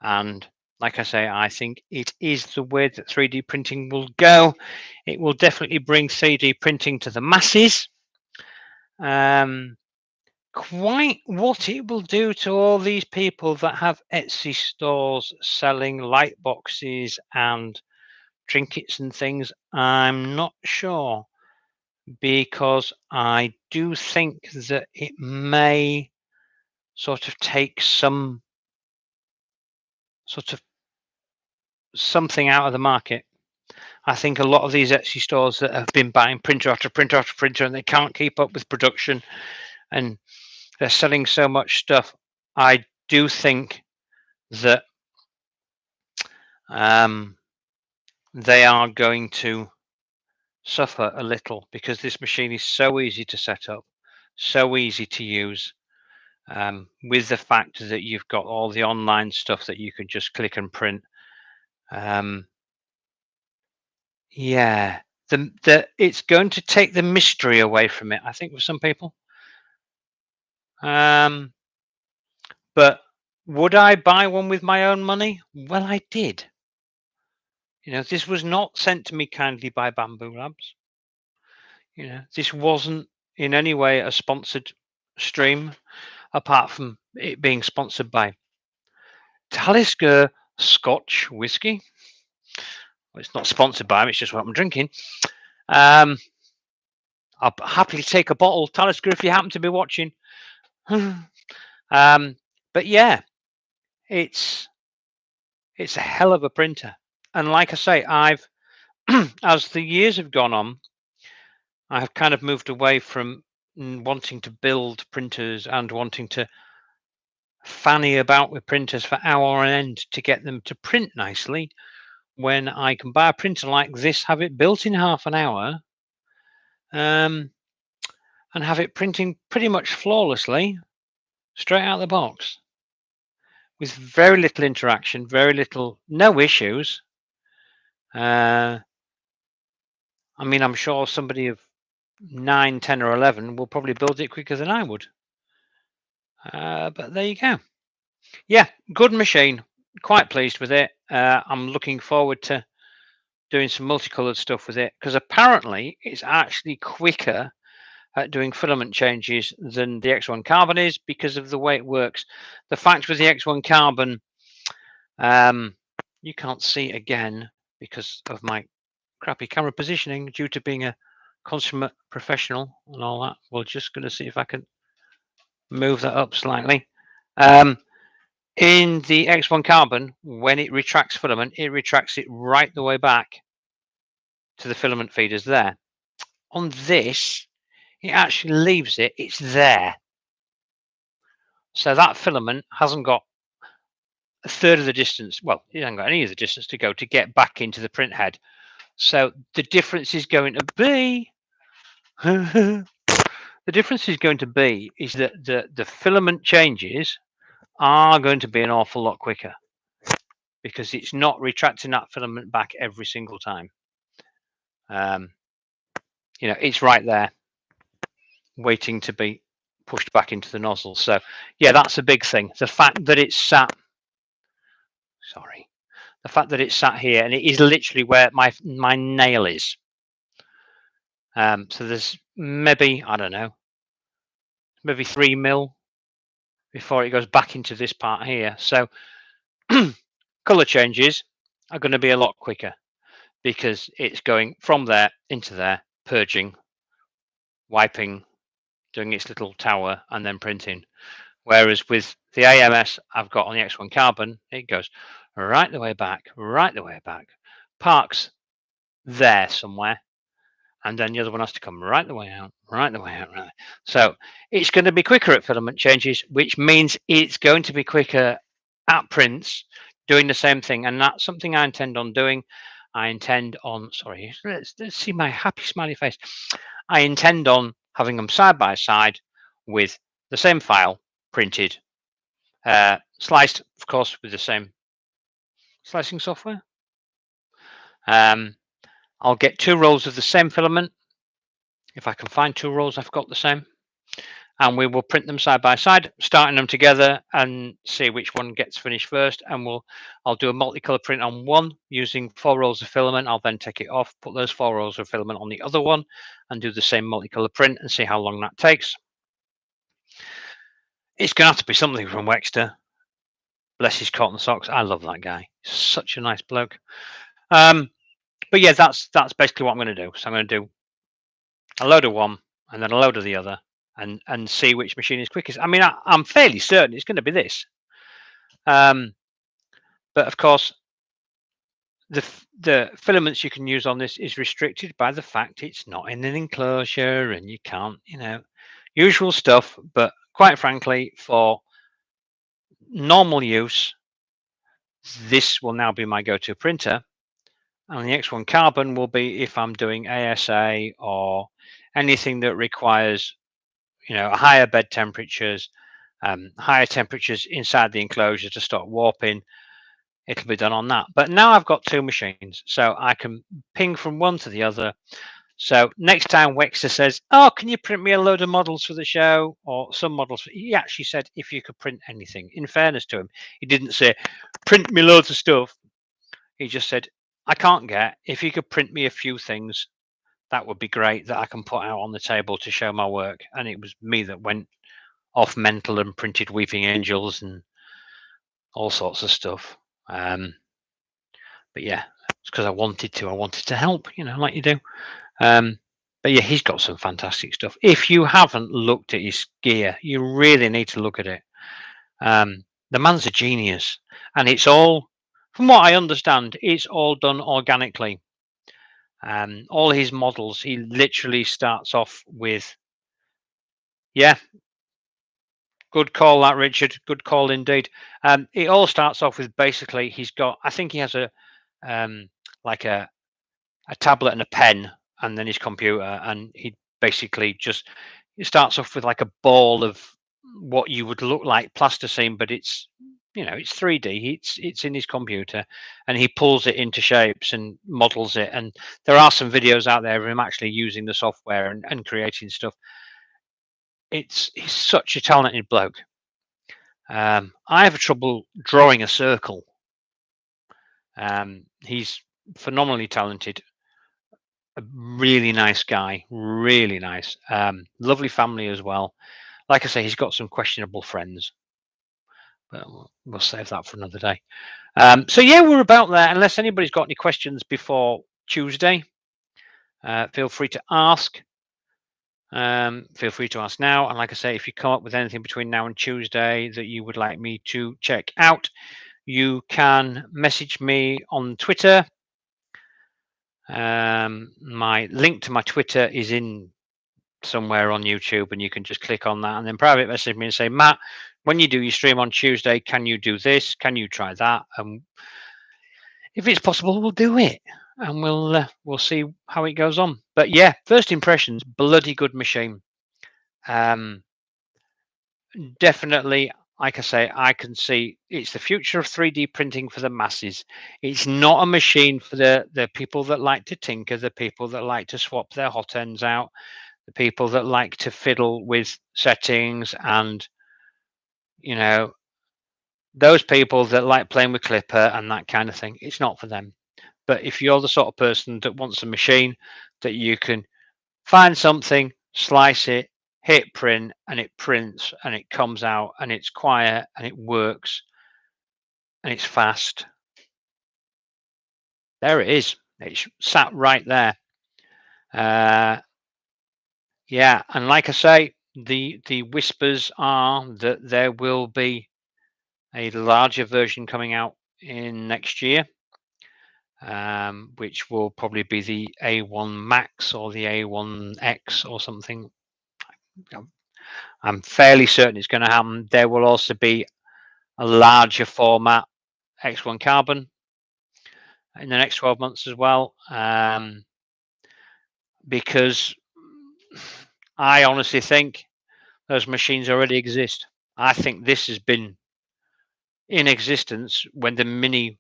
And like I say, I think it is the way that 3D printing will go. It will definitely bring 3D printing to the masses. Quite what it will do to all these people that have Etsy stores selling light boxes and trinkets and things, I'm not sure, because I do think that it may sort of take some sort of something out of the market. I think a lot of these Etsy stores that have been buying printer after printer after printer, and they can't keep up with production, and they're selling so much stuff. I do think that they are going to suffer a little, because this machine is so easy to set up, so easy to use, with the fact that you've got all the online stuff that you can just click and print. Yeah, it's going to take the mystery away from it, I think, for some people. But would I buy one with my own money? Well, I did. This was not sent to me kindly by Bambu Labs. This wasn't in any way a sponsored stream, apart from it being sponsored by Talisker Scotch whiskey. Well, it's not sponsored by them, it's just what I'm drinking. I'll happily take a bottle, Talisker, if you happen to be watching. But yeah, it's a hell of a printer. And like I say, I've as the years have gone on, I have kind of moved away from wanting to build printers and wanting to fanny about with printers for hour on end to get them to print nicely, when I can buy a printer like this, have it built in half an hour, and have it printing pretty much flawlessly straight out of the box with very little interaction, no issues. I mean, I'm sure somebody of 9, 10 or 11 will probably build it quicker than I would. But there you go. Yeah, good machine. Quite pleased with it. I'm looking forward to doing some multicolored stuff with it, because apparently it's actually quicker at doing filament changes than the X1 Carbon is, because of the way it works. The fact with the X1 Carbon, you can't see again because of my crappy camera positioning due to being a consummate professional and all that. We're just going to see if I can move that up slightly. In the X1 Carbon, when it retracts filament, it retracts it right the way back to the filament feeders there. On this, it actually leaves it, it's there. So that filament hasn't got a third of the distance. Well, it hasn't got any of the distance to go to get back into the print head. So the difference is going to be the difference is going to be is that the filament changes are going to be an awful lot quicker, because it's not retracting that filament back every single time. It's right there waiting to be pushed back into the nozzle. So yeah, that's a big thing. The fact that it's sat here, and it is literally where my nail is. So there's maybe, I don't know, maybe 3 mil before it goes back into this part here. So color changes are going to be a lot quicker, because it's going from there into there, purging, wiping, doing its little tower, and then printing. Whereas with the AMS I've got on the X1 Carbon, it goes right the way back, parks there somewhere, and then the other one has to come right the way out. So it's going to be quicker at filament changes, which means it's going to be quicker at prints, doing the same thing. And that's something I intend on doing. Sorry, let's see my happy smiley face. I intend on having them side by side with the same file printed, sliced, of course, with the same slicing software. I'll get 2 rolls of the same filament. If I can find 2 rolls I've got the same, and we will print them side by side, starting them together and see which one gets finished first. And I'll do a multicolor print on one using 4 rolls of filament. I'll then take it off, put those 4 rolls of filament on the other one, and do the same multicolor print and see how long that takes. It's going to have to be something from Wexter. Bless his cotton socks. I love that guy. He's such a nice bloke. But yeah, that's basically what I'm going to do. So I'm going to do a load of one and then a load of the other, and see which machine is quickest. I mean, I'm fairly certain it's going to be this. But of course, the filaments you can use on this is restricted by the fact it's not in an enclosure, and you can't, usual stuff. But quite frankly, for normal use, this will now be my go-to printer. And the X1 Carbon will be if I'm doing ASA or anything that requires, higher bed temperatures, higher temperatures inside the enclosure to stop warping. It'll be done on that. But now I've got 2 machines, so I can ping from one to the other. So next time Wexter says, "Oh, can you print me a load of models for the show?" or some models, he actually said if you could print anything. In fairness to him, he didn't say print me loads of stuff. He just said, I can't get, if you could print me a few things, that would be great, that I can put out on the table to show my work. And it was me that went, off Mental and printed Weeping Angels and all sorts of stuff. But yeah, it's because I wanted to help, like you do. But yeah, he's got some fantastic stuff. If you haven't looked at his gear, you really need to look at it. The man's a genius, and it's all, from what I understand, it's all done organically. All his models, he literally starts off with, yeah, good call, that Richard. Good call indeed. It all starts off with basically he's got. I think he has a like a tablet and a pen, and then his computer, and he basically just it starts off with like a ball of what you would look like plasticine, but it's it's 3D. It's in his computer, and he pulls it into shapes and models it. And there are some videos out there of him actually using the software and creating stuff. He's such a talented bloke. I have trouble drawing a circle. He's phenomenally talented. A really nice guy, really nice. Lovely family as well. Like I say, he's got some questionable friends, but we'll save that for another day. So yeah, we're about there. Unless anybody's got any questions before Tuesday, feel free to ask. Feel free to ask now. And like I say, if you come up with anything between now and Tuesday that you would like me to check out, you can message me on Twitter. My link to my Twitter is in somewhere on YouTube, and you can just click on that and then private message me and say, Matt, when you do your stream on Tuesday, can you do this? Can you try that? And if it's possible, we'll do it, and we'll see how it goes on. But yeah, first impressions, bloody good machine. Definitely, like I say, I can see it's the future of 3D printing for the masses. It's not a machine for the people that like to tinker, the people that like to swap their hot ends out, the people that like to fiddle with settings, and those people that like playing with Clipper and that kind of thing. It's not for them. But if you're the sort of person that wants a machine that you can find something, slice it, hit print, and it prints and it comes out and it's quiet and it works and it's fast, there it is. It's sat right there. Yeah, and like I say, the whispers are that there will be a larger version coming out in next year, which will probably be the A1 Max or the A1X or something. I'm fairly certain it's going to happen. There will also be a larger format X1 Carbon in the next 12 months as well, because I honestly think those machines already exist. I think this has been in existence when the Mini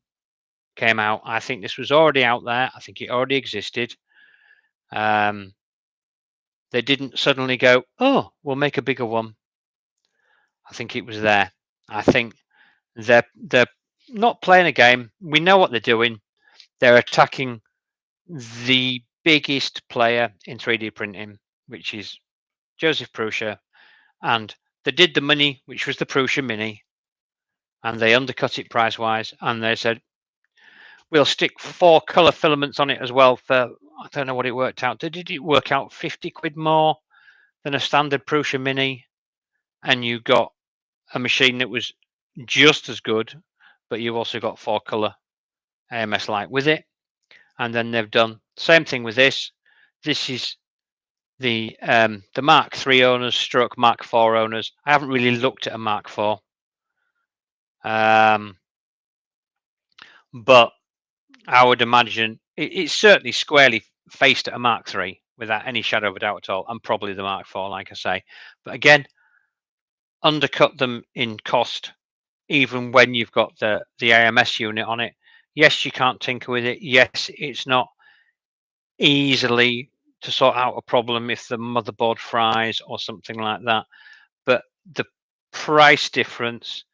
came out. I think this was already out there. I think it already existed. They didn't suddenly go, oh, we'll make a bigger one. I think it was there. I think they're not playing a game. We know what they're doing. They're attacking the biggest player in 3D printing, which is Joseph Prusa, and they did the Mini, which was the Prusa Mini, and they undercut it price wise, and they said we'll stick 4 color filaments on it as well for, I don't know what it worked out. Did it work out 50 quid more than a standard Prusa Mini? And you got a machine that was just as good, but you've also got 4 color AMS light with it. And then they've done the same thing with this. This is the Mark III owners stroke Mark IV owners. I haven't really looked at a Mark IV, but I would imagine it's certainly squarely faced at a Mark III without any shadow of a doubt at all, and probably the Mark IV, like I say. But again, undercut them in cost, even when you've got the AMS unit on it. Yes, you can't tinker with it. Yes, it's not easily to sort out a problem if the motherboard fries or something like that. But the price difference,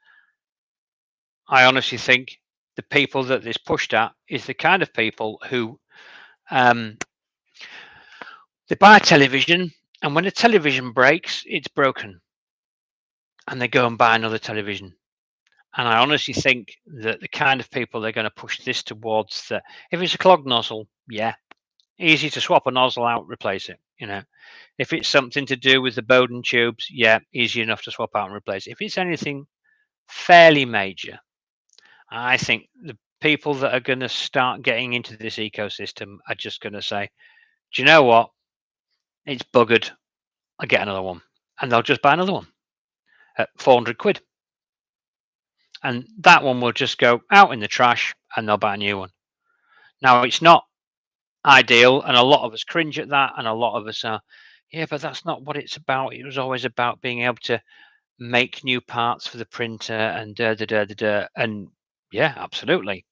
I honestly think the people that this pushed at is the kind of people who they buy a television, and when a television breaks, it's broken. and they go and buy another television. And I honestly think that the kind of people they're going to push this towards, that if it's a clogged nozzle, yeah, easy to swap a nozzle out, replace it. If it's something to do with the Bowden tubes, yeah, easy enough to swap out and replace it. If it's anything fairly major, I think the people that are going to start getting into this ecosystem are just going to say, do you know what? It's buggered. I'll get another one. And they'll just buy another one at 400 quid. And that one will just go out in the trash and they'll buy a new one. Now, it's not ideal, and a lot of us cringe at that, and a lot of us are, yeah, but that's not what it's about. It was always about being able to make new parts for the printer and da da da da da. And yeah, absolutely.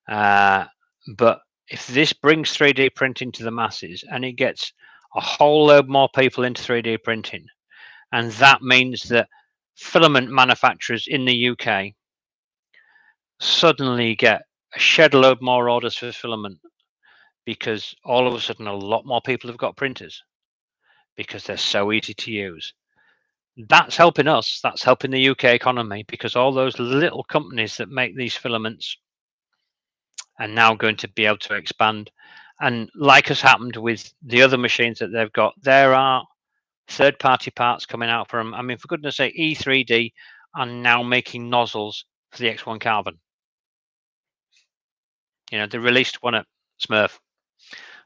But if this brings 3D printing to the masses and it gets a whole load more people into 3D printing, and that means that filament manufacturers in the UK suddenly get a shed load more orders for filament, because all of a sudden a lot more people have got printers because they're so easy to use. That's helping us. That's helping the UK economy, because all those little companies that make these filaments are now going to be able to expand. And like has happened with the other machines that they've got, there are third-party parts coming out from. I mean, for goodness sake, E3D are now making nozzles for the X1 Carbon. They released one at Smurf.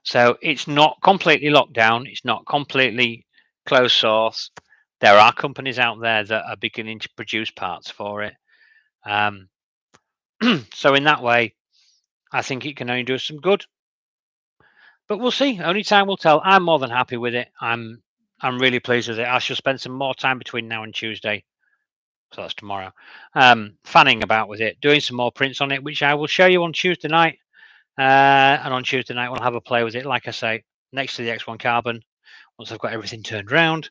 So it's not completely locked down. It's not completely closed source. There are companies out there that are beginning to produce parts for it. So in that way, I think it can only do us some good. But we'll see. Only time will tell. I'm more than happy with it. I'm really pleased with it. I shall spend some more time between now and Tuesday, so that's tomorrow, fanning about with it, doing some more prints on it, which I will show you on Tuesday night. And on Tuesday night, we'll have a play with it, like I say, next to the X1 Carbon, once I've got everything turned around,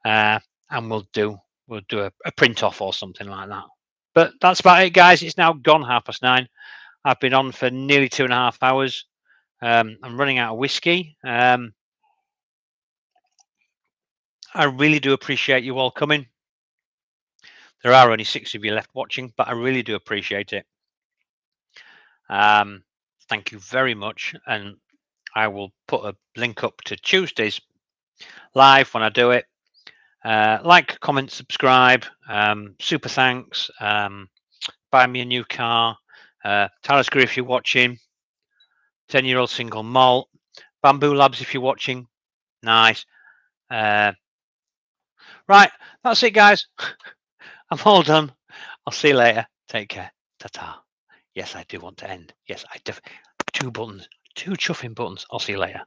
and we'll do a print off or something like that. But that's about it, guys. It's now gone 9:30. I've been on for nearly 2.5 hours. I'm running out of whiskey. I really do appreciate you all coming. There are only 6 of you left watching, but I really do appreciate it. Thank you very much, and I will put a link up to Tuesday's live when I do it. Like, comment, subscribe, super thanks, buy me a new car, Talisker if you're watching, 10-year-old single malt, Bambu Labs if you're watching, nice. Right, that's it, guys. I'm all done. I'll see you later. Take care. Ta-ta. Yes, I do want to end. Yes, I do. 2 buttons, 2 chuffing buttons. I'll see you later.